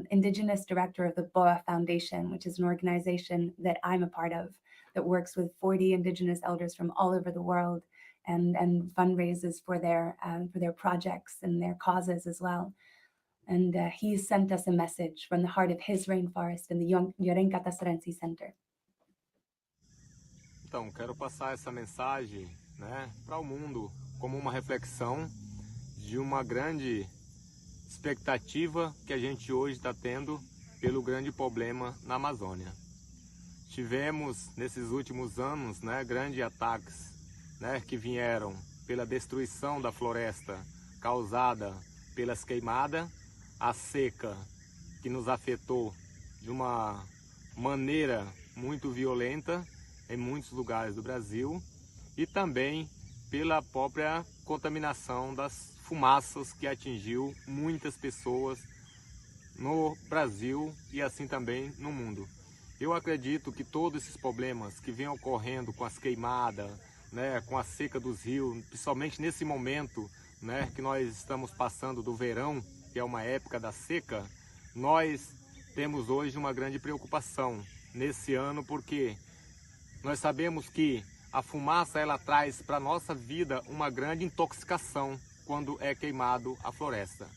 indigenous director of the BOA Foundation, which is an organization that I'm a part of that works with 40 indigenous elders from all over the world and fundraises for their projects and their causes as well. And he sent us a message from the heart of his rainforest in the Yorenka Tassarense Center. Então, quero passar essa mensagem, né, para o mundo como uma reflexão de uma grande expectativa que a gente hoje está tendo pelo grande problema na Amazônia. Tivemos nesses últimos anos, né, grandes ataques, né, que vieram pela destruição da floresta causada pelas queimadas, a seca que nos afetou de uma maneira muito violenta em muitos lugares do Brasil, e também pela própria contaminação das fumaças que atingiu muitas pessoas no Brasil e assim também no mundo. Eu acredito que todos esses problemas que vêm ocorrendo com as queimadas, né, com a seca dos rios, principalmente nesse momento, né, que nós estamos passando do verão, que é uma época da seca, nós temos hoje uma grande preocupação nesse ano, porque nós sabemos que a fumaça ela traz para a nossa vida uma grande intoxicação quando é queimado a floresta.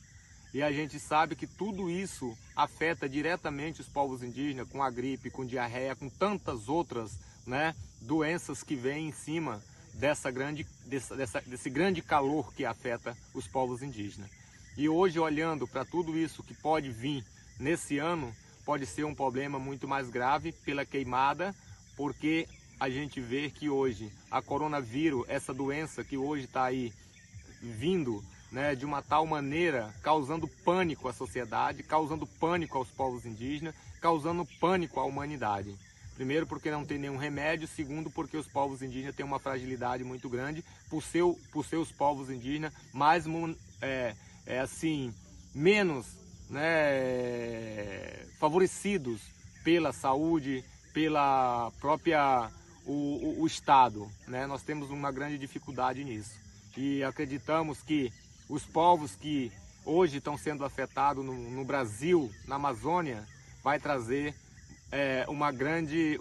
E a gente sabe que tudo isso afeta diretamente os povos indígenas, com a gripe, com diarreia, com tantas outras, né, doenças que vêm em cima desse grande calor que afeta os povos indígenas. E hoje, olhando para tudo isso que pode vir nesse ano, pode ser um problema muito mais grave pela queimada, porque a gente vê que hoje a coronavírus, essa doença que hoje está aí vindo, né, de uma tal maneira, causando pânico à sociedade, causando pânico aos povos indígenas, causando pânico à humanidade. Primeiro, porque não tem nenhum remédio. Segundo, porque os povos indígenas têm uma fragilidade muito grande por seus povos indígenas mais menos, né, favorecidos pela saúde, pela própria o Estado, né? Nós temos uma grande dificuldade nisso e acreditamos que os povos que hoje estão sendo afetados no Brasil, na Amazônia, vai trazer uma grande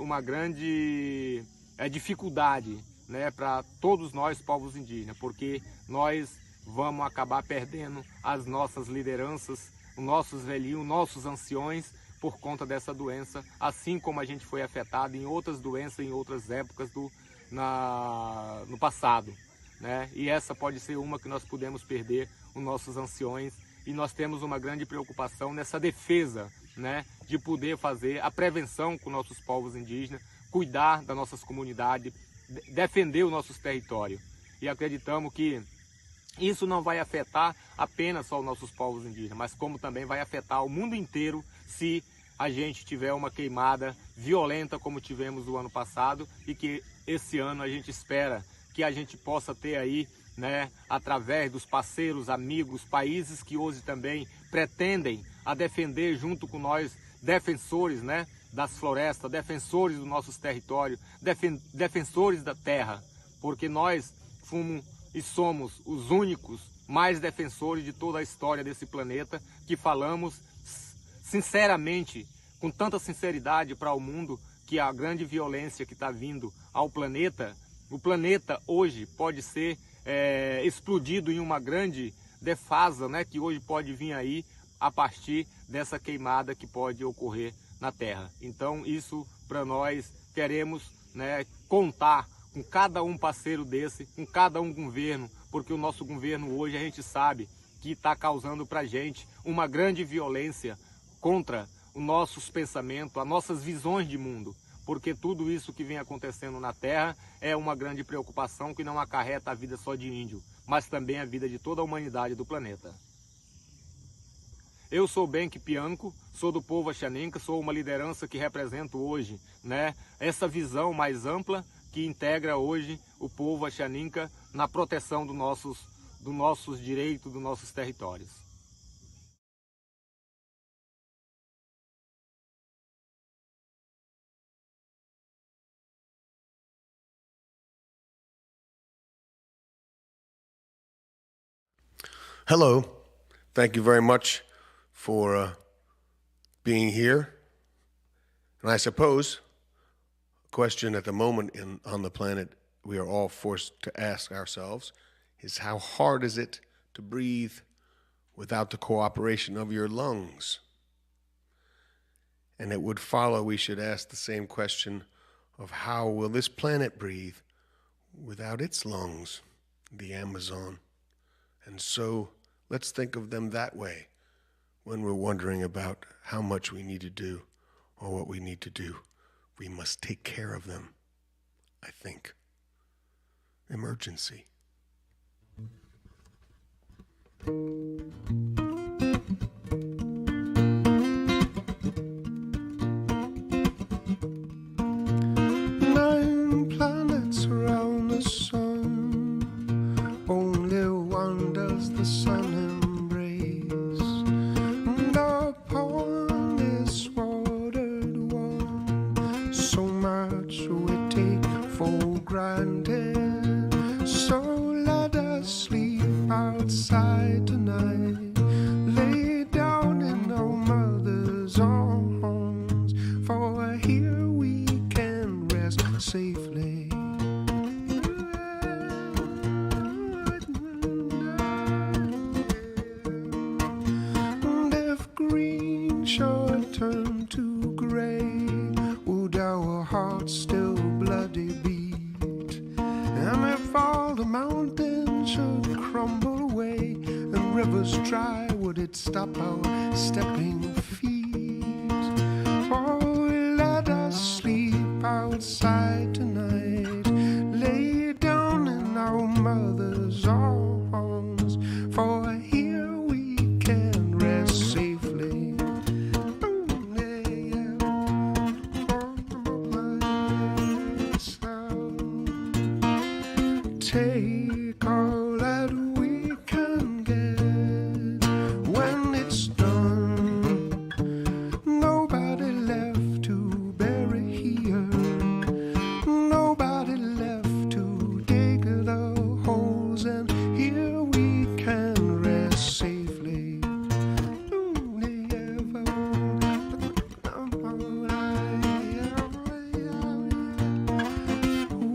dificuldade, né, para todos nós povos indígenas, porque nós vamos acabar perdendo as nossas lideranças, os nossos velhinhos, nossos anciões, por conta dessa doença, assim como a gente foi afetado em outras doenças em outras épocas no passado, né? E essa pode ser uma que nós podemos perder os nossos anciões, e nós temos uma grande preocupação nessa defesa, né, de poder fazer a prevenção com nossos povos indígenas, cuidar das nossas comunidades, defender os nossos territórios. E acreditamos que isso não vai afetar apenas só os nossos povos indígenas, mas como também vai afetar o mundo inteiro se a gente tiver uma queimada violenta como tivemos o ano passado, e que esse ano a gente espera que a gente possa ter aí, né, através dos parceiros, amigos, países que hoje também pretendem a defender junto com nós, defensores, né, das florestas, defensores dos nossos territórios, defensores da terra, porque nós fomos e somos os únicos mais defensores de toda a história desse planeta, que falamos sinceramente, com tanta sinceridade para o mundo, que a grande violência que está vindo ao planeta, o planeta hoje pode ser explodido em uma grande defasa, né, que hoje pode vir aí a partir dessa queimada que pode ocorrer na Terra. Então isso para nós queremos, né, contar com cada um parceiro desse, com cada um governo, porque o nosso governo hoje a gente sabe que está causando para a gente uma grande violência contra os nossos pensamentos, as nossas visões de mundo, porque tudo isso que vem acontecendo na Terra é uma grande preocupação que não acarreta a vida só de índio, mas também a vida de toda a humanidade do planeta. Eu sou BENKI PIYAKO, sou do povo Axaninka, sou uma liderança que represento hoje, né, essa visão mais ampla que integra hoje o povo Axaninka na proteção dos nossos direitos, dos nossos territórios. Hello, thank you very much for being here. And I suppose a question at the moment on the planet we are all forced to ask ourselves is, how hard is it to breathe without the cooperation of your lungs? And it would follow we should ask the same question of, how will this planet breathe without its lungs, the Amazon? And so let's think of them that way when we're wondering about how much we need to do or what we need to do. We must take care of them, I think. Emergency. Nine planets around the sun, only one does the sun embrace, and upon our hearts still bloody beat. And if all the mountains should crumble away and rivers dry, would it stop our stepping feet? Oh, let us sleep outside tonight, lay down in our mother's arms, for here we can rest safely. Take all that we can get when it's done. Nobody left to bury here, nobody left to dig the holes, and here we can rest safely.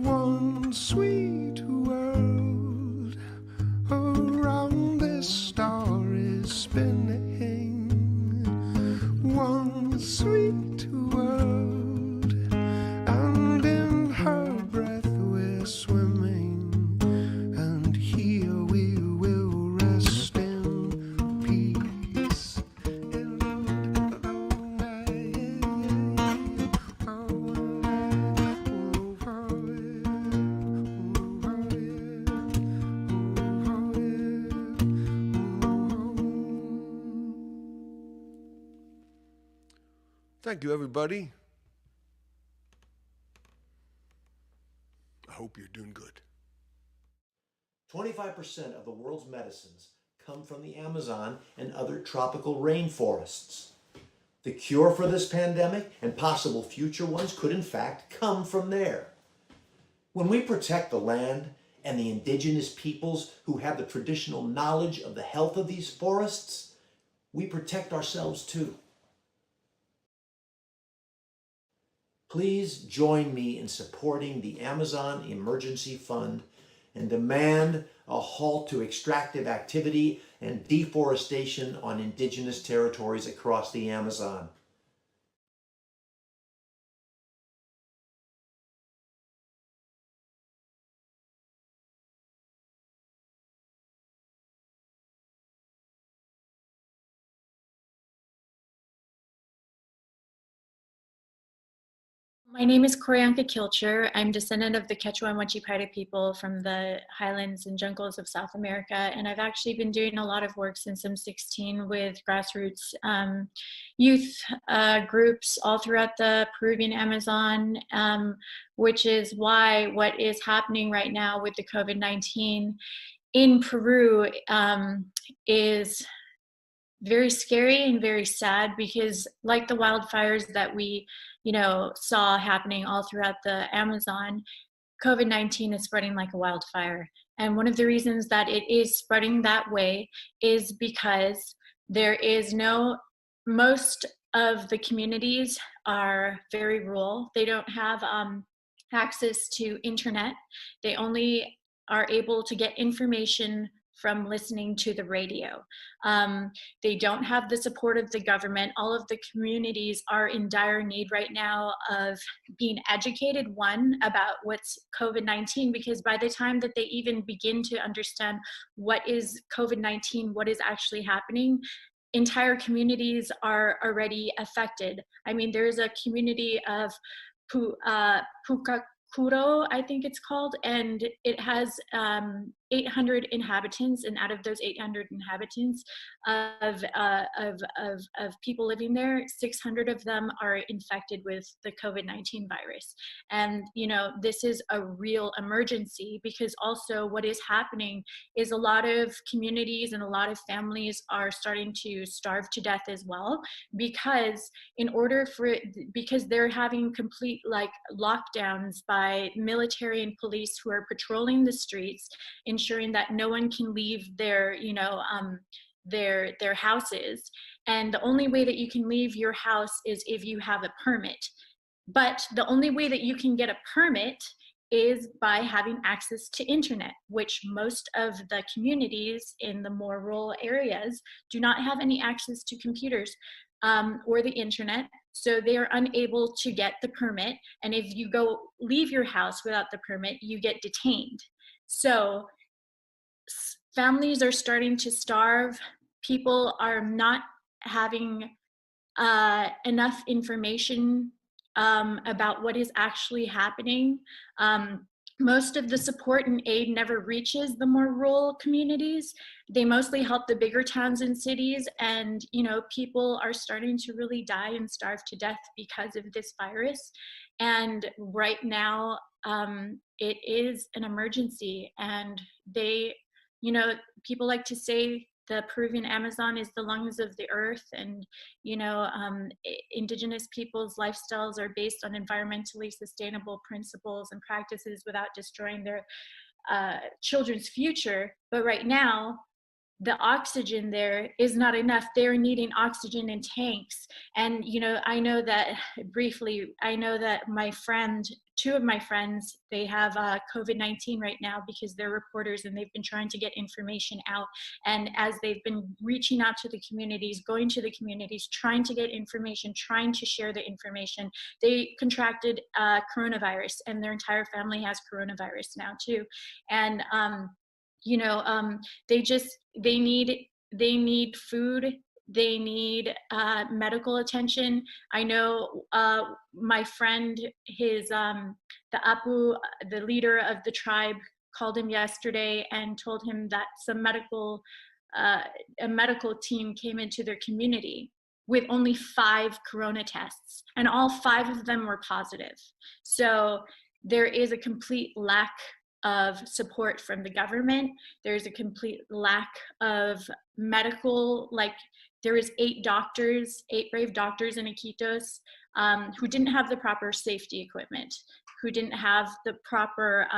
One sweet world around this star is spinning. One sweet world, and in her breath we're swimming, and here we will rest in peace. Thank you, everybody. I hope you're doing good. 25% of the world's medicines come from the Amazon and other tropical rainforests. The cure for this pandemic and possible future ones could in fact come from there. When we protect the land and the indigenous peoples who have the traditional knowledge of the health of these forests, we protect ourselves too. Please join me in supporting the Amazon Emergency Fund and demand a halt to extractive activity and deforestation on indigenous territories across the Amazon. My name is Koryanka Kilcher. I'm descendant of the Quechua and Huachipaita people from the highlands and jungles of South America, and I've actually been doing a lot of work since I'm 16 with grassroots youth groups all throughout the Peruvian Amazon, which is why what is happening right now with the COVID-19 in Peru is very scary and very sad, because like the wildfires that we saw happening all throughout the Amazon, COVID-19 is spreading like a wildfire. And one of the reasons that it is spreading that way is because most of the communities are very rural. They don't have access to internet. They only are able to get information from listening to the radio. They don't have the support of the government. All of the communities are in dire need right now of being educated, one, about what's COVID-19, because by the time that they even begin to understand what is COVID-19, what is actually happening, entire communities are already affected. I mean, there's a community of Pucacuro, I think it's called, and it has 800 inhabitants, and out of those 800 inhabitants of people living there, 600 of them are infected with the COVID-19 virus. And this is a real emergency, because also what is happening is a lot of communities and a lot of families are starting to starve to death as well, because they're having complete lockdowns by military and police who are patrolling the streets, ensuring that no one can leave their houses. And the only way that you can leave your house is if you have a permit. But the only way that you can get a permit is by having access to internet, which most of the communities in the more rural areas do not have any access to computers or the internet. So they are unable to get the permit. And if you leave your house without the permit, you get detained. So families are starting to starve. People are not having enough information about what is actually happening. Most of the support and aid never reaches the more rural communities. They mostly help the bigger towns and cities, and people are starting to really die and starve to death because of this virus. And right now, it is an emergency, and people like to say the Peruvian Amazon is the lungs of the earth, and indigenous people's lifestyles are based on environmentally sustainable principles and practices without destroying their children's future. But right now, the oxygen there is not enough. They're needing oxygen in tanks. And, I know that two of my friends, they have COVID-19 right now because they're reporters and they've been trying to get information out. And as they've been reaching out to the communities, going to the communities, trying to get information, trying to share the information, they contracted coronavirus, and their entire family has coronavirus now too. And, they need food, they need medical attention. I know my friend, the Apu, the leader of the tribe, called him yesterday and told him that a medical team came into their community with only 5 corona tests, and all 5 of them were positive. So there is a complete lack of support from the government. There's a complete lack of medical, there is 8 brave doctors in Iquitos who didn't have the proper safety equipment, who didn't have the proper,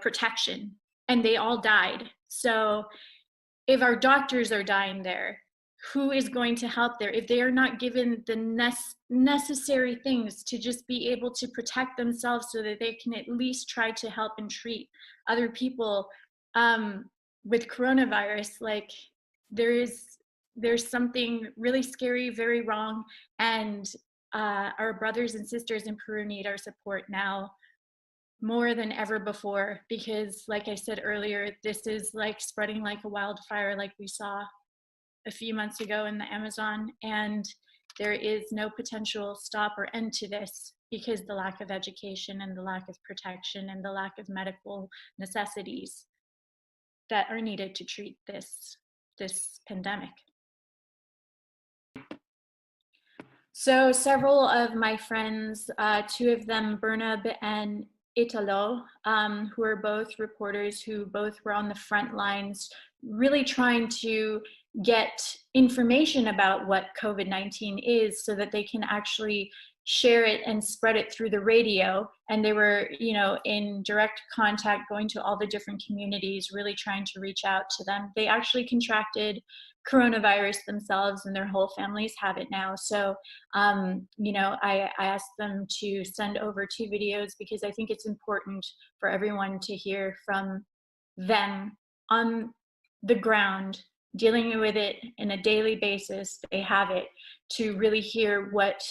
protection, and they all died. So if our doctors are dying there, who is going to help there if they are not given the necessary things to just be able to protect themselves so that they can at least try to help and treat other people with coronavirus? There's something really scary, very wrong, and our brothers and sisters in Peru need our support now more than ever before, because like I said earlier, this is spreading like a wildfire like we saw a few months ago in the Amazon, and there is no potential stop or end to this because the lack of education and the lack of protection and the lack of medical necessities that are needed to treat this pandemic. So several of my friends, 2 of them, Bernab and Italo, who are both reporters who both were on the front lines really trying to get information about what COVID-19 is so that they can actually share it and spread it through the radio. And they were, in direct contact, going to all the different communities, really trying to reach out to them. They actually contracted coronavirus themselves, and their whole families have it now. So, I asked them to send over 2 videos because I think it's important for everyone to hear from them on the ground, dealing with it on a daily basis. They have it, to really hear what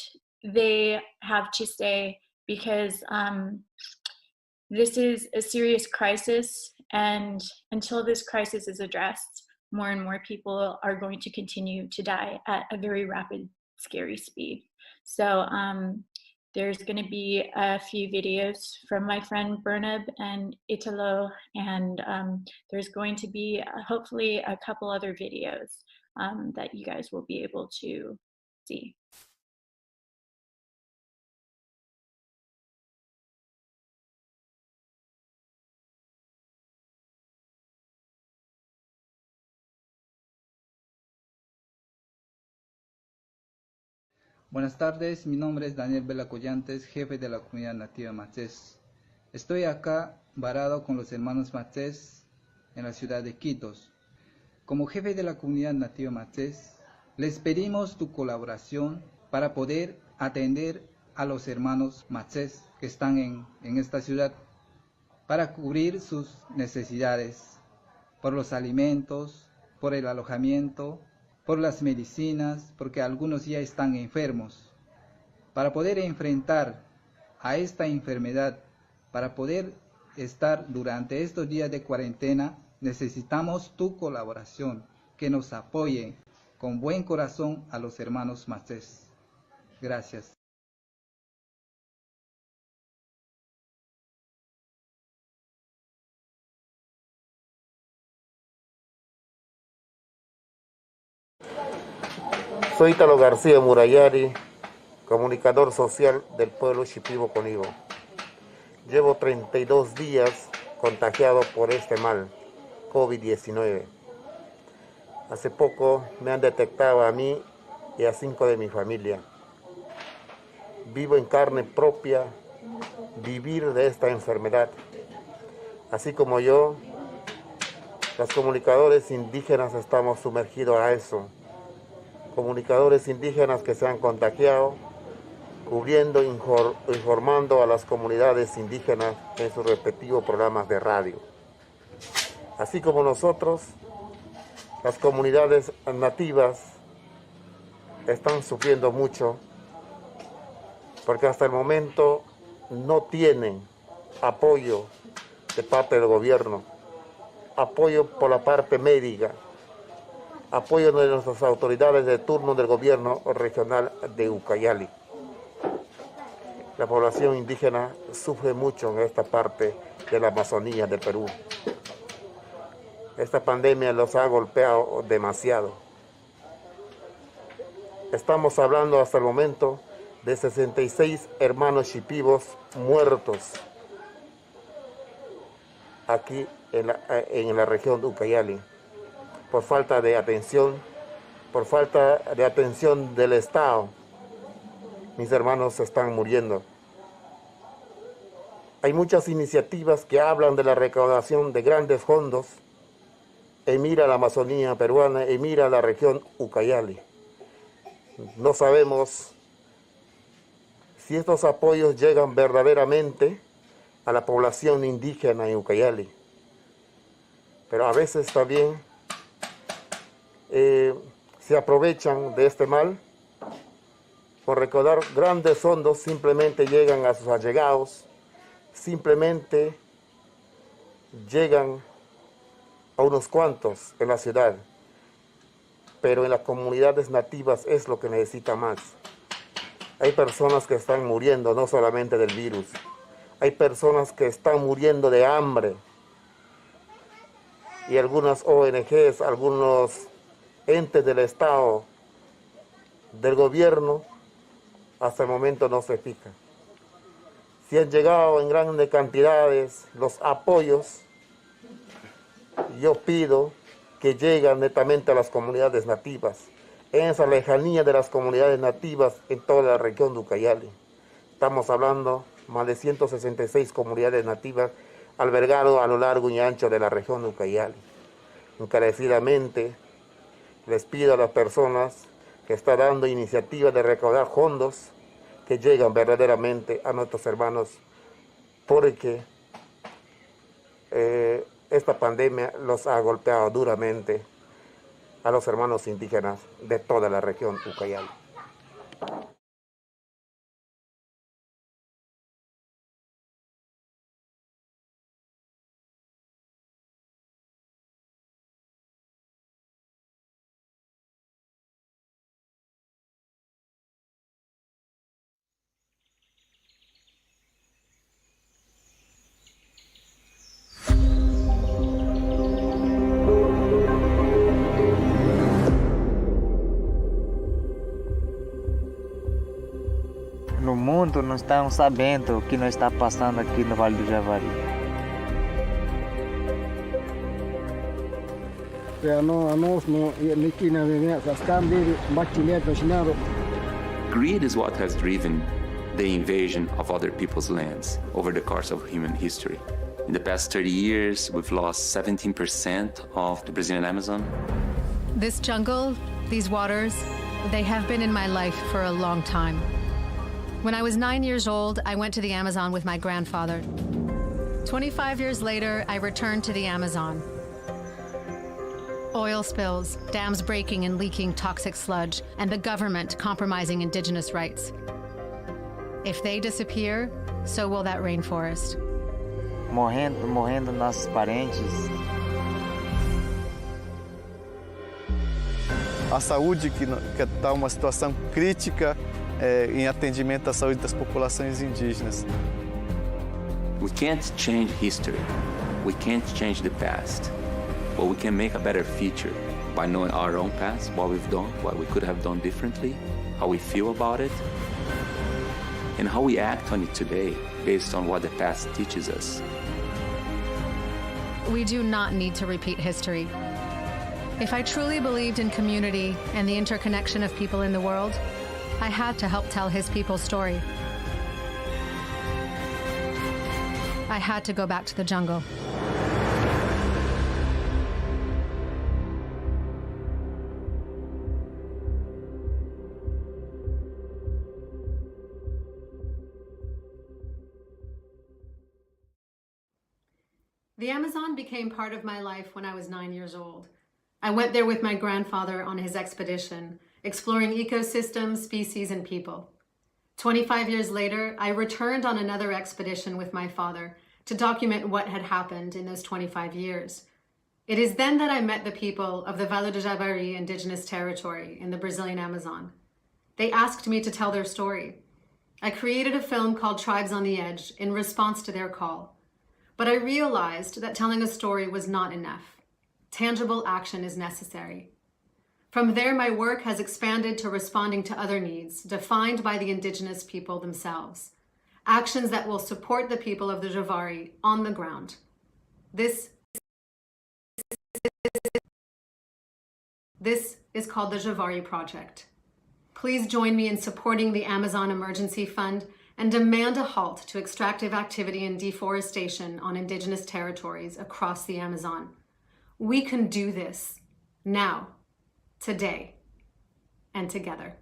they have to say, because this is a serious crisis, and until this crisis is addressed, more and more people are going to continue to die at a very rapid, scary speed. So there's going to be a few videos from my friend Bernab and Italo, and there's going to be hopefully a couple other videos that you guys will be able to see. Buenas tardes, mi nombre es Daniel Vela Collantes, jefe de la comunidad nativa Matsés. Estoy acá varado con los hermanos Matsés en la ciudad de Iquitos. Como jefe de la comunidad nativa Matsés, les pedimos tu colaboración para poder atender a los hermanos Matsés que están en esta ciudad, para cubrir sus necesidades por los alimentos, por el alojamiento, por las medicinas, porque algunos ya están enfermos. Para poder enfrentar a esta enfermedad, para poder estar durante estos días de cuarentena, necesitamos tu colaboración, que nos apoye con buen corazón a los hermanos macés. Gracias. Soy Italo García Murayari, comunicador social del pueblo Shipibo Conibo. Llevo 32 días contagiado por este mal, COVID-19. Hace poco me han detectado a mí y a 5 de mi familia. Vivo en carne propia vivir de esta enfermedad. Así como yo, los comunicadores indígenas estamos sumergidos a eso. Comunicadores indígenas que se han contagiado, cubriendo, informando a las comunidades indígenas en sus respectivos programas de radio. Así como nosotros, las comunidades nativas están sufriendo mucho porque hasta el momento no tienen apoyo de parte del gobierno, apoyo por la parte médica, apoyo de nuestras autoridades de turno del gobierno regional de Ucayali. La población indígena sufre mucho en esta parte de la Amazonía del Perú. Esta pandemia los ha golpeado demasiado. Estamos hablando hasta el momento de 66 hermanos shipibos muertos aquí en la región de Ucayali, por falta de atención del Estado. Mis hermanos están muriendo. Hay muchas iniciativas que hablan de la recaudación de grandes fondos en mira a la Amazonía peruana, en mira a la región Ucayali. No sabemos si estos apoyos llegan verdaderamente a la población indígena en Ucayali. Pero a veces también se aprovechan de este mal. Por recaudar grandes fondos simplemente llegan a sus allegados, simplemente llegan a unos cuantos en la ciudad, pero en las comunidades nativas es lo que necesita más. Hay personas que están muriendo no solamente del virus, hay personas que están muriendo de hambre, y algunas ONGs, algunos entes del Estado, del gobierno, hasta el momento no se fijan. Si han llegado en grandes cantidades los apoyos, yo pido que lleguen netamente a las comunidades nativas, en esa lejanía de las comunidades nativas en toda la región de Ucayali. Estamos hablando más de 166 comunidades nativas albergadas a lo largo y ancho de la región de Ucayali. Encarecidamente les pido a las personas que están dando iniciativas de recaudar fondos que llegan verdaderamente a nuestros hermanos, porque esta pandemia los ha golpeado duramente a los hermanos indígenas de toda la región Ucayali. No mundo não estão sabendo o que não está passando aqui no Vale do Javari. Greed is what has driven the invasion of other people's lands over the course of human history. In the past 30 years, we've lost 17% of the Brazilian Amazon. This jungle, these waters, they have been in my life for a long time. When I was 9 years old, I went to the Amazon with my grandfather. 25 years later, I returned to the Amazon. Oil spills, dams breaking and leaking toxic sludge, and the government compromising indigenous rights. If they disappear, so will that rainforest. Morrendo nossos parentes. A saúde que está uma situação crítica em atendimento à saúde das populações indígenas. We can't change history. We can't change the past. But we can make a better future by knowing our own past, what we've done, what we could have done differently, how we feel about it, and how we act on it today based on what the past teaches us. We do not need to repeat history. If I truly believed in community and the interconnection of people in the world, I had to help tell his people's story. I had to go back to the jungle. The Amazon became part of my life when I was 9 years old. I went there with my grandfather on his expedition, exploring ecosystems, species, and people. 25 years later, I returned on another expedition with my father to document what had happened in those 25 years. It is then that I met the people of the Vale do Javari indigenous territory in the Brazilian Amazon. They asked me to tell their story. I created a film called Tribes on the Edge in response to their call. But I realized that telling a story was not enough. Tangible action is necessary. From there, my work has expanded to responding to other needs defined by the indigenous people themselves. Actions that will support the people of the Javari on the ground. This is called the Javari Project. Please join me in supporting the Amazon Emergency Fund and demand a halt to extractive activity and deforestation on indigenous territories across the Amazon. We can do this now, today, and together.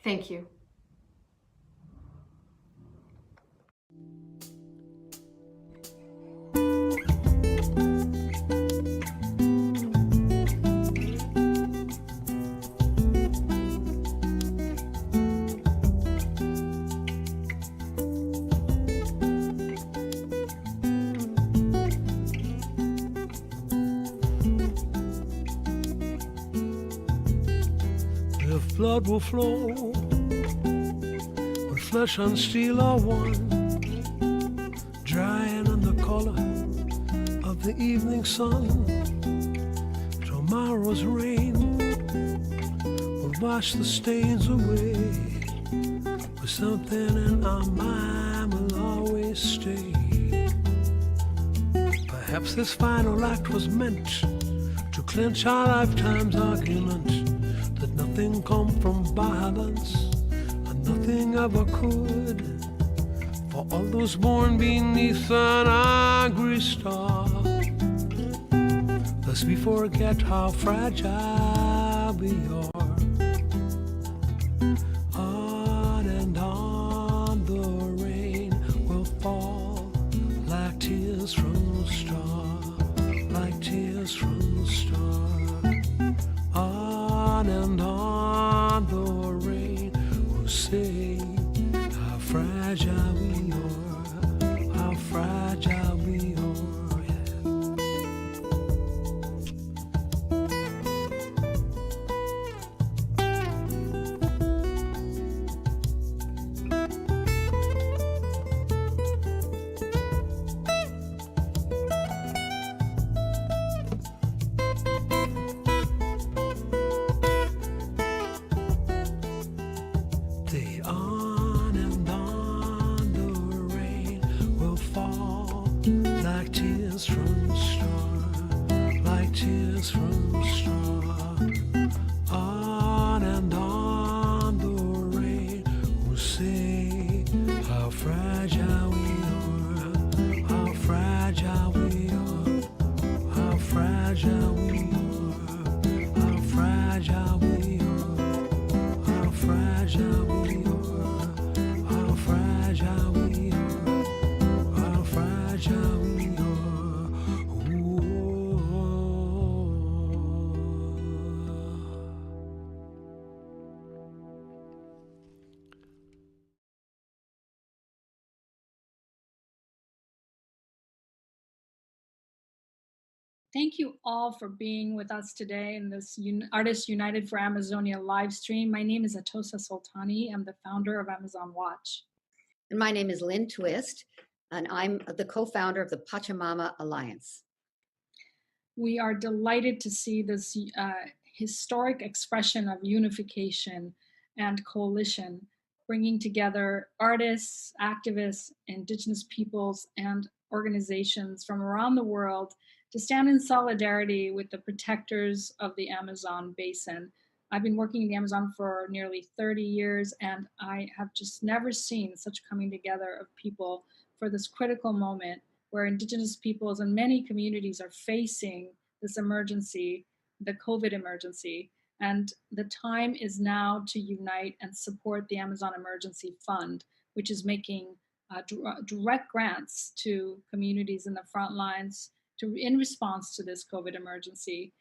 Thank you. Blood will flow when flesh and steel are one, drying in the color of the evening sun. Tomorrow's rain will wash the stains away, but something in our mind will always stay. Perhaps this final act was meant to clinch our lifetime's argument that nothing come from violence and nothing ever could. For all those born beneath an angry star, lest we forget how fragile we are. On and on the rain will fall like tears from the star, like tears from the star. On and on the rain will say how fragile we are, how fragile we are. Thank you all for being with us today in this Artists United for Amazonia live stream. My name is Atosa Soltani. I'm the founder of Amazon Watch. And my name is Lynn Twist, and I'm the co-founder of the Pachamama Alliance. We are delighted to see this historic expression of unification and coalition, bringing together artists, activists, indigenous peoples, and organizations from around the world to stand in solidarity with the protectors of the Amazon basin. I've been working in the Amazon for nearly 30 years, and I have just never seen such coming together of people for this critical moment where indigenous peoples and many communities are facing this emergency, the COVID emergency. And the time is now to unite and support the Amazon Emergency Fund, which is making direct grants to communities in the front lines in response to this COVID emergency.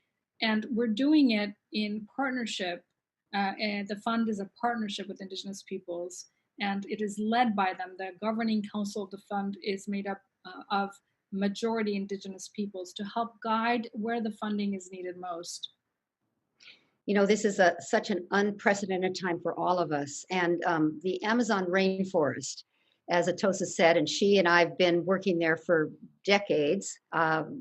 And we're doing it in partnership, and the fund is a partnership with indigenous peoples, and it is led by them. The governing council of the fund is made up of majority indigenous peoples to help guide where the funding is needed most. You know, this is such an unprecedented time for all of us. And the Amazon rainforest, as Atosa said, and she and I have been working there for decades.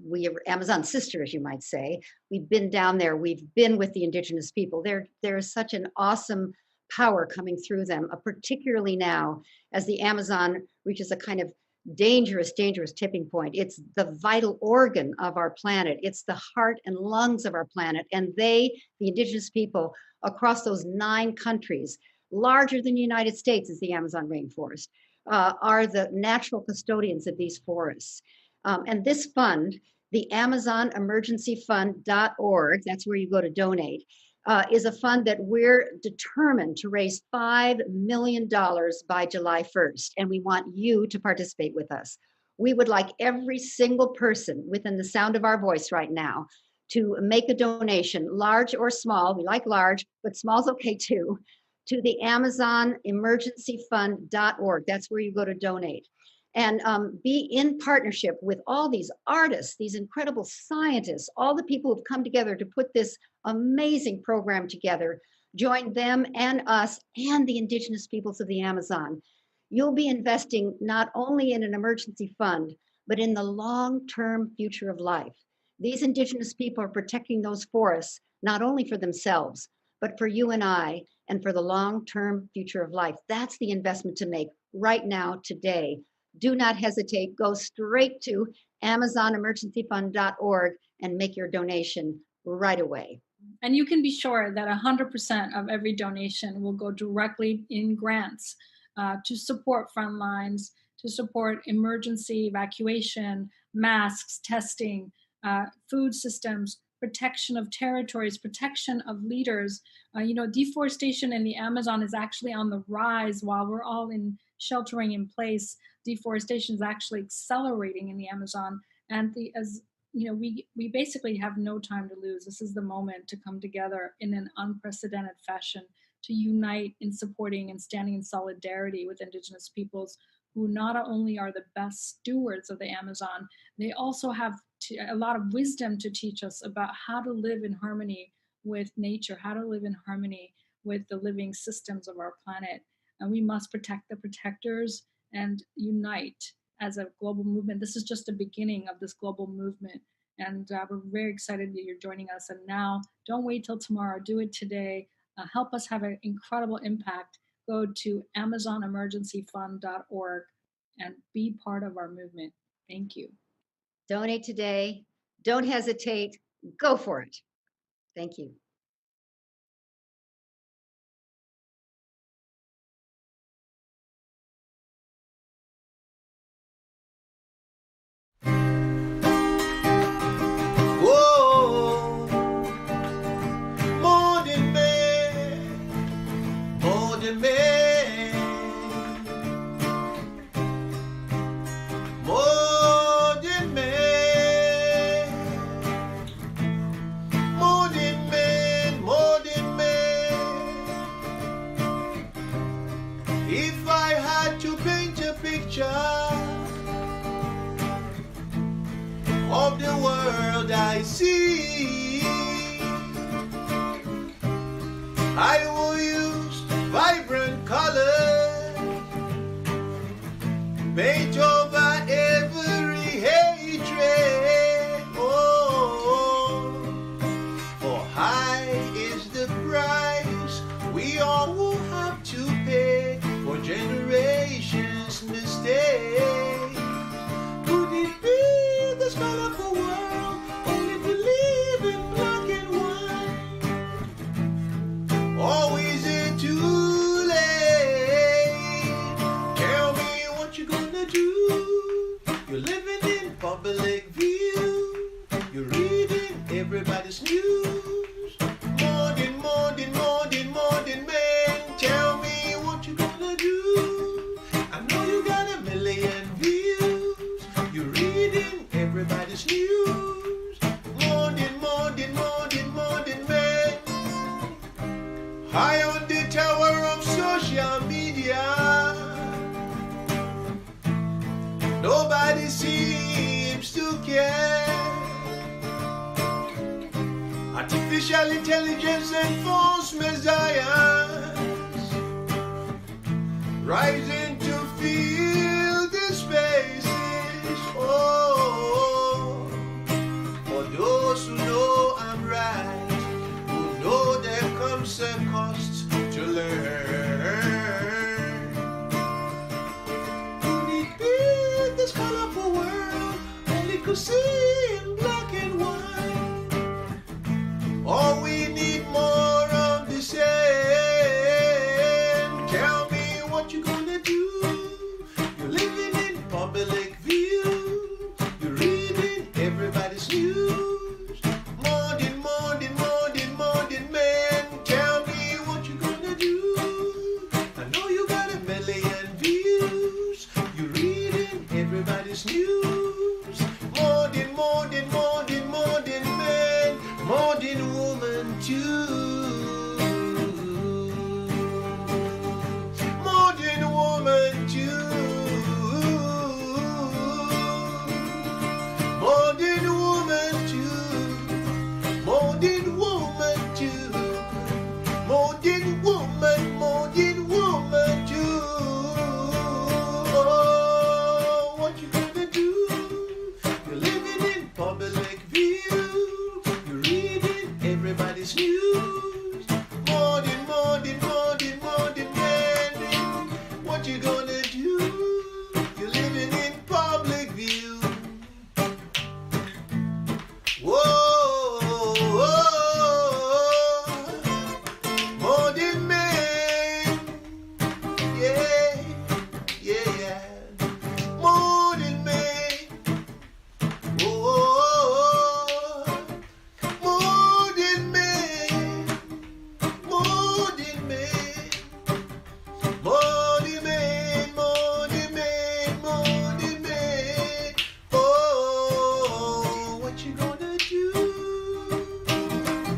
We are Amazon sisters, you might say. We've been down there. We've been with the indigenous people. There is such an awesome power coming through them, particularly now as the Amazon reaches a kind of dangerous tipping point. It's the vital organ of our planet. It's the heart and lungs of our planet. And they, the indigenous people across those 9 countries, larger than the United States is the Amazon rainforest, are the natural custodians of these forests. And this fund, the Amazon Emergency Fund.org, that's where you go to donate, is a fund that we're determined to raise $5 million by July 1st. And we want you to participate with us. We would like every single person within the sound of our voice right now to make a donation, large or small. We like large, but small's okay too, to the Amazon Emergency Fund.org. That's where you go to donate. And be in partnership with all these artists, these incredible scientists, all the people who've come together to put this amazing program together. Join them and us and the indigenous peoples of the Amazon. You'll be investing not only in an emergency fund, but in the long-term future of life. These indigenous people are protecting those forests, not only for themselves, but for you and I, and for the long-term future of life. That's the investment to make right now, today. Do not hesitate. Go straight to AmazonEmergencyFund.org and make your donation right away. And you can be sure that 100% of every donation will go directly in grants to support front lines, to support emergency evacuation, masks, testing, food systems, protection of territories, protection of leaders. Deforestation in the Amazon is actually on the rise while we're all in sheltering in place. Deforestation is actually accelerating in the Amazon. And we basically have no time to lose. This is the moment to come together in an unprecedented fashion to unite in supporting and standing in solidarity with indigenous peoples who not only are the best stewards of the Amazon, they also have a lot of wisdom to teach us about how to live in harmony with nature, how to live in harmony with the living systems of our planet. And we must protect the protectors and unite as a global movement. This is just the beginning of this global movement. And we're very excited that you're joining us. And now, don't wait till tomorrow, do it today. Help us have an incredible impact. Go to AmazonEmergencyFund.org and be part of our movement. Thank you. Donate today. Don't hesitate. Go for it. Thank you. More than me. of the world I see. I will use vibrant colors, paint over every hatred. Oh, for high is the price we all will have to pay for generations' mistakes. Could it be this colorful world only to live in black and white? Or is it too late? Tell me what you're gonna do. You're living in public view. You're reading everybody's news. Modern man. Tell me what you're gonna do. I know you got a million views. You're reading everybody's news. Modern man. High on the tower of social media, nobody seems to care. Artificial intelligence and false messiahs rising to fill the spaces. Oh, for those who know I'm right, who know there comes a cost to learn. Could it be this colorful world only could see in black and white? Or we need more of the same? Tell me what you're gonna do. You're living in public view. You're reading everybody's news. Modern man. Tell me what you're gonna do. I know you got a million views. You're reading everybody's news. Modern man. Modern woman too. Modern woman too. Modern woman too. Modern woman too. Modern woman too. Oh, what you gonna do? You're living in public view. You're reading everybody's news. Modern man. What you gonna do? You're living in public view. Whoa, modern man. Yeah. Modern man. Oh, modern man. Modern man. Modern man. Oh, what you gonna do?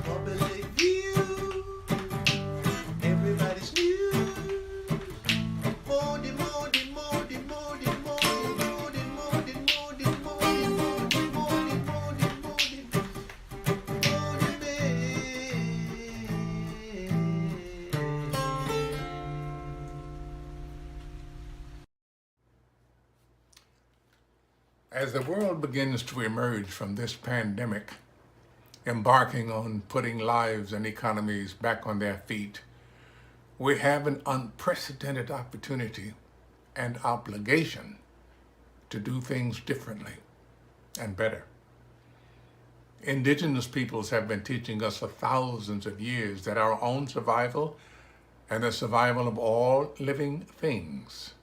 Public view. Everybody's news. Modern man. As the world begins to emerge from this pandemic, embarking on putting lives and economies back on their feet, we have an unprecedented opportunity and obligation to do things differently and better. Indigenous peoples have been teaching us for thousands of years that our own survival and the survival of all living things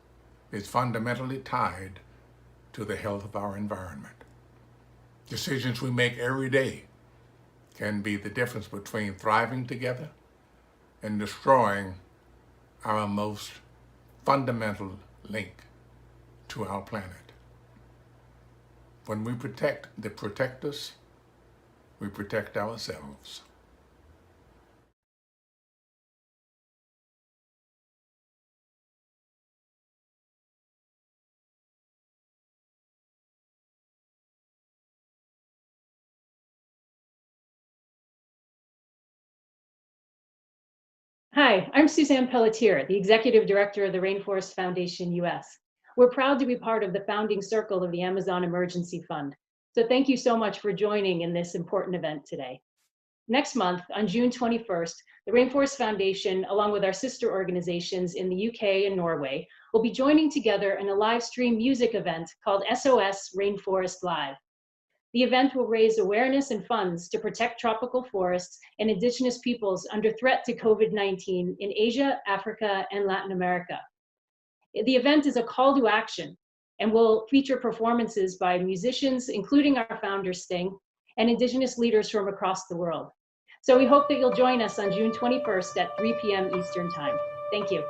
is fundamentally tied to the health of our environment. Decisions we make every day can be the difference between thriving together and destroying our most fundamental link to our planet. When we protect the protectors, we protect ourselves. Hi, I'm Suzanne Pelletier, the Executive Director of the Rainforest Foundation US. We're proud to be part of the founding circle of the Amazon Emergency Fund. So thank you so much for joining in this important event today. Next month, on June 21st, the Rainforest Foundation, along with our sister organizations in the UK and Norway, will be joining together in a live stream music event called SOS Rainforest Live. The event will raise awareness and funds to protect tropical forests and indigenous peoples under threat to COVID-19 in Asia, Africa, and Latin America. The event is a call to action and will feature performances by musicians, including our founder Sting, and indigenous leaders from across the world. So we hope that you'll join us on June 21st at 3 p.m. Eastern Time. Thank you.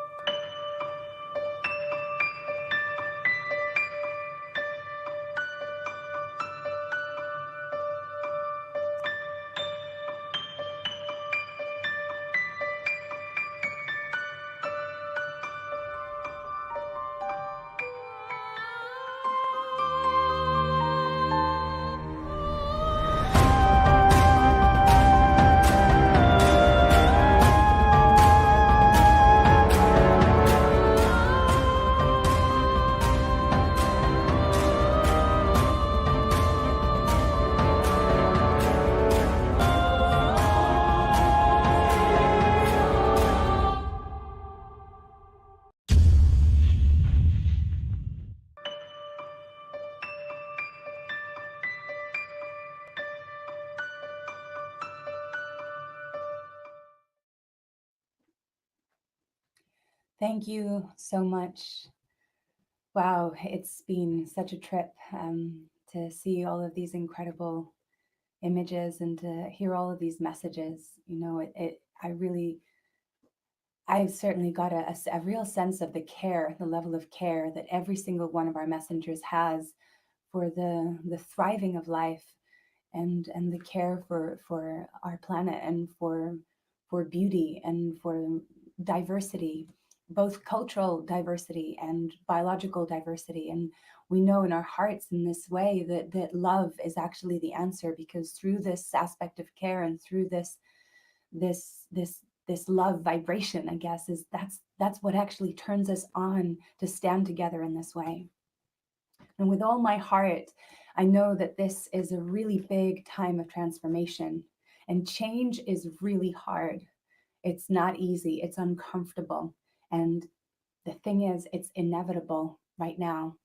Thank you so much. Wow, it's been such a trip to see all of these incredible images and to hear all of these messages. You know, I've certainly got a real sense of the care, the level of care that every single one of our messengers has for the thriving of life and the care for our planet and for beauty and for diversity, both cultural diversity and biological diversity. And we know in our hearts in this way that love is actually the answer, because through this aspect of care and through this love vibration, I guess, that's what actually turns us on to stand together in this way. And with all my heart, I know that this is a really big time of transformation, and change is really hard. It's not easy, it's uncomfortable. And the thing is, it's inevitable right now.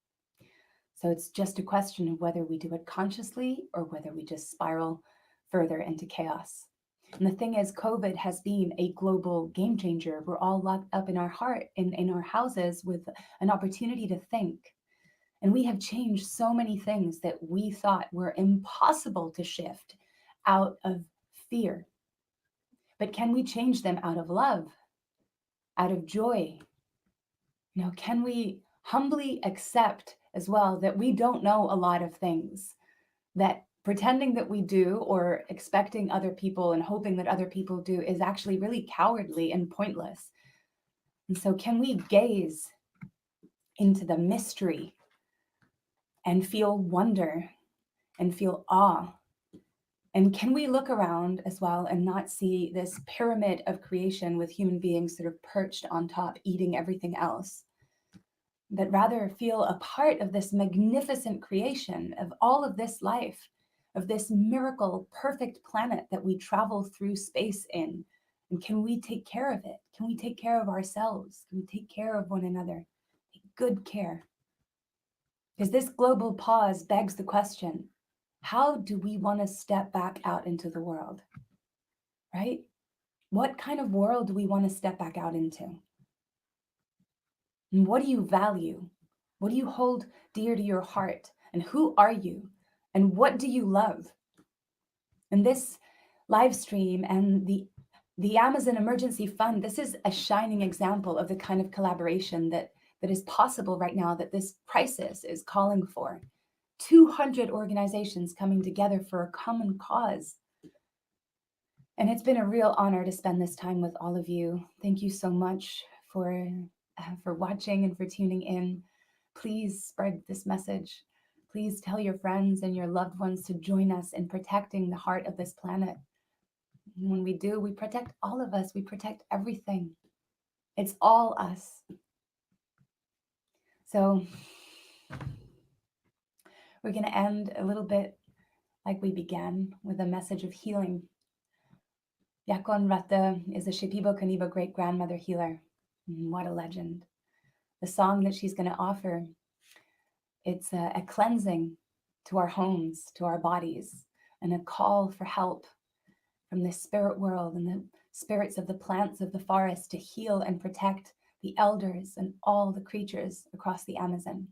So it's just a question of whether we do it consciously or whether we just spiral further into chaos. And the thing is, COVID has been a global game changer. We're all locked up in our heart, in our houses, with an opportunity to think. And we have changed so many things that we thought were impossible to shift out of fear. But can we change them out of love, out of joy? You know, can we humbly accept as well that we don't know a lot of things, that pretending that we do or expecting other people and hoping that other people do is actually really cowardly and pointless? And so can we gaze into the mystery and feel wonder and feel awe? And can we look around as well and not see this pyramid of creation with human beings sort of perched on top, eating everything else, but rather feel a part of this magnificent creation of all of this life, of this miracle, perfect planet that we travel through space in? And can we take care of it? Can we take care of ourselves? Can we take care of one another? Take good care. Because this global pause begs the question, how do we want to step back out into the world, right? What kind of world do we want to step back out into? And what do you value? What do you hold dear to your heart? And who are you? And what do you love? And this live stream and the Amazon Emergency Fund, this is a shining example of the kind of collaboration that is possible right now, that this crisis is calling for. 200 organizations coming together for a common cause. And it's been a real honor to spend this time with all of you. Thank you so much for watching and for tuning in. Please spread this message. Please tell your friends and your loved ones to join us in protecting the heart of this planet. And when we do, we protect all of us. We protect everything. It's all us. So we're going to end a little bit like we began, with a message of healing. Yakon Rata is a Shipibo Kaniba great-grandmother healer. What a legend. The song that she's going to offer, it's a cleansing to our homes, to our bodies, and a call for help from the spirit world and the spirits of the plants of the forest to heal and protect the elders and all the creatures across the Amazon.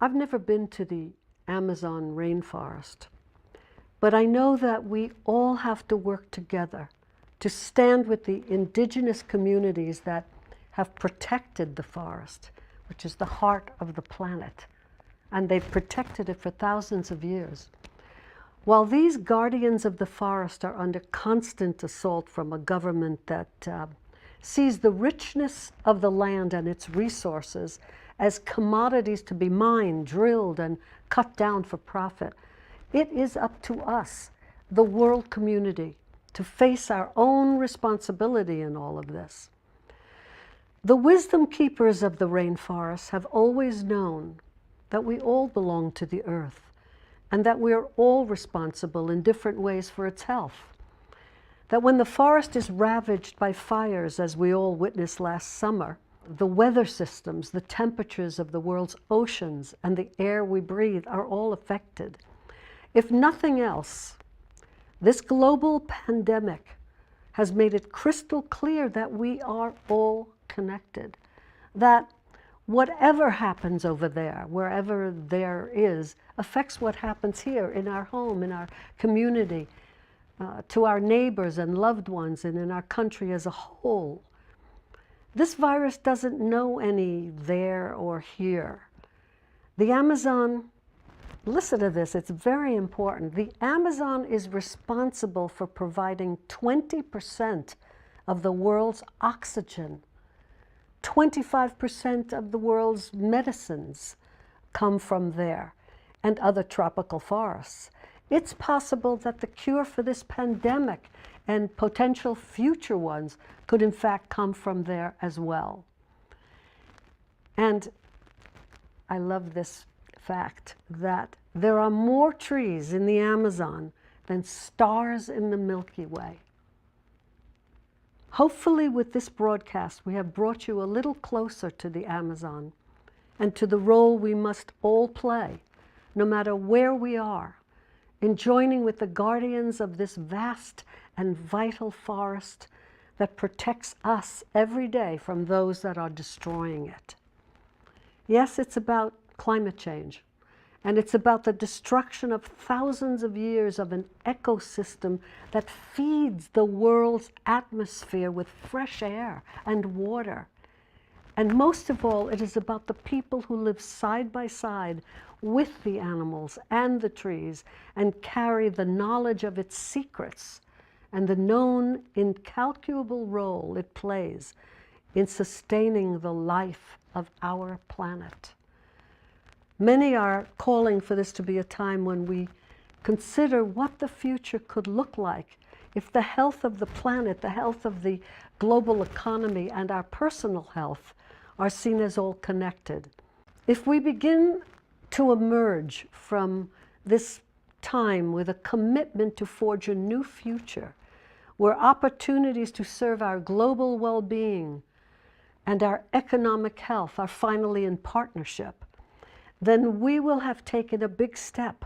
I've never been to the Amazon rainforest, but I know that we all have to work together to stand with the indigenous communities that have protected the forest, which is the heart of the planet, and they've protected it for thousands of years. While these guardians of the forest are under constant assault from a government that sees the richness of the land and its resources as commodities to be mined, drilled, and cut down for profit, it is up to us, the world community, to face our own responsibility in all of this. The wisdom keepers of the rainforest have always known that we all belong to the earth and that we are all responsible in different ways for its health. That when the forest is ravaged by fires, as we all witnessed last summer, the weather systems, the temperatures of the world's oceans, and the air we breathe are all affected. If nothing else, this global pandemic has made it crystal clear that we are all connected, that whatever happens over there, wherever there is, affects what happens here in our home, in our community, to our neighbors and loved ones, and in our country as a whole. This virus doesn't know any there or here. The Amazon, listen to this, it's very important. The Amazon is responsible for providing 20% of the world's oxygen. 25% of the world's medicines come from there and other tropical forests. It's possible that the cure for this pandemic and potential future ones could in fact come from there as well. And I love this fact that there are more trees in the Amazon than stars in the Milky Way. Hopefully with this broadcast, we have brought you a little closer to the Amazon and to the role we must all play, no matter where we are, in joining with the guardians of this vast and vital forest that protects us every day from those that are destroying it. Yes, it's about climate change, and it's about the destruction of thousands of years of an ecosystem that feeds the world's atmosphere with fresh air and water. And most of all, it is about the people who live side by side with the animals and the trees and carry the knowledge of its secrets and the known incalculable role it plays in sustaining the life of our planet. Many are calling for this to be a time when we consider what the future could look like if the health of the planet, the health of the global economy, and our personal health are seen as all connected. If we begin to emerge from this time with a commitment to forge a new future, where opportunities to serve our global well-being and our economic health are finally in partnership, then we will have taken a big step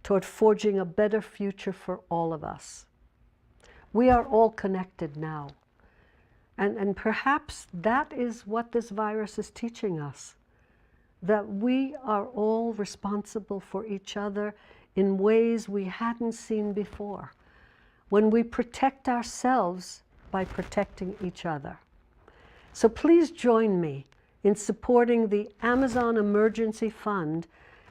toward forging a better future for all of us. We are all connected now. And perhaps that is what this virus is teaching us, that we are all responsible for each other in ways we hadn't seen before, when we protect ourselves by protecting each other. So please join me in supporting the Amazon Emergency Fund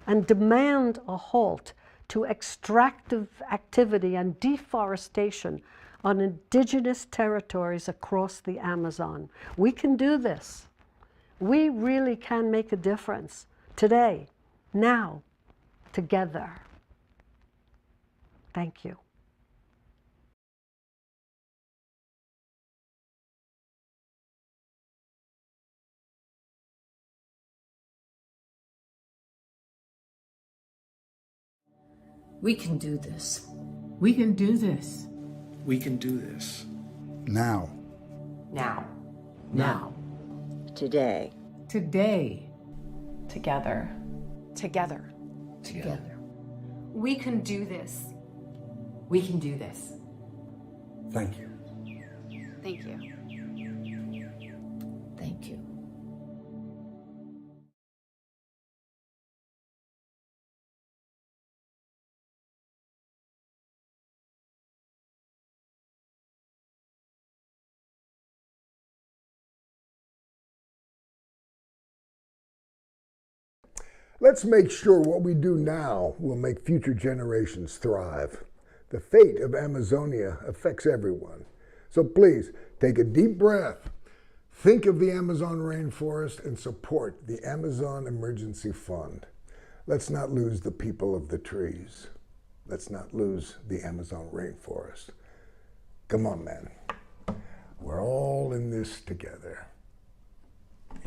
and demand a halt to extractive activity and deforestation on indigenous territories across the Amazon. We can do this. We really can make a difference today, now, together. Thank you. We can do this. We can do this. We can do this. Now. Now. Now. Today. Today. Together. Together. Together. We can do this. We can do this. Thank you. Thank you. Thank you. Let's make sure what we do now will make future generations thrive. The fate of Amazonia affects everyone. So please, take a deep breath. Think of the Amazon rainforest and support the Amazon Emergency Fund. Let's not lose the people of the trees. Let's not lose the Amazon rainforest. Come on, man. We're all in this together.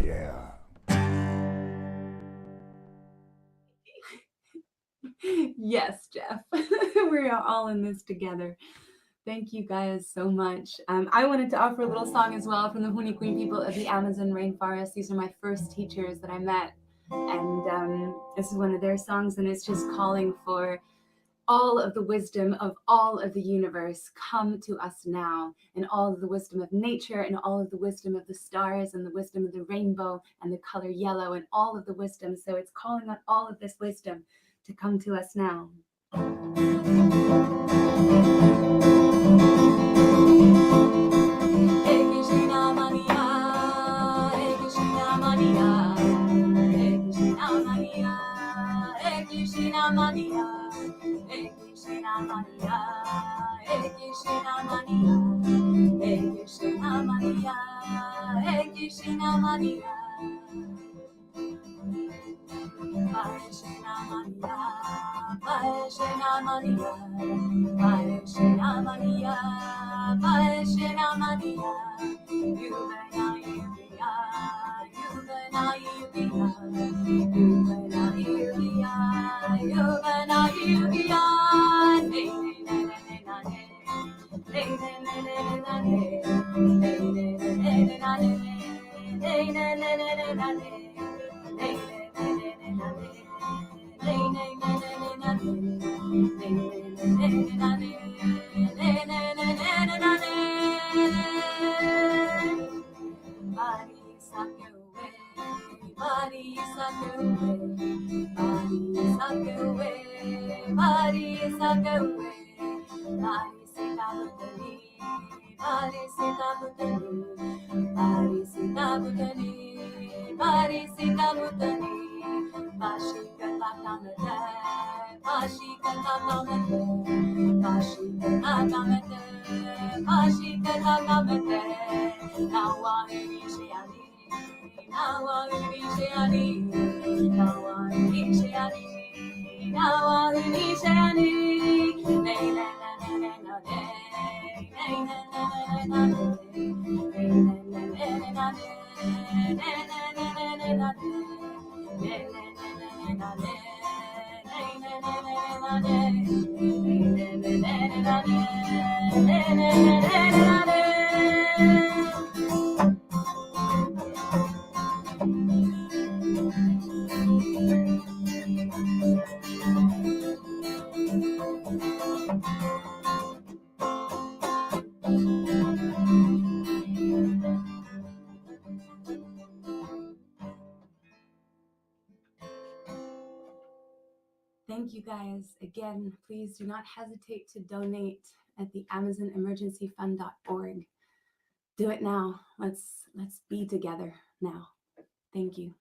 Yeah. Yes, Jeff. We are all in this together. Thank you guys so much. I wanted to offer a little song as well from the HUNI Queen people of the Amazon rainforest. These are my first teachers that I met. And this is one of their songs, and it's just calling for all of the wisdom of all of the universe come to us now, and all of the wisdom of nature, and all of the wisdom of the stars, and the wisdom of the rainbow, and the color yellow, and all of the wisdom. So it's calling on all of this wisdom to come to us now. Thank you guys. Again, please do not hesitate to donate at the AmazonEmergencyFund.org. Do it now. Let's be together now. Thank you.